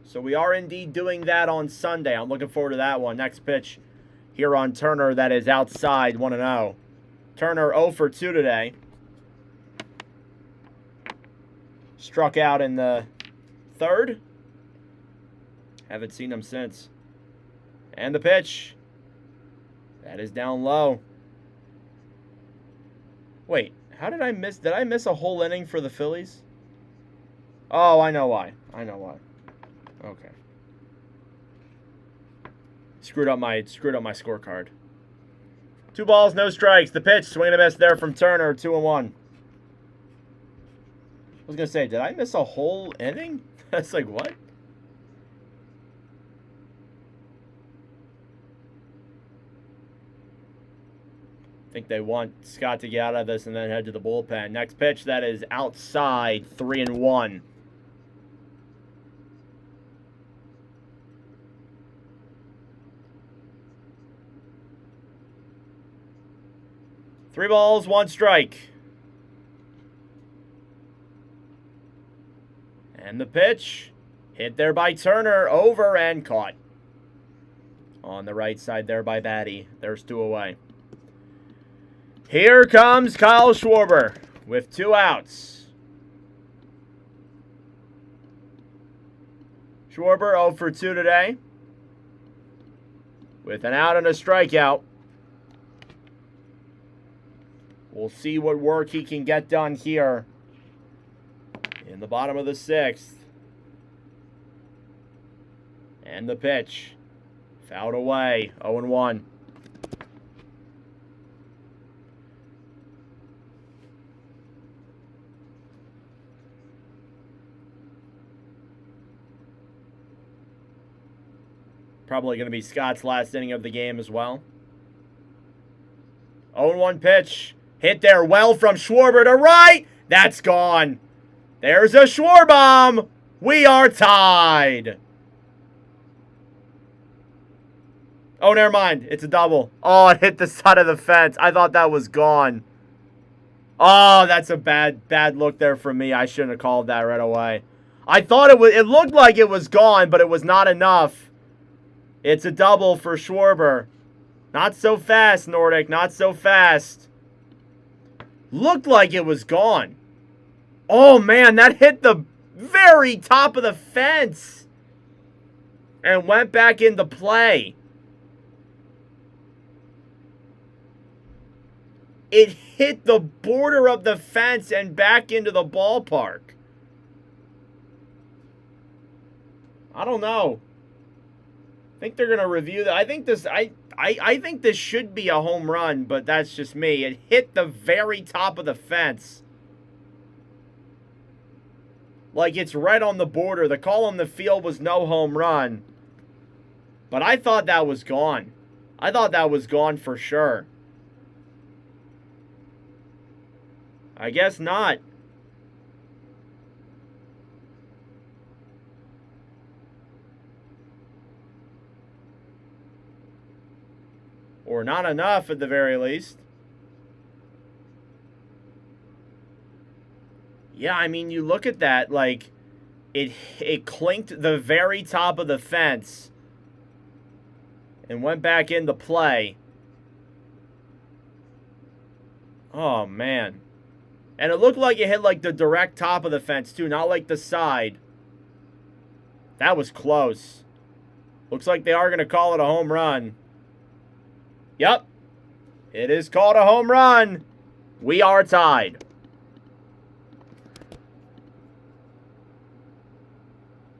So we are indeed doing that on Sunday. I'm looking forward to that one. Next pitch here on Turner, that is outside, 1-0. Turner 0 for 2 today. Struck out in the 3rd. Haven't seen him since. And the pitch. That is down low. Wait, how did I miss? Did I miss a whole inning for the Phillies? Oh, I know why. Okay. Screwed up my scorecard. 2 balls, no strikes. The pitch, swing and a miss there from Turner, 2-1. I was gonna say, did I miss a whole inning? That's like, what? I think they want Scott to get out of this and then head to the bullpen. Next pitch, that is outside, 3-1. Three balls, 1 strike. And the pitch, hit there by Turner, over and caught. On the right side there by Batty. There's 2 away. Here comes Kyle Schwarber with 2 outs. Schwarber 0 for 2 today with an out and a strikeout. We'll see what work he can get done here in the bottom of the 6th. And the pitch. Fouled away. 0-1. Probably going to be Scott's last inning of the game as well. 0-1 pitch. Hit there well from Schwarber to right. That's gone. There's a Schwarbomb. We are tied. Oh, never mind. It's a double. Oh, it hit the side of the fence. I thought that was gone. Oh, that's a bad look there from me. I shouldn't have called that right away. I thought it looked like it was gone, but it was not enough. It's a double for Schwarber. Not so fast, Nordic. Not so fast. Looked like it was gone. Oh, man, that hit the very top of the fence and went back into play. It hit the border of the fence and back into the ballpark. I don't know. I think they're going to review that. I think this should be a home run, but that's just me. It hit the very top of the fence. Like it's right on the border. The call on the field was no home run. But I thought that was gone. I thought that was gone for sure. I guess not. Or not enough at the very least. Yeah, I mean, you look at that, like, it clinked the very top of the fence and went back into play. Oh, man. And it looked like it hit, like, the direct top of the fence, too, not like the side. That was close. Looks like they are going to call it a home run. Yep. It is called a home run. We are tied.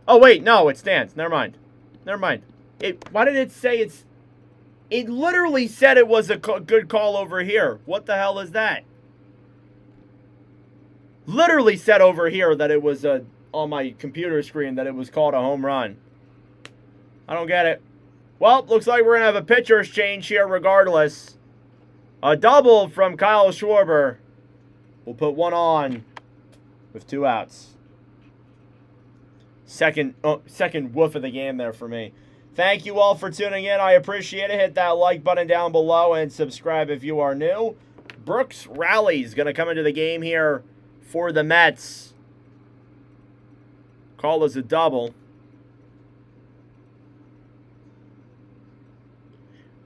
Oh, wait, no, it stands. Never mind. Never mind. Why did it say it's... It literally said it was a good call over here. What the hell is that? Literally said over here that it was on my computer screen that it was called a home run. I don't get it. Well, looks like we're going to have a pitcher's change here regardless. A double from Kyle Schwarber. We'll put one on with 2 outs. Second woof of the game there for me. Thank you all for tuning in. I appreciate it. Hit that like button down below and subscribe if you are new. Brooks Raley is going to come into the game here for the Mets. Call is a double.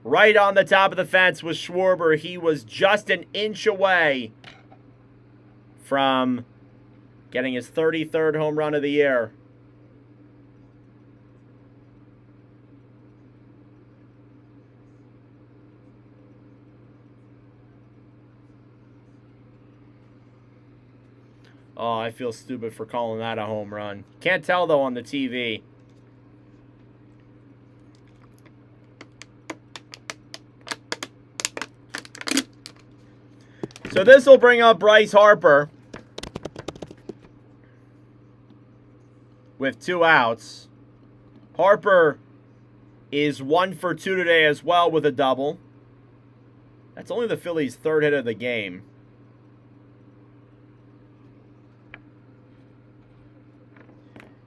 Right on the top of the fence was Schwarber. He was just an inch away from getting his 33rd home run of the year. Oh, I feel stupid for calling that a home run. Can't tell, though, on the TV. So this will bring up Bryce Harper with 2 outs. Harper is 1 for 2 today as well with a double. That's only the Phillies' 3rd hit of the game.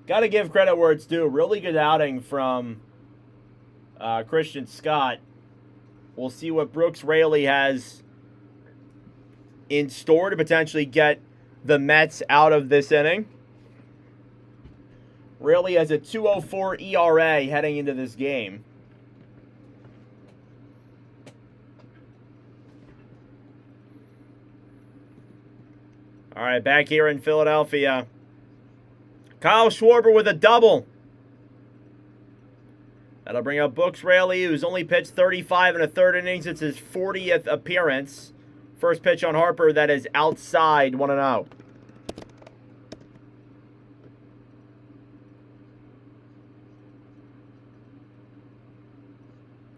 Got to give credit where it's due. Really good outing from Christian Scott. We'll see what Brooks Raley has in store to potentially get the Mets out of this inning. Raley has a 2.04 ERA heading into this game. All right, back here in Philadelphia. Kyle Schwarber with a double. That'll bring up Brooks Raley, who's only pitched 35 1/3 innings. It's his 40th appearance. First pitch on Harper that is outside 1-0.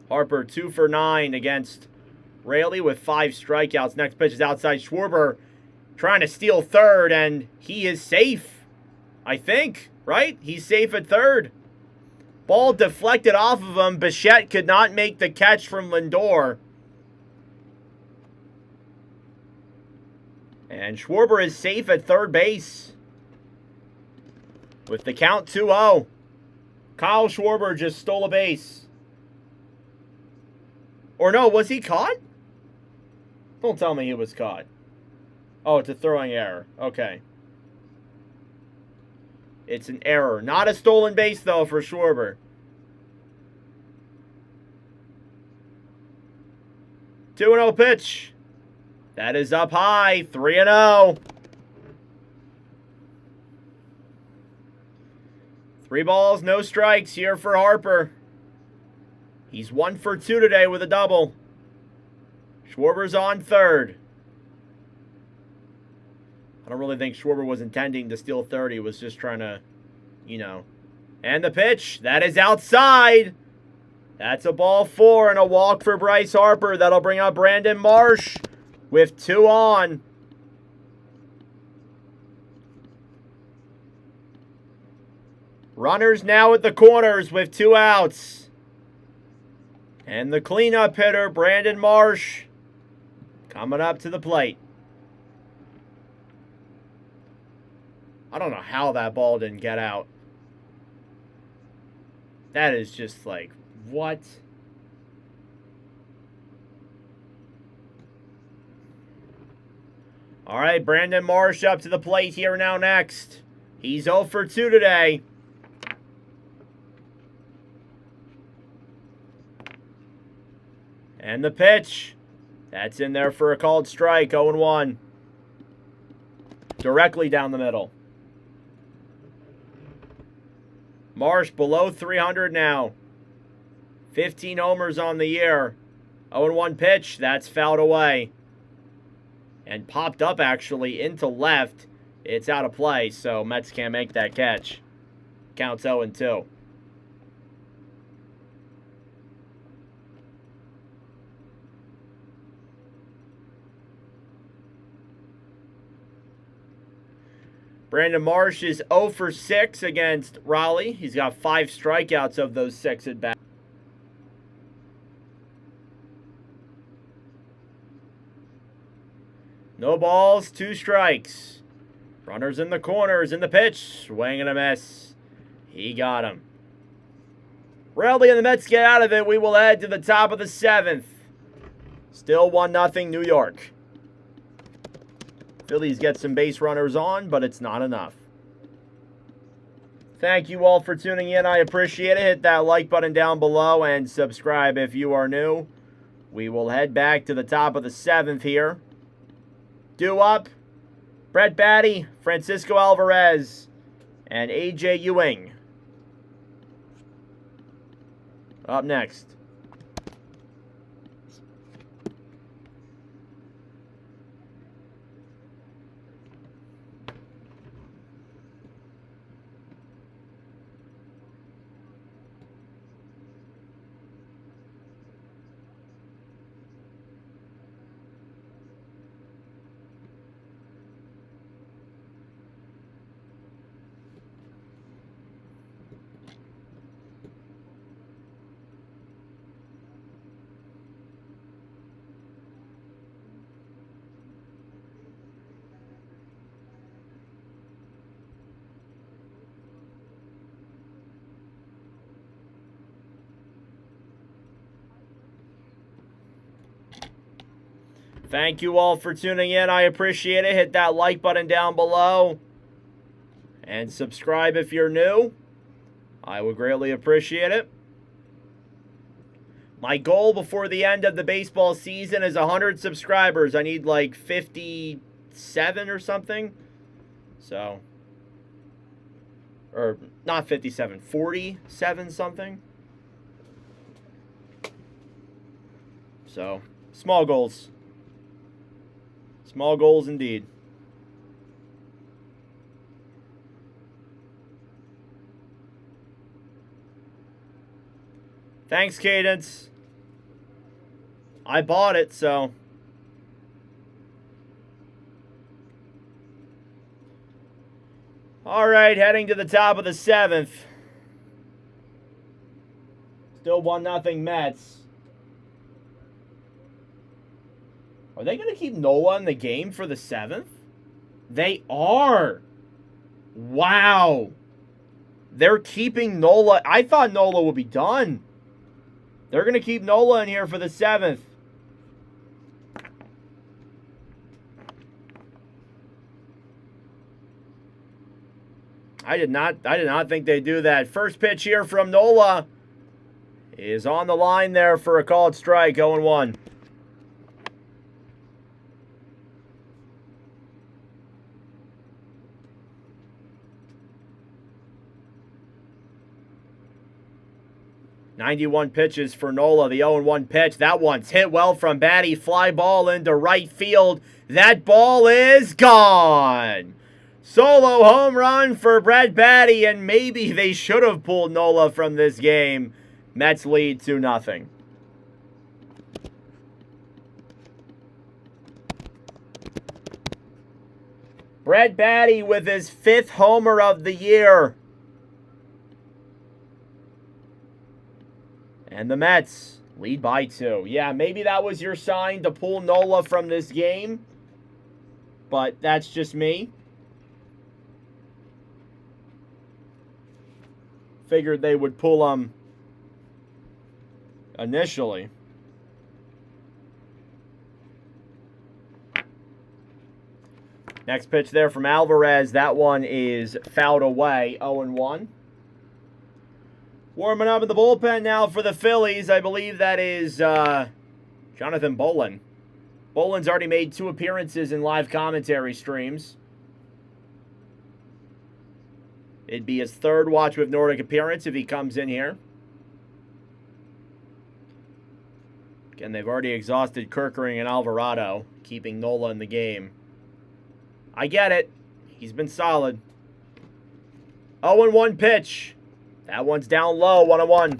Harper 2 for 9 against Raley with 5 strikeouts. Next pitch is outside. Schwarber trying to steal third, and he is safe. I think, right? He's safe at third. Ball deflected off of him. Bichette could not make the catch from Lindor. And Schwarber is safe at third base. With the count 2-0. Kyle Schwarber just stole a base. Or no, was he caught? Don't tell me he was caught. Oh, it's a throwing error. Okay. It's an error. Not a stolen base, though, for Schwarber. 2-0 pitch. That is up high. 3-0. 3 balls, no strikes here for Harper. He's 1 for 2 today with a double. Schwarber's on third. I don't really think Schwarber was intending to steal third. He was just trying to, you know. And the pitch. That is outside. That's a ball 4 and a walk for Bryce Harper. That'll bring up Brandon Marsh with 2 on. Runners now at the corners with 2 outs. And the cleanup hitter, Brandon Marsh, coming up to the plate. I don't know how that ball didn't get out. That is just like, what? All right, Brandon Marsh up to the plate here now next. He's 0 for 2 today. And the pitch. That's in there for a called strike, 0-1. Directly down the middle. Marsh below 300 now. 15 homers on the year. 0-1 pitch. That's fouled away. And popped up, actually, into left. It's out of play, so Mets can't make that catch. Counts 0-2. Brandon Marsh is 0 for 6 against Raleigh. He's got 5 strikeouts of those 6 at bat. No balls, 2 strikes. Runners in the corners, in the pitch. Swing and a miss. He got him. Raleigh and the Mets get out of it. We will head to the top of the 7th. Still 1-0 New York. Phillies get some base runners on, but it's not enough. Thank you all for tuning in. I appreciate it. Hit that like button down below and subscribe if you are new. We will head back to the top of the 7th here. Due up, Brett Batty, Francisco Alvarez, and A.J. Ewing. Up next. Thank you all for tuning in. I appreciate it. Hit that like button down below. And subscribe if you're new. I would greatly appreciate it. My goal before the end of the baseball season is 100 subscribers. I need like 57 or something. So, or not 57, 47 something. So, small goals. Small goals indeed. Thanks, Cadence. I bought it, so. All right, heading to the top of the 7th. Still 1-0 Mets. Are they going to keep Nola in the game for the 7th? They are. Wow. They're keeping Nola. I thought Nola would be done. They're going to keep Nola in here for the 7th. I did not think they'd do that. First pitch here from Nola is on the line there for a called strike, 0-1. "91 pitches for Nola, the 0-1 pitch. That one's hit well from Batty. Fly ball into right field. That ball is gone. Solo home run for Brett Batty, and maybe they should have pulled Nola from this game. Mets lead 2-0. Brett Batty with his 5th homer of the year. And the Mets lead by 2. Yeah, maybe that was your sign to pull Nola from this game, but that's just me. Figured they would pull him initially. Next pitch there from Alvarez. That one is fouled away, 0-1. Warming up in the bullpen now for the Phillies. I believe that is Jonathan Bolin. Bolin's already made 2 appearances in live commentary streams. It'd be his 3rd Watch with Nordic appearance if he comes in here. Again, they've already exhausted Kerkering and Alvarado, keeping Nola in the game. I get it. He's been solid. 0-1 pitch. That one's down low, 1-1.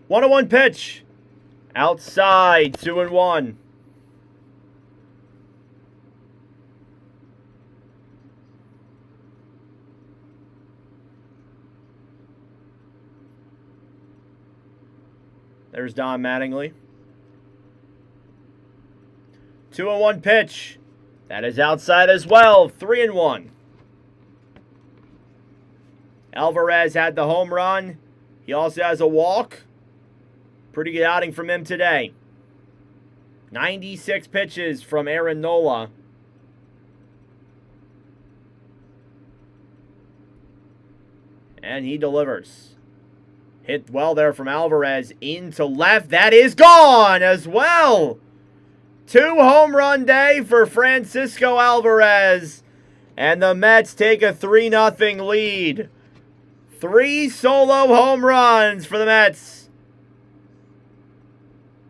One pitch. Outside, 2-1. There's Don Mattingly. 2-1 pitch. That is outside as well. 3-1. Alvarez had the home run. He also has a walk. Pretty good outing from him today. 96 pitches from Aaron Nola. And he delivers. Hit well there from Alvarez into left. That is gone as well. 2 home run day for Francisco Alvarez. And the Mets take a 3-0 lead. 3 solo home runs for the Mets.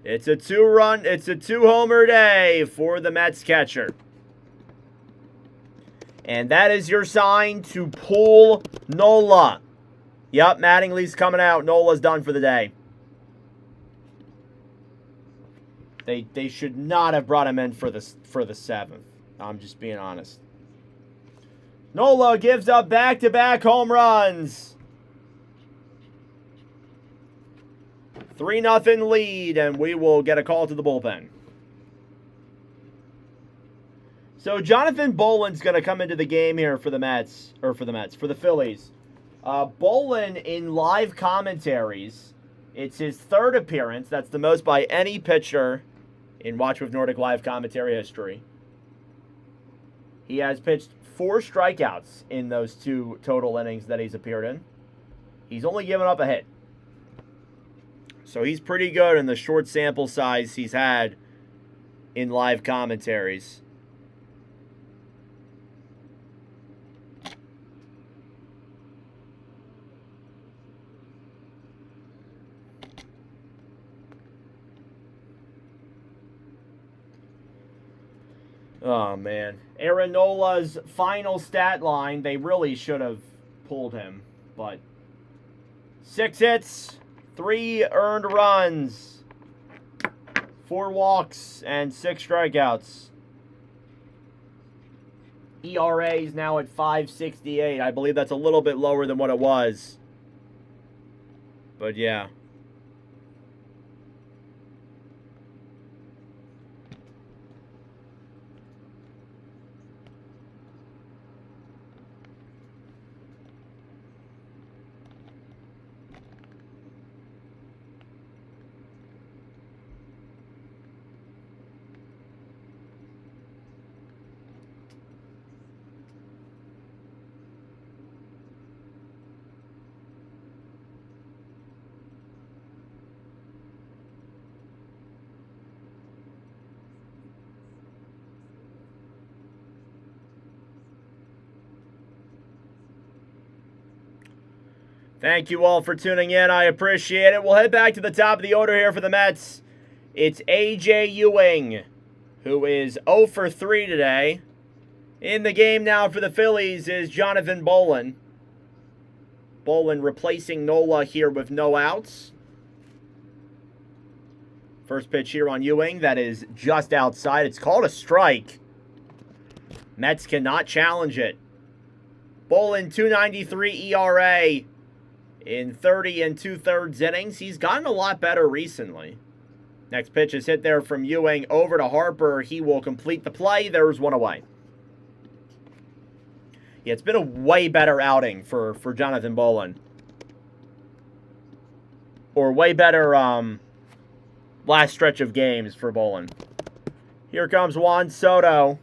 It's a 2-homer day for the Mets catcher. And that is your sign to pull Nola. Yep, Mattingly's coming out. Nola's done for the day. They should not have brought him in for the 7th. I'm just being honest. Nola gives up back-to-back home runs. 3-0 lead, and we will get a call to the bullpen. So Jonathan Bolin's going to come into the game here for the Phillies. Bolin in live commentaries, it's his 3rd appearance. That's the most by any pitcher in Watch with Nordic live commentary history. He has pitched 4 strikeouts in those 2 total innings that he's appeared in. He's only given up a hit. So he's pretty good in the short sample size he's had in live commentaries. Oh, man. Aaron Nola's final stat line, they really should have pulled him. But 6 hits, 3 earned runs. 4 walks and 6 strikeouts. ERA is now at 5.68. I believe that's a little bit lower than what it was. But yeah. Thank you all for tuning in. I appreciate it. We'll head back to the top of the order here for the Mets. It's A.J. Ewing, who is 0 for 3 today. In the game now for the Phillies is Jonathan Bolin. Bolin replacing Nola here with no outs. First pitch here on Ewing. That is just outside. It's called a strike. Mets cannot challenge it. Bolin, 2.93 ERA. In 30 2/3 innings. He's gotten a lot better recently. Next pitch is hit there from Ewing over to Harper. He will complete the play. There's one away. Yeah, it's been a way better outing for Jonathan Bolin. Or way better last stretch of games for Bolin. Here comes Juan Soto.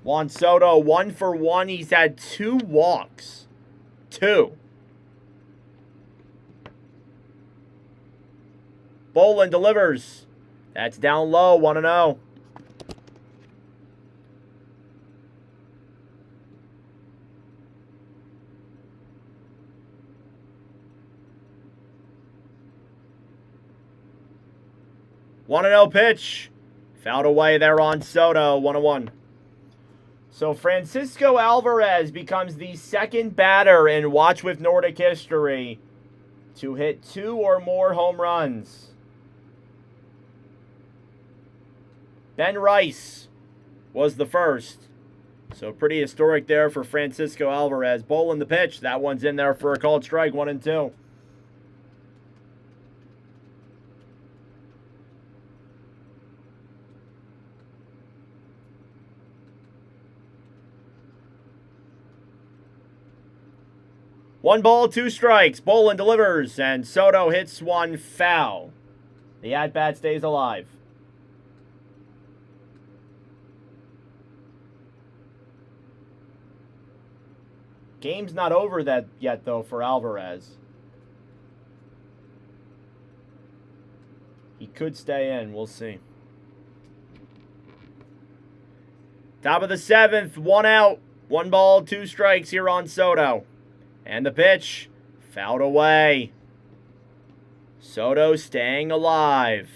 Juan Soto, 1 for 1. He's had 2 walks. 2. Bolin delivers. That's down low, 1-0. One and 0 pitch. Fouled away there on Soto, 1-1. So Francisco Alvarez becomes the second batter in Watch with Nordic history to hit 2 or more home runs. Ben Rice was the first. So pretty historic there for Francisco Alvarez. Bolin the pitch. That one's in there for a called strike, 1-2. One ball, 2 strikes. Bolin delivers, and Soto hits one foul. The at-bat stays alive. Game's not over that yet, though, for Alvarez. He could stay in. We'll see. Top of the 7th, 1 out. 1 ball, 2 strikes here on Soto. And the pitch, fouled away. Soto staying alive.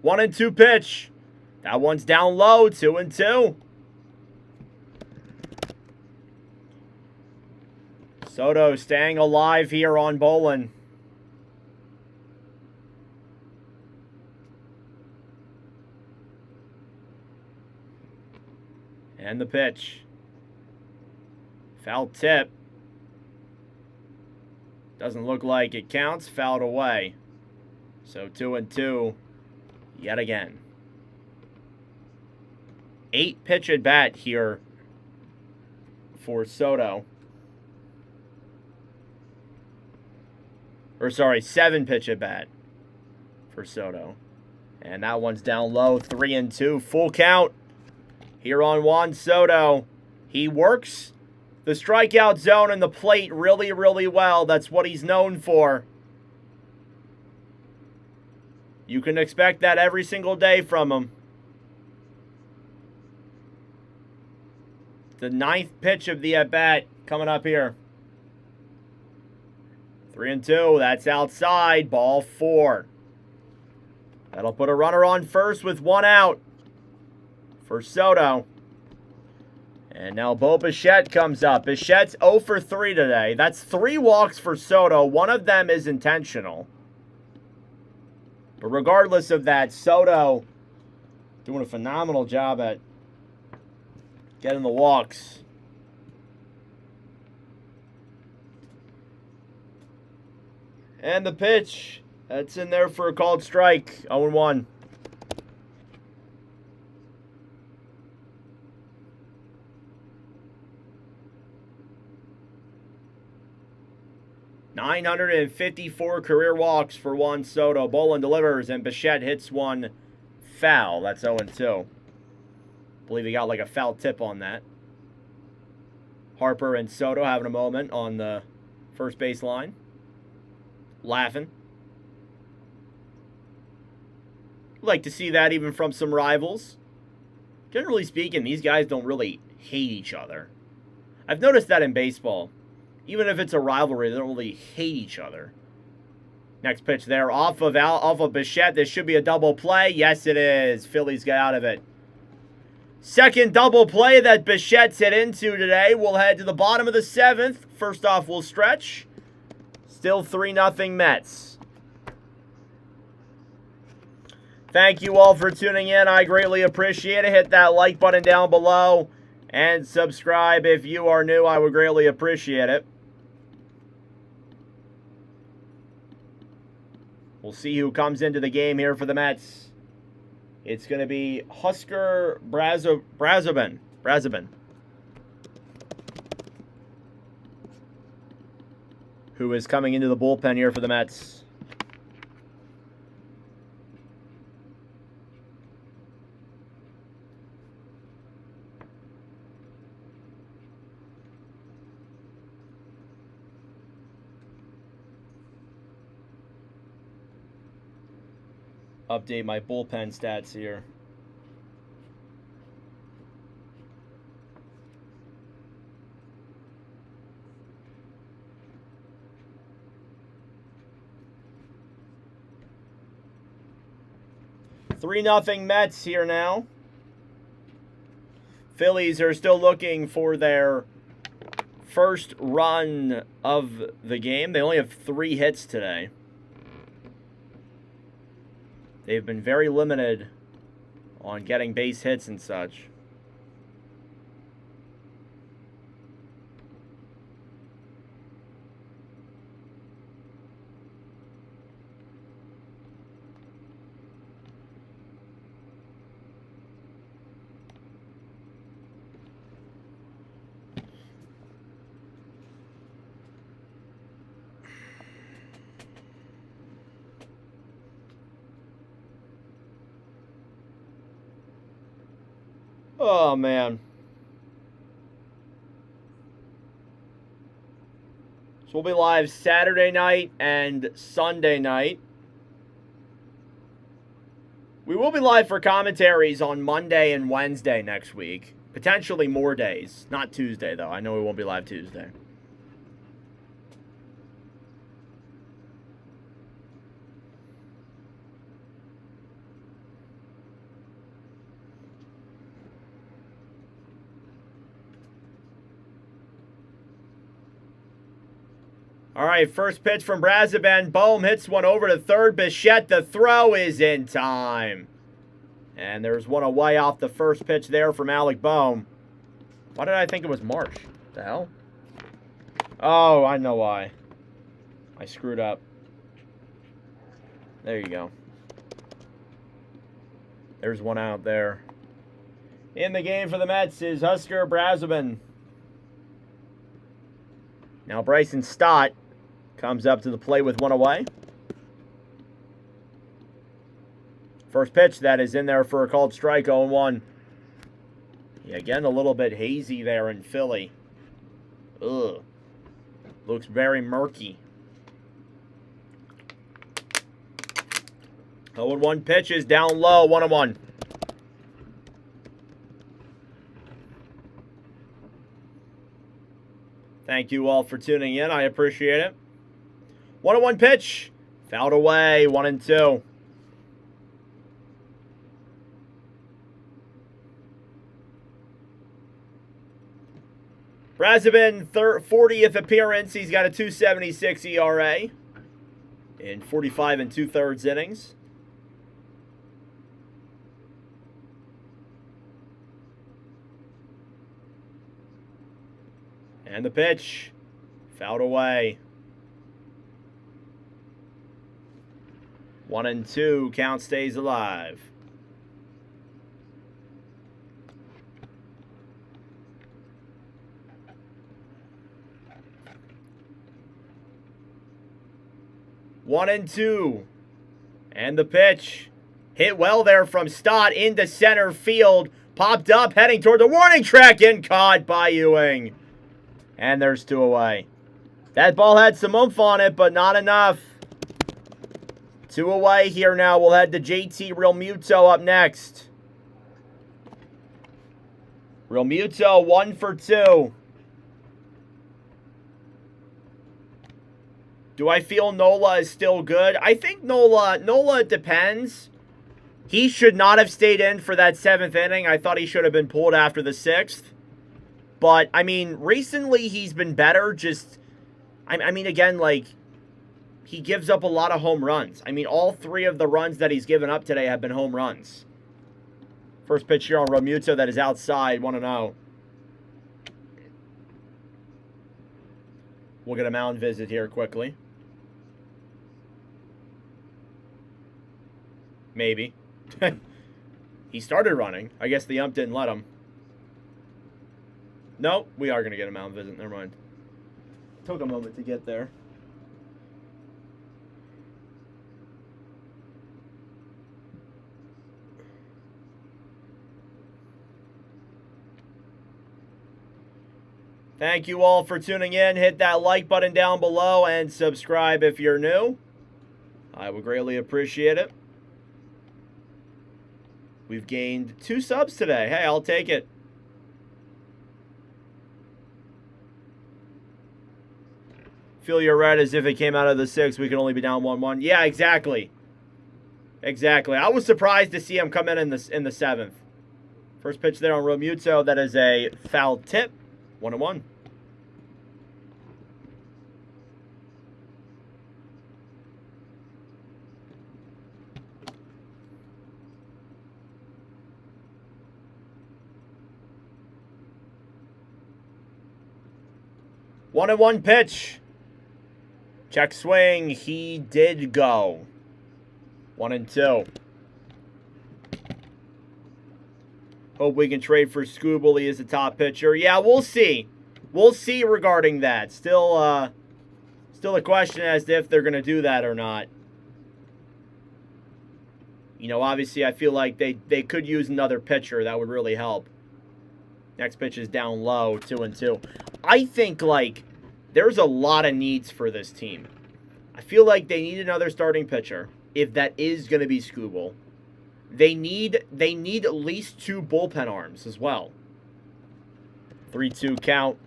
One and 2 pitch. That one's down low, 2-2. Soto staying alive here on Bolin. And the pitch. Foul tip. Doesn't look like it counts. Fouled away. So 2-2 yet again. 8 pitch at bat here for Soto. Or sorry, 7 pitch at bat for Soto. And that one's down low. 3-2. Full count. Here on Juan Soto, he works the strikeout zone and the plate really, really well. That's what he's known for. You can expect that every single day from him. The 9th pitch of the at-bat coming up here. 3-2, that's outside, ball 4. That'll put a runner on first with 1 out for Soto. And now Bo Bichette comes up. Bichette's 0 for 3 today. That's 3 walks for Soto. 1 of them is intentional. But regardless of that, Soto doing a phenomenal job at getting the walks. And the pitch. That's in there for a called strike. 0-1. .954 career walks for Juan Soto. Bolin delivers, and Bichette hits one foul. That's 0-2. Believe he got like a foul tip on that. Harper and Soto having a moment on the first base line. Laughing. Like to see that even from some rivals. Generally speaking, these guys don't really hate each other. I've noticed that in baseball. Even if it's a rivalry, they don't really hate each other. Next pitch there off of Bichette. This should be a double play. Yes, it is. Phillies get out of it. Second double play that Bichette's hit into today. We'll head to the bottom of the 7th. First off, we'll stretch. Still 3-0 Mets. Thank you all for tuning in. I greatly appreciate it. Hit that like button down below. And subscribe if you are new. I would greatly appreciate it. We'll see who comes into the game here for the Mets. It's going to be Husker Brazoban. Who is coming into the bullpen here for the Mets. Update my bullpen stats here. Three 0 Mets here now. Phillies are still looking for their first run of the game. They only have 3 hits today. They've been very limited on getting base hits and such. Oh, man. So we'll be live Saturday night and Sunday night. We will be live for commentaries on Monday and Wednesday next week. Potentially more days. Not Tuesday, though. I know we won't be live Tuesday. All right, first pitch from Brazoban. Bohm hits one over to third. Bichette, the throw is in time. And there's one away off the first pitch there from Alec Bohm. Why did I think it was Marsh? What the hell? Oh, I know why. I screwed up. There you go. There's one out there. In the game for the Mets is Husker Brazoban. Now Bryson Stott comes up to the plate with one away. First pitch that is in there for a called strike, 0-1. Yeah, again, a little bit hazy there in Philly. Ugh. Looks very murky. 0-1 pitches down low, 1-1. Thank you all for tuning in. I appreciate it. 1-1 pitch. Fouled away. 1-2. Razabin, 40th appearance. He's got a 2.76 ERA in 45 2/3 innings. And the pitch. Fouled away. 1-2. Count stays alive. One and two. And the pitch. Hit well there from Stott into center field. Popped up, heading toward the warning track, and caught by Ewing. And there's 2 away. That ball had some oomph on it, but not enough. 2 away here now. We'll head to JT Realmuto up next. Realmuto 1 for 2. Do I feel Nola is still good? I think Nola depends. He should not have stayed in for that 7th inning. I thought he should have been pulled after the 6th. But, I mean, recently he's been better. Just, I mean, again, like, he gives up a lot of home runs. I mean, all 3 of the runs that he's given up today have been home runs. First pitch here on Realmuto that is outside, 1-0. We'll get a mound visit here quickly. Maybe. He started running. I guess the ump didn't let him. Nope, we are going to get a mound visit. Never mind. Took a moment to get there. Thank you all for tuning in. Hit that like button down below and subscribe if you're new. I would greatly appreciate it. We've gained 2 subs today. Hey, I'll take it. Feel you're right, as if it came out of the 6th, we could only be down 1-1. Yeah, exactly. Exactly. I was surprised to see him come in the 7th. First pitch there on Realmuto. That is a foul tip. 1-1. One and one pitch. Check swing. He did go. 1-2. Hope we can trade for Skubal. He is the top pitcher. Yeah, we'll see. We'll see regarding that. Still a question as to if they're going to do that or not. You know, obviously, I feel like they could use another pitcher. That would really help. Next pitch is down low, 2-2. I think, like, there's a lot of needs for this team. I feel like they need another starting pitcher, if that is going to be Skubal. They need at least 2 bullpen arms as well. 3-2 count.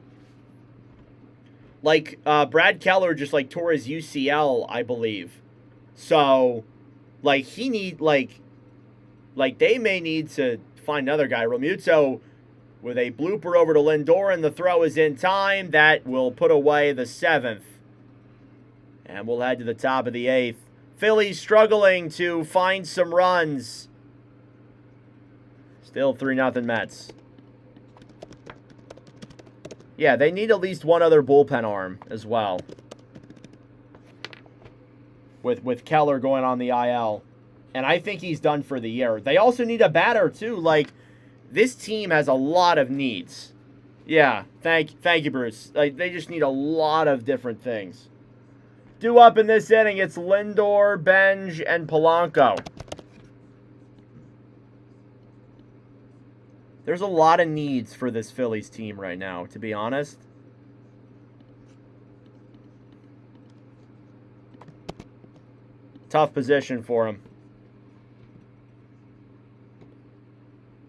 Like, Brad Keller just, like, tore his UCL, I believe. So, like, they may need to find another guy. Realmuto with a blooper over to Lindor, and the throw is in time. That will put away the 7th. And we'll head to the top of the 8th. Phillies struggling to find some runs. Still 3-0 Mets. Yeah, they need at least one other bullpen arm as well. With Keller going on the IL. And I think he's done for the year. They also need a batter, too. Like, this team has a lot of needs. Yeah, thank you, Bruce. Like, they just need a lot of different things. Due up in this inning, it's Lindor, Benj, and Polanco. There's a lot of needs for this Phillies team right now, to be honest. Tough position for him.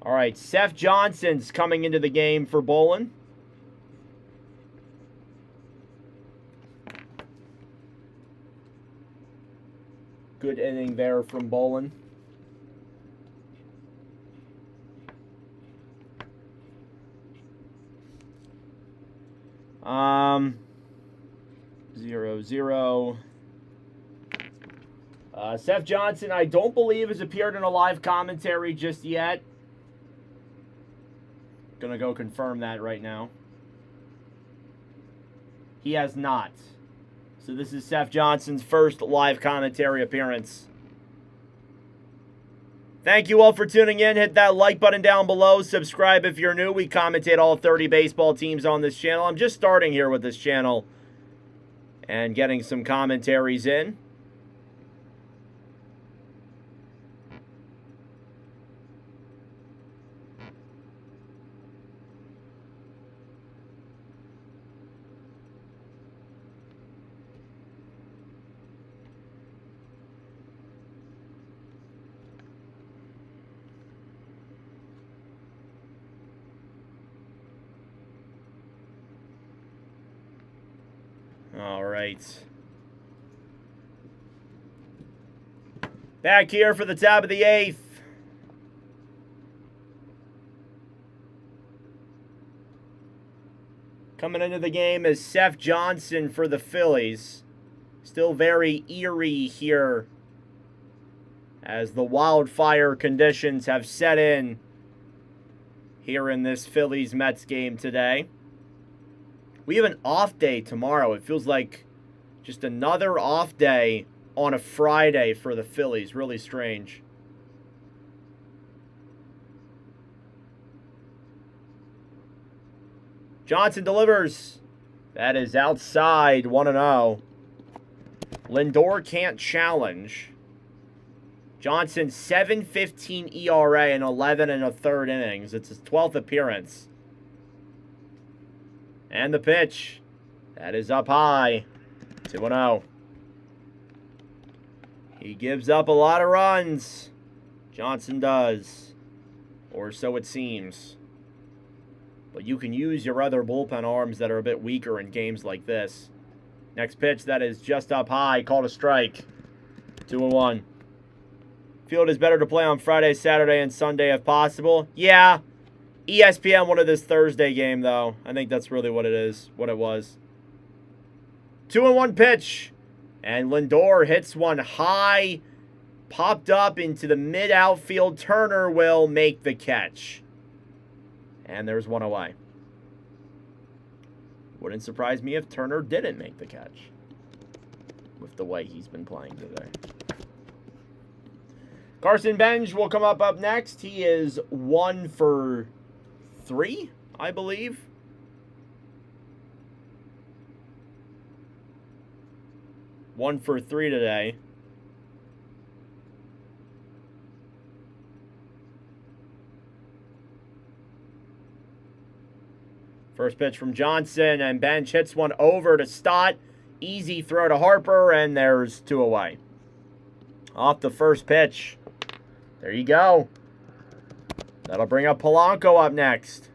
All right, Seth Johnson's coming into the game for Bolin. Good inning there from Bolin. 0-0. Seth Johnson, I don't believe, has appeared in a live commentary just yet. Gonna go confirm that right now. He has not. So this is Seth Johnson's first live commentary appearance. Thank you all for tuning in. Hit that like button down below. Subscribe if you're new. We commentate all 30 baseball teams on this channel. I'm just starting here with this channel and getting some commentaries in. All right. Back here for the top of the 8th. Coming into the game is Seth Johnson for the Phillies. Still very eerie here as the wildfire conditions have set in here in this Phillies-Mets game today. We have an off day tomorrow. It feels like just another off day on a Friday for the Phillies. Really strange. Johnson delivers. That is outside, 1-0. Lindor can't challenge. Johnson, 7.15 ERA in 11 1/3 innings. It's his 12th appearance. And the pitch. That is up high. 2-0. He gives up a lot of runs. Johnson does. Or so it seems. But you can use your other bullpen arms that are a bit weaker in games like this. Next pitch, that is just up high. Called a strike. 2-1. Field is better to play on Friday, Saturday, and Sunday if possible. Yeah. ESPN wanted this Thursday game, though. I think that's really what it is, what it was. 2-1 pitch. And Lindor hits one high. Popped up into the mid-outfield. Turner will make the catch. And there's one away. Wouldn't surprise me if Turner didn't make the catch with the way he's been playing today. Carson Benj will come up next. He is 1 for 3, I believe. One for 3 today. First pitch from Johnson, and Bench hits one over to Stott. Easy throw to Harper, and there's 2 away. Off the first pitch. There you go. That'll bring up Polanco up next.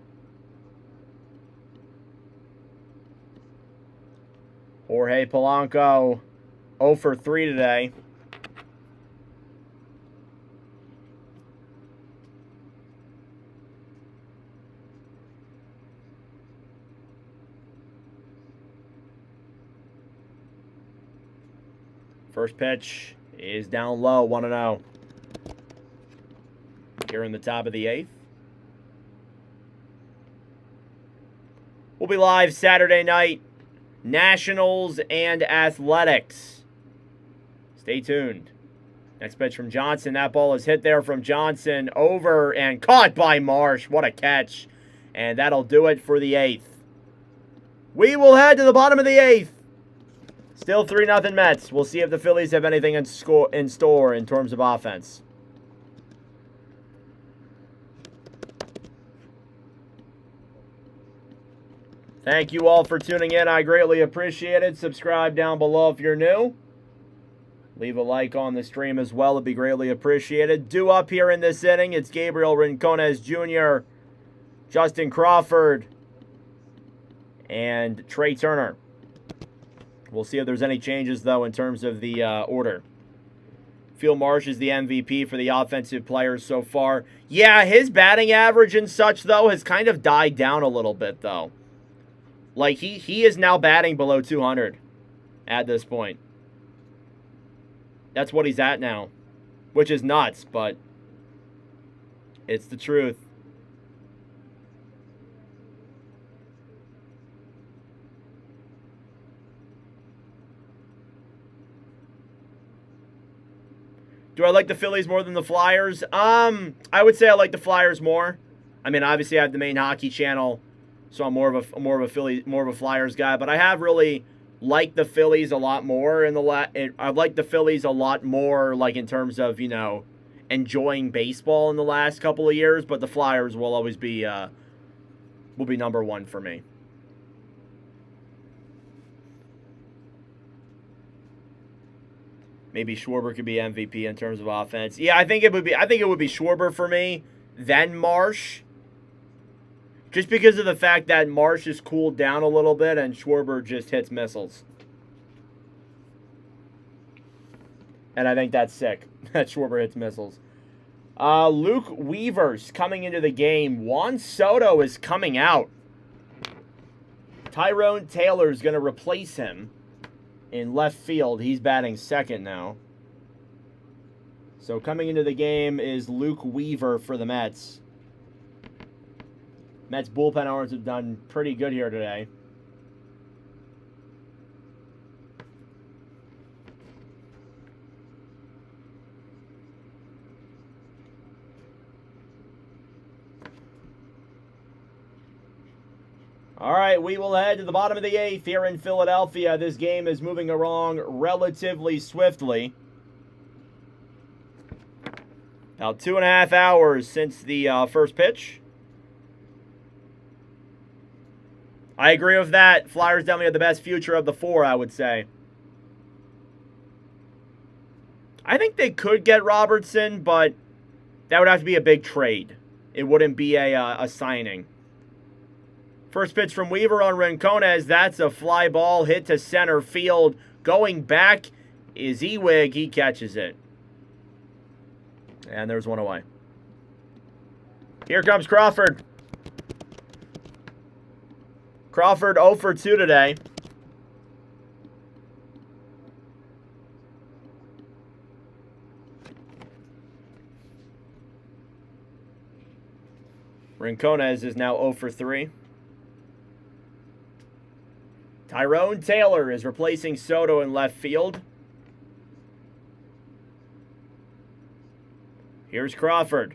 Jorge Polanco, 0 for 3 today. First pitch is down low, 1-0. Here in the top of the 8th. We'll be live Saturday night. Nationals and Athletics. Stay tuned. Next pitch from Johnson. That ball is hit there from Johnson. Over and caught by Marsh. What a catch. And that'll do it for the 8th. We will head to the bottom of the 8th. Still 3-0 Mets. We'll see if the Phillies have anything in store in terms of offense. Thank you all for tuning in. I greatly appreciate it. Subscribe down below if you're new. Leave a like on the stream as well. It'd be greatly appreciated. Due up here in this inning, it's Gabriel Rincones Jr., Justin Crawford, and Trey Turner. We'll see if there's any changes, though, in terms of the order. Phil Marsh is the MVP for the offensive players so far. Yeah, his batting average and such, though, has kind of died down a little bit, though. Like, he is now batting below 200 at this point. That's what he's at now, which is nuts, but it's the truth. Do I like the Phillies more than the Flyers? I would say I like the Flyers more. I mean, obviously I have the main hockey channel, so I'm more of a Flyers guy. But I have really liked the Phillies a lot more I've liked the Phillies a lot more, like in terms of enjoying baseball in the last couple of years. But the Flyers will always be number one for me. Maybe Schwarber could be MVP in terms of offense. Yeah, I think it would be Schwarber for me, then Marsh. Just because of the fact that Marsh has cooled down a little bit and Schwarber just hits missiles. And I think that's sick that Schwarber hits missiles. Luke Weaver's coming into the game. Juan Soto is coming out. Tyrone Taylor's going to replace him in left field. He's batting second now. So coming into the game is Luke Weaver for the Mets. Mets bullpen arms have done pretty good here today. All right, we will head to the bottom of the eighth here in Philadelphia. This game is moving along relatively swiftly. About 2.5 hours since the first pitch. I agree with that. Flyers definitely have the best future of the four, I would say. I think they could get Robertson, but that would have to be a big trade. It wouldn't be a signing. First pitch from Weaver on Rincones. That's a fly ball hit to center field. Going back is Ewig. He catches it. And there's one away. Here comes Crawford. Crawford 0 for 2 today. Rincones is now 0 for 3. Tyrone Taylor is replacing Soto in left field. Here's Crawford.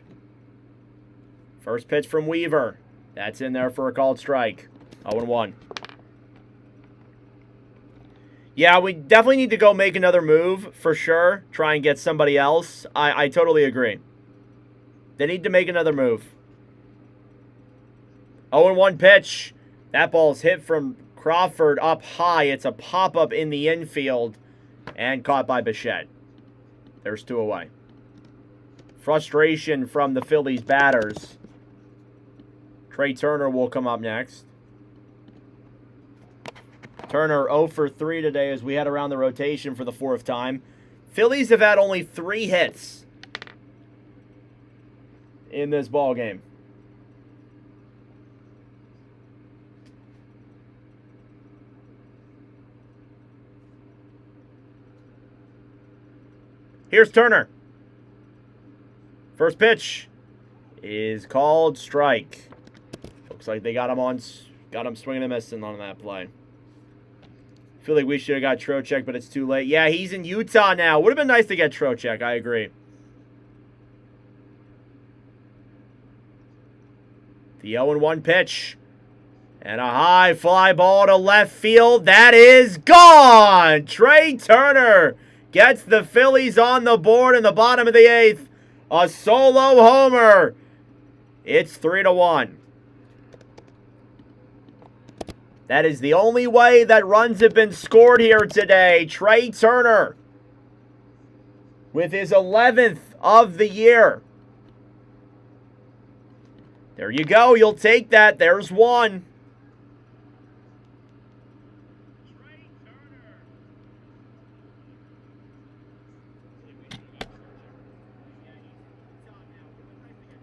First pitch from Weaver. That's in there for a called strike. 0-1. Yeah, we definitely need to go make another move for sure. Try and get somebody else. I totally agree. They need to make another move. 0-1 pitch. That ball's hit from Crawford up high. It's a pop-up in the infield and caught by Bichette. There's 2 away. Frustration from the Phillies batters. Trey Turner will come up next. Turner 0 for 3 today as we head around the rotation for the 4th time. Phillies have had only 3 hits in this ball game. Here's Turner. First pitch is called strike. Looks like they got him swinging and missing on that play. Feel like we should have got Trocheck, but it's too late. Yeah, he's in Utah now. Would have been nice to get Trocheck. I agree. The 0-1 pitch. And a high fly ball to left field. That is gone. Trey Turner gets the Phillies on the board in the bottom of the 8th. A solo homer. It's 3-1. That is the only way that runs have been scored here today. Trey Turner with his 11th of the year. There you go. You'll take that. There's one.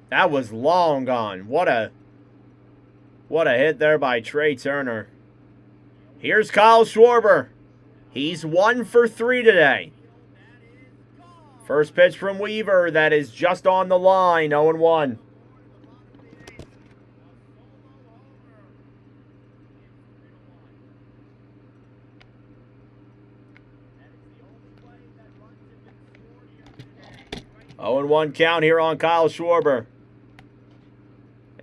That was long gone. What a hit there by Trey Turner. Here's Kyle Schwarber. He's 1 for 3 today. First pitch from Weaver, that is just on the line, 0-1. Oh and 1 count here on Kyle Schwarber.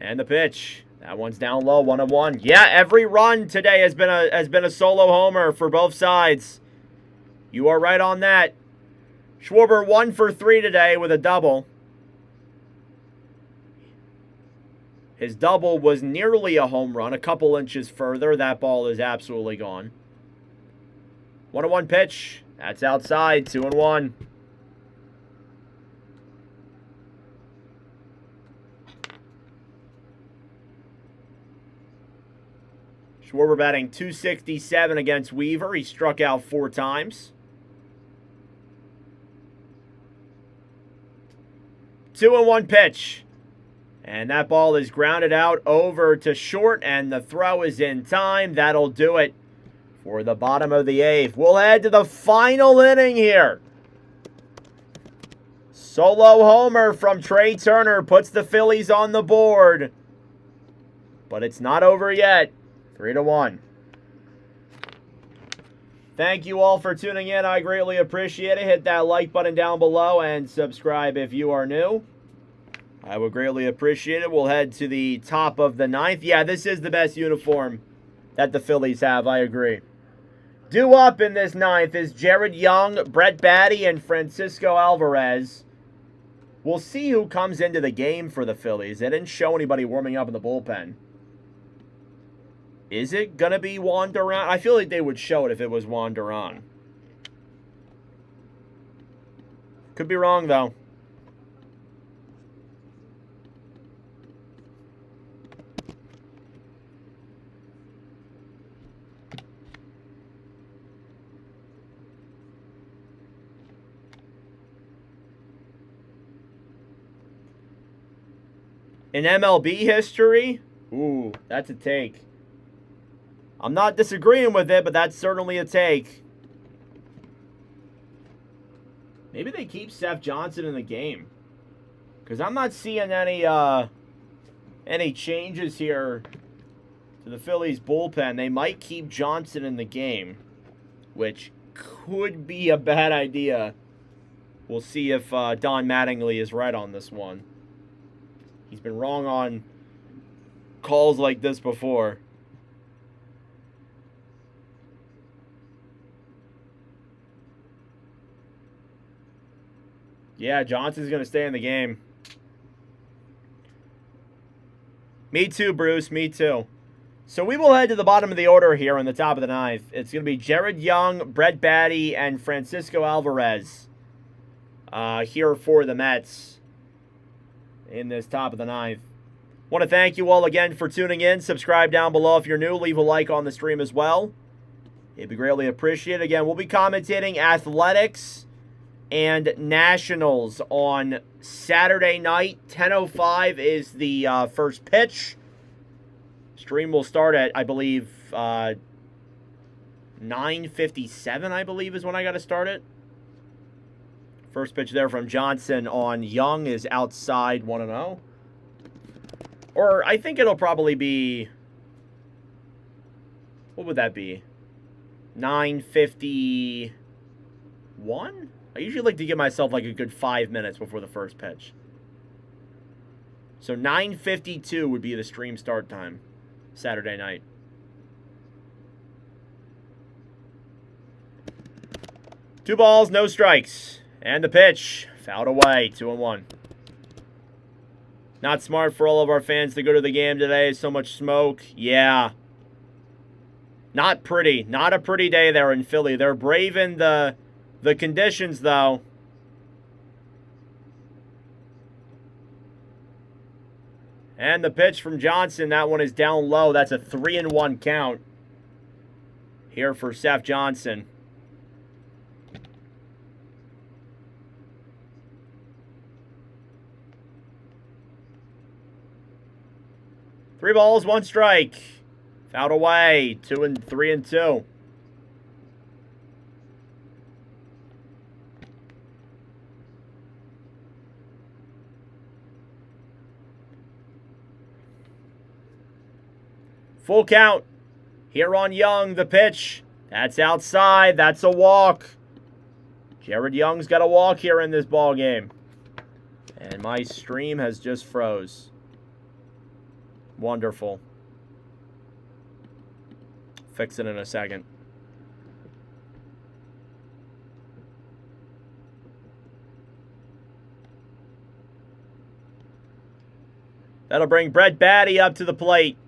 And the pitch. That one's down low, 1-1. Yeah, every run today has been a solo homer for both sides. You are right on that. Schwarber 1 for 3 today with a double. His double was nearly a home run, a couple inches further. That ball is absolutely gone. 1-1 pitch. That's outside, 2-1. Schwarber batting .267 against Weaver. He struck out 4 times. 2-1 pitch. And that ball is grounded out over to short, and the throw is in time. That'll do it for the bottom of the 8th. We'll head to the final inning here. Solo homer from Trey Turner puts the Phillies on the board. But it's not over yet. 3-1. Thank you all for tuning in. I greatly appreciate it. Hit that like button down below and subscribe if you are new. I would greatly appreciate it. We'll head to the top of the 9th. Yeah, this is the best uniform that the Phillies have. I agree. Due up in this 9th is Jared Young, Brett Baty, and Francisco Alvarez. We'll see who comes into the game for the Phillies. They didn't show anybody warming up in the bullpen. Is it going to be Juan Duran? I feel like they would show it if it was Juan Duran. Could be wrong, though. In MLB history? Ooh, that's a take. I'm not disagreeing with it, but that's certainly a take. Maybe they keep Seth Johnson in the game. Because I'm not seeing any changes here to the Phillies bullpen. They might keep Johnson in the game, which could be a bad idea. We'll see if Don Mattingly is right on this one. He's been wrong on calls like this before. Yeah, Johnson's going to stay in the game. Me too, Bruce. Me too. So we will head to the bottom of the order here on the top of the 9th. It's going to be Jared Young, Brett Baty, and Francisco Alvarez here for the Mets in this top of the 9th. Want to thank you all again for tuning in. Subscribe down below if you're new. Leave a like on the stream as well. It'd be greatly appreciated. Again, we'll be commentating Athletics and Nationals on Saturday night. 10:05 is the first pitch. Stream will start at, I believe, 9:57, I believe, is when I got to start it. First pitch there from Johnson on Young is outside 1-0. Or I think it'll probably be, what would that be? 9:51? I usually like to give myself like a good 5 minutes before the first pitch. So 9:52 would be the stream start time Saturday night. Two balls, no strikes. And the pitch, fouled away, 2-1. Not smart for all of our fans to go to the game today. So much smoke. Yeah. Not pretty. Not a pretty day there in Philly. They're braving the conditions, though. And the pitch from Johnson, that one is down low. That's a 3-1 count here for Seth Johnson. Three balls, one strike. Fouled away. 3-2. Full count. Here on Young, the pitch. That's outside. That's a walk. Jared Young's got a walk here in this ball game. And my stream has just froze. Wonderful. Fix it in a second. That'll bring Brett Batty up to the plate.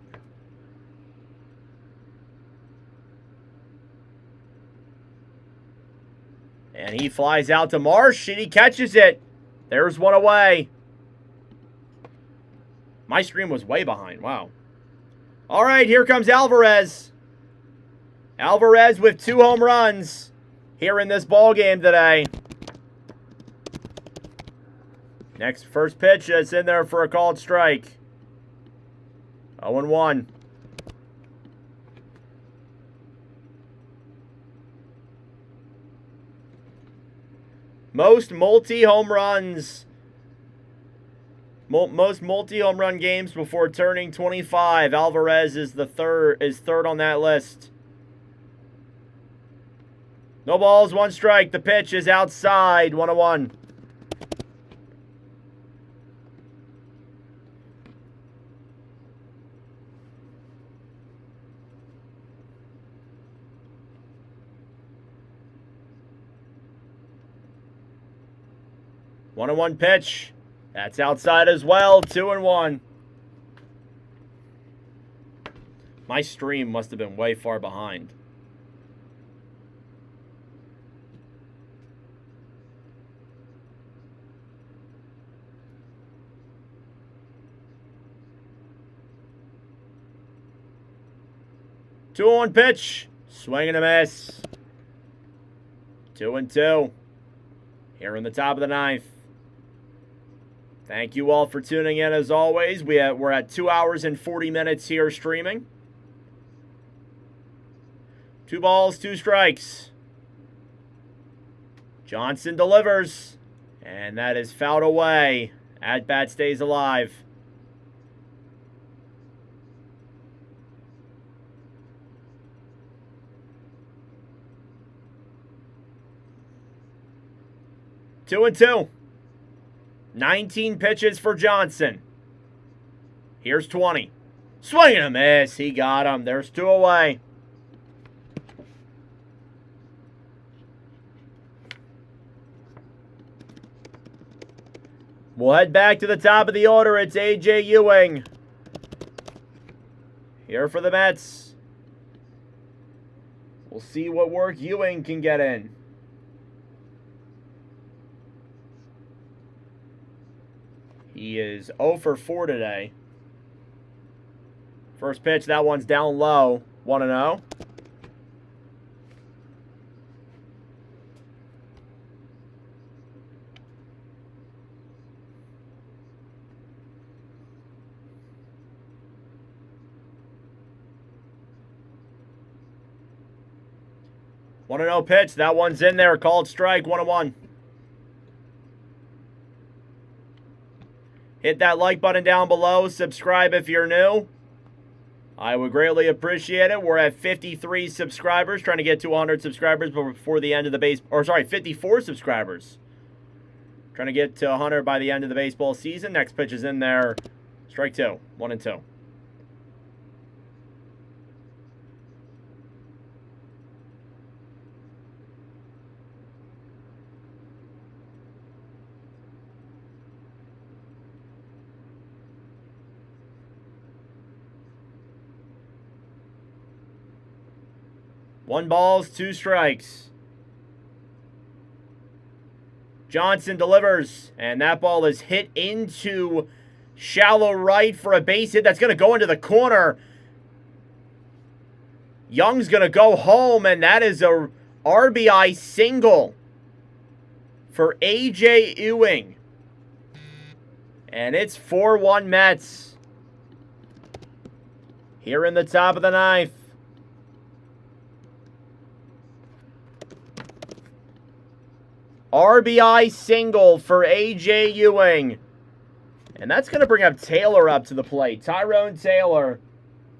And he flies out to Marsh, and he catches it. There's one away. My stream was way behind. Wow. All right, here comes Alvarez. Alvarez with 2 home runs here in this ball game today. Next first pitch is in there for a called strike. 0-1. Most multi-home runs. Most multi-home run games before turning 25. Alvarez is third on that list. No balls, 1 strike. The pitch is outside. 1-1. One and 1 pitch. That's outside as well. 2-1. My stream must have been way far behind. Two on pitch. Swing and a miss. 2-2. Here in the top of the 9th. Thank you all for tuning in as always. We're at 2 hours and 40 minutes here streaming. 2 balls, 2 strikes. Johnson delivers. And that is fouled away. At bat stays alive. Two and 2. 19 pitches for Johnson. Here's 20. Swing and a miss. He got him. There's 2 away. We'll head back to the top of the order. It's A.J. Ewing. Here for the Mets. We'll see what work Ewing can get in. He is 0 for 4 today. First pitch, that one's down low. 1-0. One and 0 pitch. That one's in there. Called strike. 1-1. Hit that like button down below. Subscribe if you're new. I would greatly appreciate it. We're at 53 subscribers. Trying to get to 100 subscribers before the end of the 54 subscribers. Trying to get to 100 by the end of the baseball season. Next pitch is in there. Strike 2. 1-2. One balls, 2 strikes. Johnson delivers, and that ball is hit into shallow right for a base hit that's going to go into the corner. Young's going to go home, and that is a RBI single for A.J. Ewing. And it's 4-1 Mets. here in the top of the ninth. RBI single for A.J. Ewing. And that's going to bring up Taylor up to the plate. Tyrone Taylor,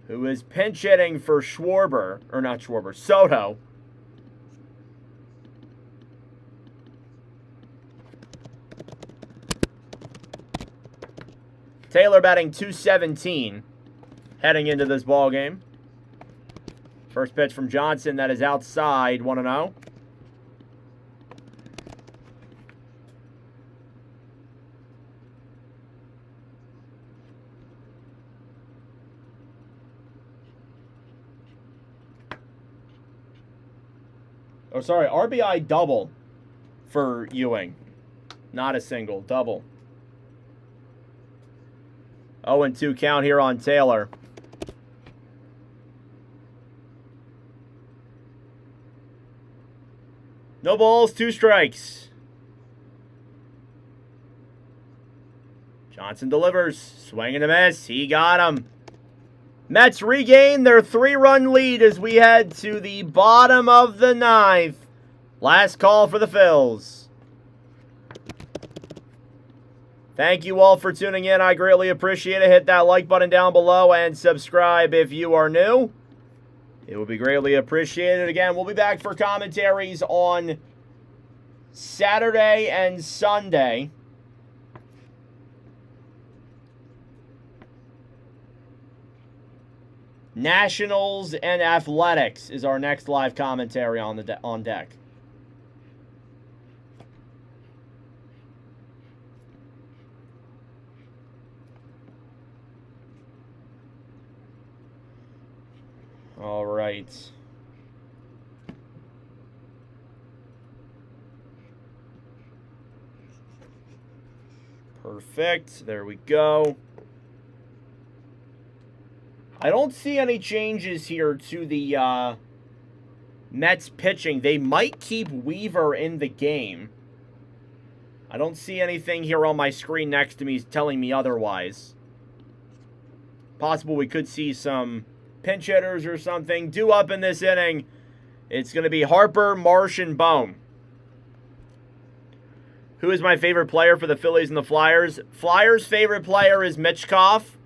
who is pinch hitting for Soto. Taylor batting .217 heading into this ball game. First pitch from Johnson, that is outside, 1-0. Oh, sorry, RBI double for Ewing. Not a single, double. 0-2 count here on Taylor. No balls, 2 strikes. Johnson delivers. Swing and a miss. He got him. Mets regain their 3-run lead as we head to the bottom of the ninth. Last call for the Phils. Thank you all for tuning in. I greatly appreciate it. Hit that like button down below and subscribe if you are new. It will be greatly appreciated. Again, we'll be back for commentaries on Saturday and Sunday. Nationals and Athletics is our next live commentary on deck. All right. Perfect. There we go. I don't see any changes here to the Mets pitching. They might keep Weaver in the game. I don't see anything here on my screen next to me telling me otherwise. Possible we could see some pinch hitters or something. Due up in this inning, it's going to be Harper, Marsh, and Bohm. Who is my favorite player for the Phillies and the Flyers? Flyers' favorite player is Mitchkoff.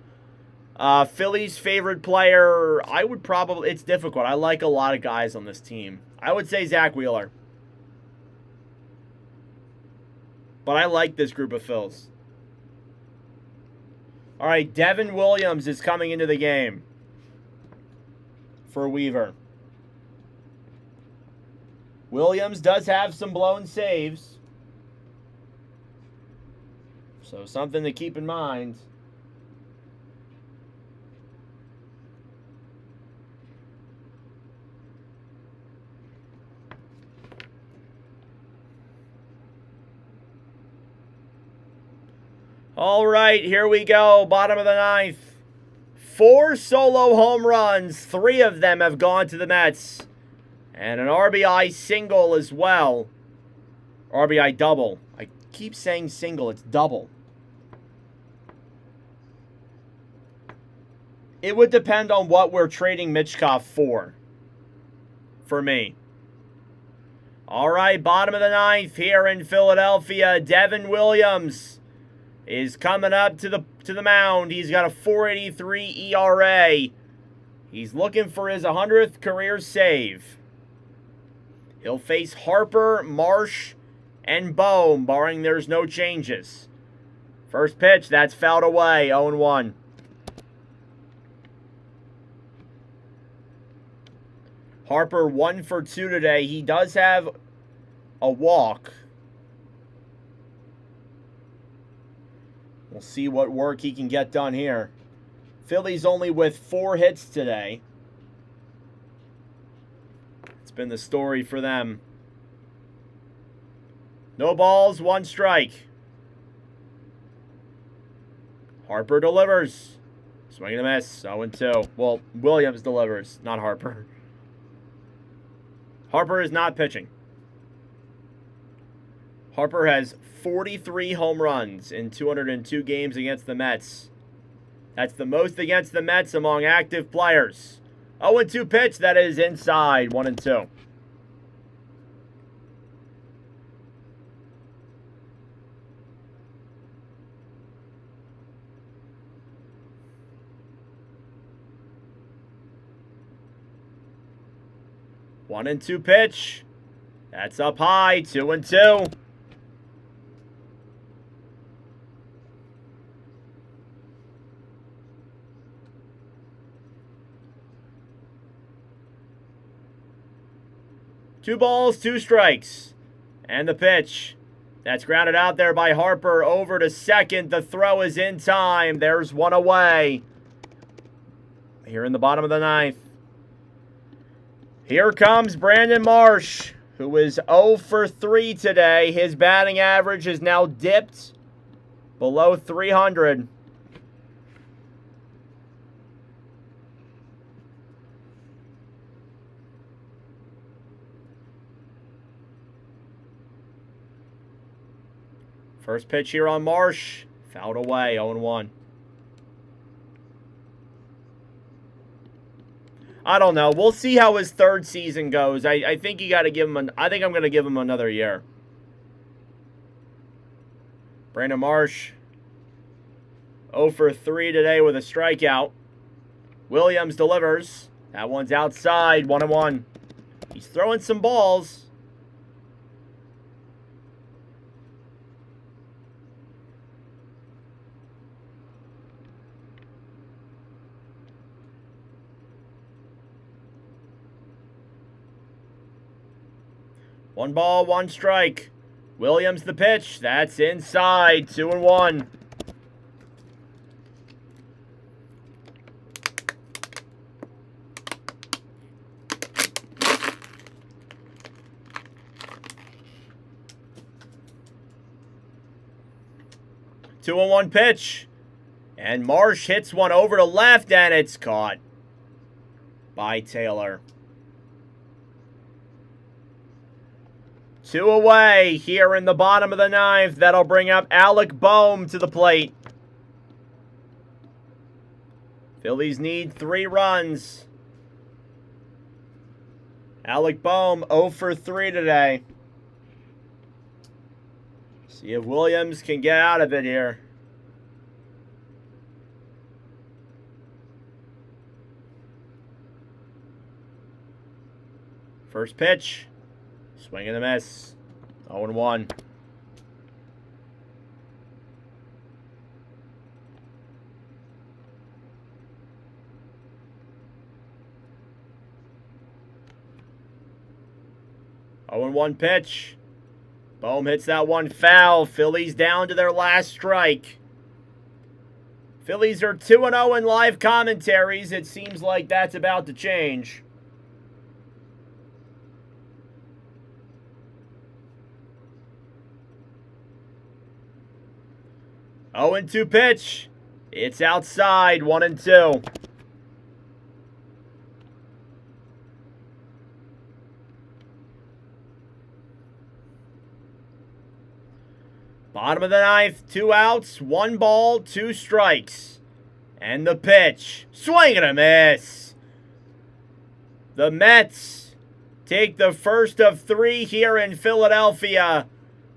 Phillies' favorite player, it's difficult. I like a lot of guys on this team. I would say Zach Wheeler. But I like this group of Phils. All right, Devin Williams is coming into the game for Weaver. Williams does have some blown saves. So something to keep in mind. All right, here we go. Bottom of the ninth. 4 solo home runs. 3 of them have gone to the Mets. And an RBI single as well. RBI double. I keep saying single. It's double. It would depend on what we're trading Mitchkoff for me. All right, bottom of the ninth here in Philadelphia. Devin Williams is coming up to the mound. He's got a 4.83 ERA. He's looking for his 100th career save. He'll face Harper, Marsh, and Bohm, barring there's no changes. First pitch, that's fouled away, 0-1. Harper 1 for 2 today. He does have a walk. We'll see what work he can get done here. Phillies only with 4 hits today. It's been the story for them. No balls, 1 strike. Harper delivers. Swing and a miss, 0-2. Well, Williams delivers, not Harper. Harper is not pitching. Harper has 43 home runs in 202 games against the Mets. That's the most against the Mets among active players. 0-2 pitch, that is inside, 1-2. One and two pitch. That's up high, 2-2. Two balls, two strikes. And the pitch. That's grounded out there by Harper over to second. The throw is in time. There's one away. Here in the bottom of the ninth. Here comes Brandon Marsh, who is 0 for 3 today. His batting average is now dipped below 300. First pitch here on Marsh. Fouled away, 0-1. I don't know. We'll see how his third season goes. I think you got to give him I think I'm going to give him another year. Brandon Marsh 0 for 3 today with a strikeout. Williams delivers. That one's outside, 1-1. He's throwing some balls. One ball, one strike. Williams the pitch. That's inside. 2-1. Two and one pitch. And Marsh hits one over to left, and it's caught by Taylor. 2 away here in the bottom of the ninth. That'll bring up Alec Boehm to the plate. Phillies need 3 runs. Alec Boehm 0 for 3 today. See if Williams can get out of it here. First pitch. Swing and a miss. 0-1. One pitch. Boehm hits that one foul. Phillies down to their last strike. Phillies are 2-0 in live commentaries. It seems like that's about to change. 0-2 pitch. It's outside, 1-2. Bottom of the ninth, 2 outs, 1 ball, 2 strikes. And the pitch. Swing and a miss. The Mets take the first of 3 here in Philadelphia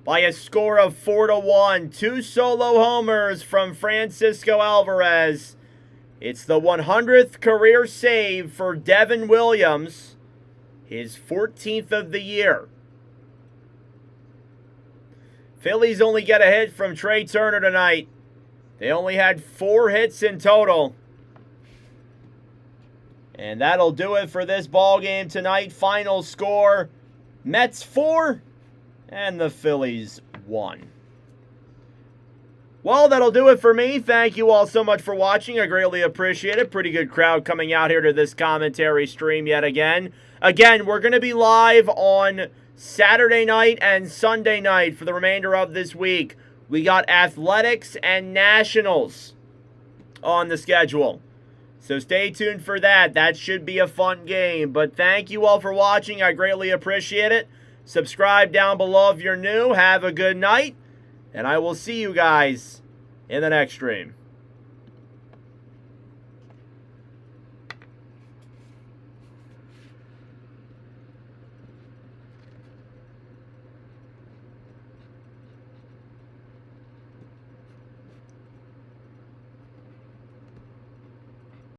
by a score of 4-1. 2 solo homers from Francisco Alvarez. It's the 100th career save for Devin Williams, his 14th of the year. Phillies only get a hit from Trey Turner tonight. They only had 4 hits in total. And that'll do it for this ball game tonight. Final score, Mets 4 and the Phillies 1. Well, that'll do it for me. Thank you all so much for watching. I greatly appreciate it. Pretty good crowd coming out here to this commentary stream yet again. Again, we're going to be live on Saturday night and Sunday night for the remainder of this week. We got Athletics and Nationals on the schedule. So stay tuned for that. That should be a fun game. But thank you all for watching. I greatly appreciate it. Subscribe down below if you're new. Have a good night. And I will see you guys in the next stream.